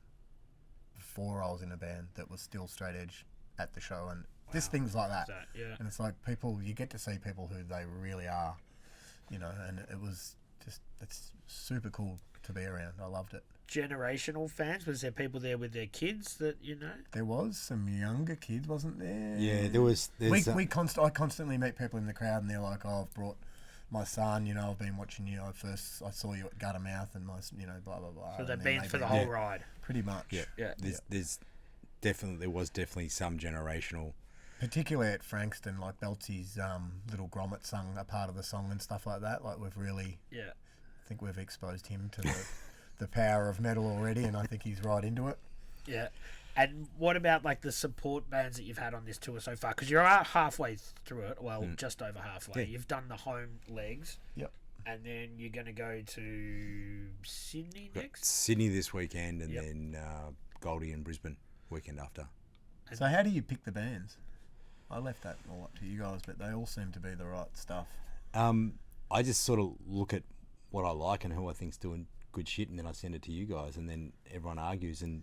before I was in a band that was still straight edge at the show, and just things like that. Yeah. And it's like people, you get to see people who they really are, you know, and it was just, it's super cool to be around. I loved it. Generational fans? Was there people there with their kids that, you know? There was some younger kids, wasn't there? Yeah, there was. I constantly meet people in the crowd, and they're like, "Oh, I've brought my son. You know, I've been watching you. I saw you at Guttermouth, and my, you know, blah blah blah." So they've been for the whole ride. Pretty much. Yeah. There was definitely some generational. Particularly at Frankston, like Beltsy's little grommet sung a part of the song and stuff like that. Like we've really, I think we've exposed him to the power of metal already, and I think he's right into it. Yeah. And what about like the support bands that you've had on this tour so far? Because you're halfway through it, well, just over halfway. Yeah. You've done the home legs. Yep. And then you're going to go to Sydney next? Sydney this weekend, and then Goldie and Brisbane weekend after. So how do you pick the bands? I left that all up to you guys, but they all seem to be the right stuff. I just sort of look at what I like and who I think's doing good shit, and then I send it to you guys, and then everyone argues, and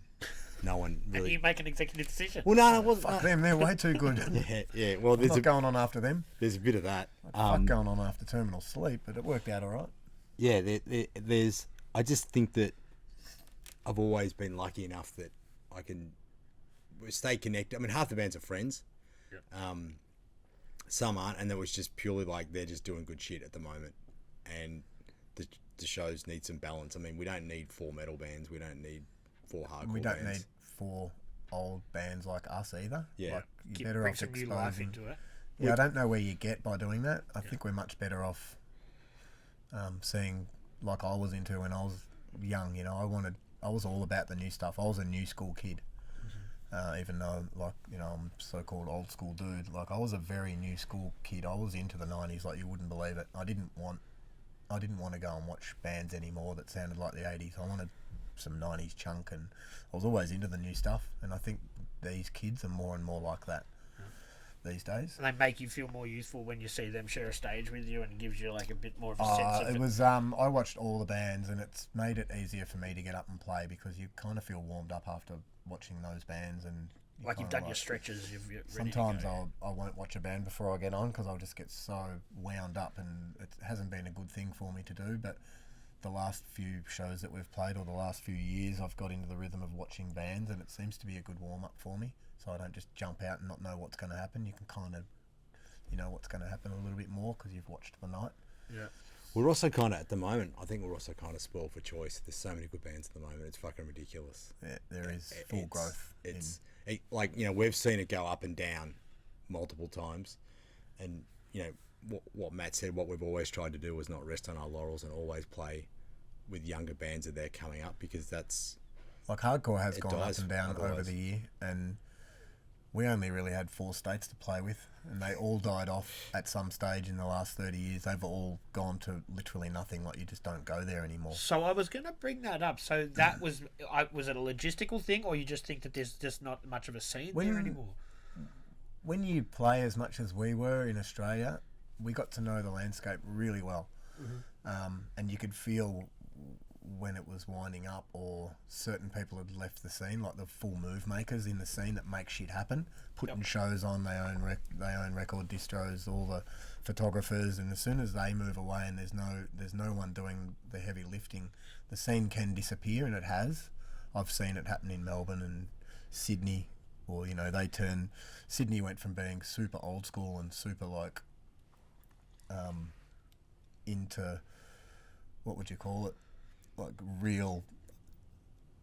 no one really. And you make an executive decision. Well, no, it wasn't. Fuck them, they're way too good. Yeah. Well, I'm not going on after them. There's a bit of that. Fuck going on after Terminal Sleep, but it worked out all right. Yeah, there's. I just think that I've always been lucky enough that I can stay connected. I mean, half the bands are friends. Yep. Some aren't, and that was just purely like they're just doing good shit at the moment, and the shows need some balance. I mean, we don't need 4 metal bands. We don't need 4 hardcore bands. We don't need 4 old bands like us either. Yeah. Like, you're better Bring off some new life exposing. into it. Yeah, I don't know where you get by doing that. I think we're much better off seeing, like I was into when I was young. You know, I was all about the new stuff. I was a new school kid. Even though, like, you know, I'm so-called old school dude. Like, I was a very new school kid. I was into the 90s like you wouldn't believe it. I didn't want to go and watch bands anymore that sounded like the 80s. I wanted some 90s chunk, and I was always into the new stuff. And I think these kids are more and more like that these days. And they make you feel more youthful when you see them share a stage with you, and it gives you like a bit more of a sense of it. It was I watched all the bands, and it's made it easier for me to get up and play because you kind of feel warmed up after watching those bands, and like you've done your stretches. You're ready sometimes to go. I won't watch a band before I get on because I'll just get so wound up, and it hasn't been a good thing for me to do. But the last few shows that we've played, or the last few years, I've got into the rhythm of watching bands, and it seems to be a good warm up for me. So I don't just jump out and not know what's going to happen. You can kind of, you know, what's going to happen a little bit more because you've watched the night. Yeah. We're also kind of, at the moment, I think we're also kind of spoiled for choice. There's so many good bands at the moment. It's fucking ridiculous. Yeah, there is full growth. Like, you know, we've seen it go up and down multiple times. And, you know, what Matt said, what we've always tried to do was not rest on our laurels and always play with younger bands that they're coming up, because that's... Like, hardcore has gone up and down otherwise. over the year, and we only really had 4 states to play with, and they all died off at some stage in the last 30 years. They've all gone to literally nothing. Like, you just don't go there anymore. So I was going to bring that up. So that was it a logistical thing, or you just think that there's just not much of a scene there anymore? When you play as much as we were in Australia, we got to know the landscape really well. And you could feel when it was winding up, or certain people had left the scene, like the full move makers in the scene that make shit happen, putting shows on. They own record distros, all the photographers, and as soon as they move away and there's no one doing the heavy lifting, the scene can disappear, and it has. I've seen it happen in Melbourne and Sydney, or, you know, Sydney went from being super old school and super like into, what would you call it, like real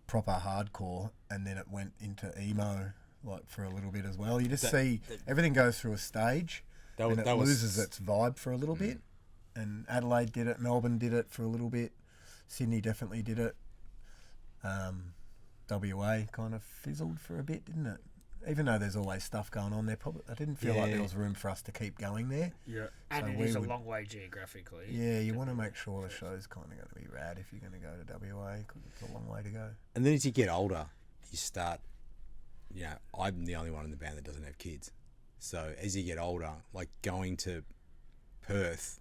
proper hardcore, and then it went into emo like for a little bit as well. You just see everything goes through a stage, and it loses its vibe for a little bit. And Adelaide did it, Melbourne did it for a little bit, Sydney definitely did it. WA kind of fizzled for a bit, didn't it? Even though there's always stuff going on there, I didn't feel like there was room for us to keep going there. Yeah, and it is a long way geographically. Yeah, you want to make sure the show's kind of going to be rad if you're going to go to WA, because it's a long way to go. And then as you get older, you know, I'm the only one in the band that doesn't have kids. So as you get older, like going to Perth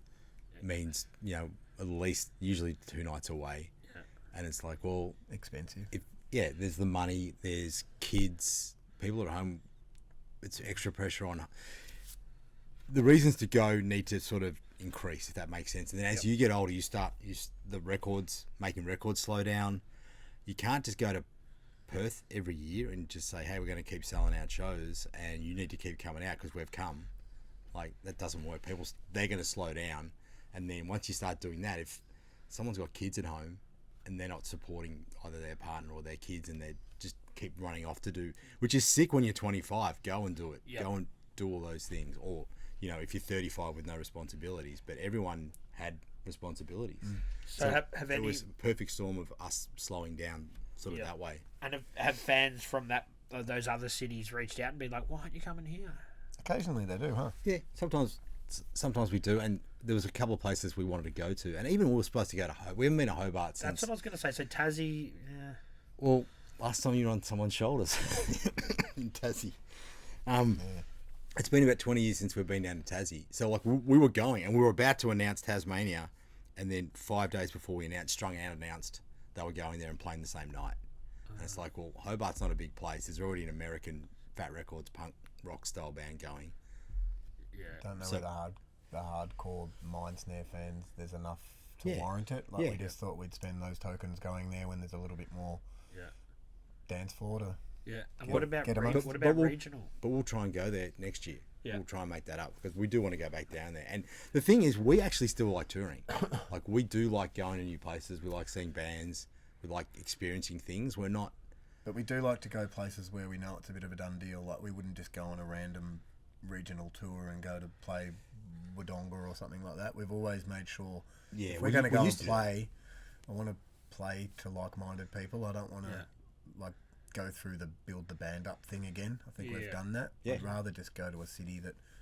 means, you know, at least usually 2 nights away. Yeah. And it's like, well, Expensive. there's the money, there's kids, people at home, it's extra pressure on. The reasons to go need to sort of increase, if that makes sense. And then as you get older, making records slow down. You can't just go to Perth every year and just say, hey, we're going to keep selling out shows and you need to keep coming out because we've come. Like, that doesn't work. They're going to slow down. And then once you start doing that, if someone's got kids at home and they're not supporting either their partner or their kids and they just keep running off to do, which is sick when you're 25, go and do it. Yep. Go and do all those things. Or, you know, if you're 35 with no responsibilities, but everyone had responsibilities. So have it any... was a perfect storm of us slowing down sort of that way. And have fans from those other cities reached out and been like, why aren't you coming here? Occasionally they do, huh? Yeah, sometimes we do, and there was a couple of places we wanted to go to, and even we were supposed to go to we haven't been to Hobart since. That's what I was going to say. So Tassie, yeah. Well, last time you were on someone's shoulders in Tassie. It's been about 20 years since we've been down to Tassie. So like we were going, and we were about to announce Tasmania, and then 5 days before we announced, Strung Out announced they were going there and playing the same night. And it's like, well, Hobart's not a big place. There's already an American Fat Records punk rock style band going. Yeah. Don't know whether the hardcore Mindsnare fans, there's enough to warrant it. Like we just thought we'd spend those tokens going there when there's a little bit more dance floor to. Yeah. And what about regional? But we'll try and go there next year. Yeah. We'll try and make that up because we do want to go back down there. And the thing is, we actually still like touring. Like, we do like going to new places. We like seeing bands. We like experiencing things. We're not... But we do like to go places where we know it's a bit of a done deal. Like, we wouldn't just go on a random regional tour and go to play Wodonga or something like that. We've always made sure if we're going to go and play, I want to play to like-minded people. I don't want to like go through the build the band up thing again. I think we've done that. I'd rather just go to a city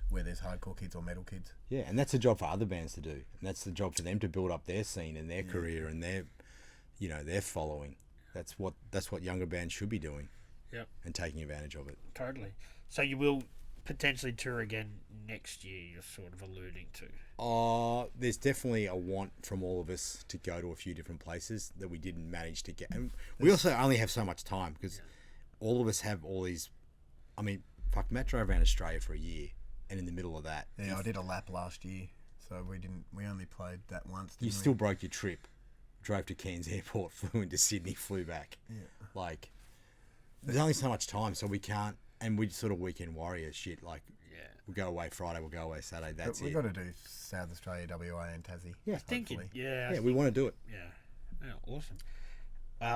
where there's hardcore kids or metal kids. Yeah, and that's a job for other bands to do. And that's the job for them to build up their scene and their career and their, you know, their following. That's what younger bands should be doing. Yep. And taking advantage of it. Totally. So you will potentially tour again next year, you're sort of alluding to. There's definitely a want from all of us to go to a few different places that we didn't manage to get. And we also only have so much time because all of us have all these... I mean, fuck, Matt drove around Australia for a year, and in the middle of that... Yeah, I did a lap last year, so we only played that once, You still broke your trip. Drove to Cairns Airport, flew into Sydney, flew back. Yeah. Like, there's only so much time, so we can't... And we sort of weekend warrior shit, like... We'll go away Friday, we'll go away Saturday, that's We've got to do South Australia, WA and Tassie. Yeah, we want to do it. Yeah, awesome.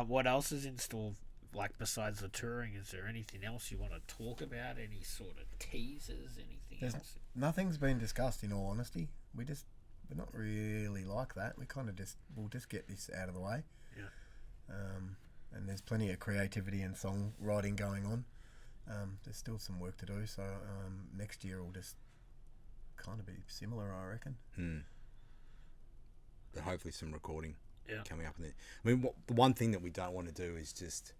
What else is in store, like, besides the touring? Is there anything else you want to talk about? Any sort of teasers, anything else? Nothing's been discussed, in all honesty. We're not really like that. We'll just get this out of the way. Yeah. And there's plenty of creativity and songwriting going on. There's still some work to do, so next year will just kind of be similar, I reckon. But hopefully some recording coming up in there. I mean, the one thing that we don't want to do is just...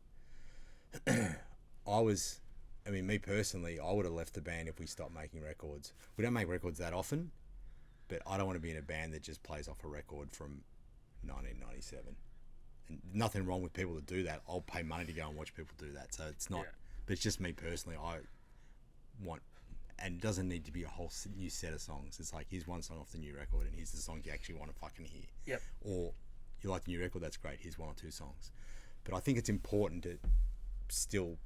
me personally, I would have left the band if we stopped making records. We don't make records that often, but I don't want to be in a band that just plays off a record from 1997. And nothing wrong with people that do that. I'll pay money to go and watch people do that, so it's not... But it's just me personally. I want, and it doesn't need to be a whole new set of songs. It's like, here's one song off the new record, and here's the song you actually want to fucking hear. Yep. Or you like the new record, that's great. Here's one or two songs. But I think it's important to still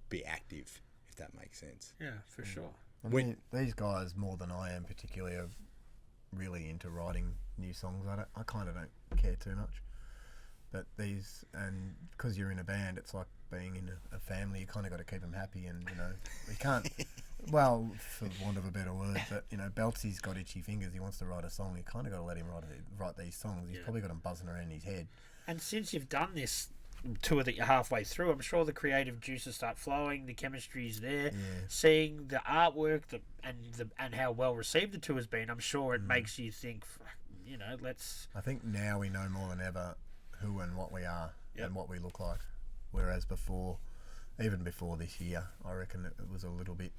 be active, if that makes sense. Yeah, for sure. These guys, more than I am particularly, are really into writing new songs. I kind of don't care too much. But and because you're in a band, it's like being in a family. You kind of got to keep them happy, and we can't. Well, for want of a better word, but Beltsy's got itchy fingers. He wants to write a song. You kind of got to let him write these songs. He's probably got them buzzing around his head. And since you've done this tour that you're halfway through, I'm sure the creative juices start flowing. The chemistry's there. Yeah. Seeing the artwork, and how well received the tour has been, I'm sure it makes you think. Let's. I think now we know more than ever who and what we are and what we look like. Whereas before, even before this year, I reckon it was a little bit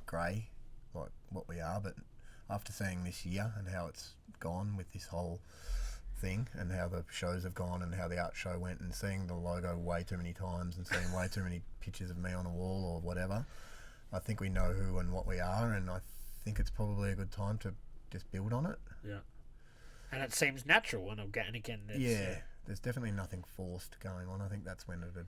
grey, like what we are. But after seeing this year and how it's gone with this whole thing and how the shows have gone and how the art show went and seeing the logo way too many times and seeing way too many pictures of me on a wall or whatever, I think we know who and what we are, and I think it's probably a good time to just build on it. Yeah. And it seems natural and organic, and there's definitely nothing forced going on. I think that's when it'd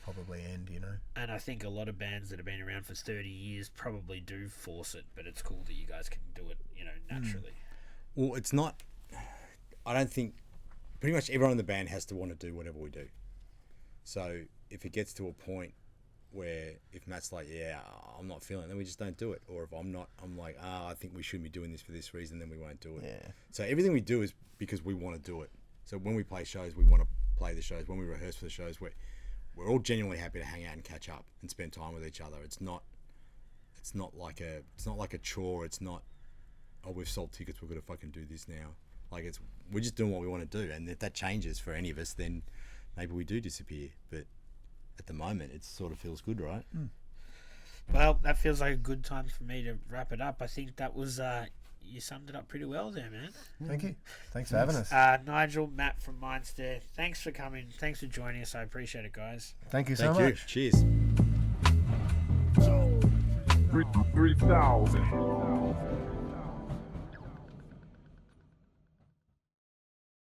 probably end, you know. And I think a lot of bands that have been around for 30 years probably do force it, but it's cool that you guys can do it, you know, naturally. Well, it's not. I don't think. Pretty much everyone in the band has to want to do whatever we do. So if it gets to a point where if Matt's like, yeah, I'm not feeling it, then we just don't do it. Or if I'm not, I'm like, I think we shouldn't be doing this for this reason, then we won't do it. Yeah. So everything we do is because we want to do it. So when we play shows, we want to play the shows. When we rehearse for the shows, we're all genuinely happy to hang out and catch up and spend time with each other. It's not like a chore. It's not, oh, we've sold tickets, we've got to fucking do this now. Like we're just doing what we want to do. And if that changes for any of us, then maybe we do disappear. But at the moment, it sort of feels good, right? Well, that feels like a good time for me to wrap it up. I think that was, you summed it up pretty well there, man. Thank you. Thanks for having us. Nigel, Matt from Mindsnare, thanks for coming. Thanks for joining us. I appreciate it, guys. Thank you so much. Cheers. 3,000.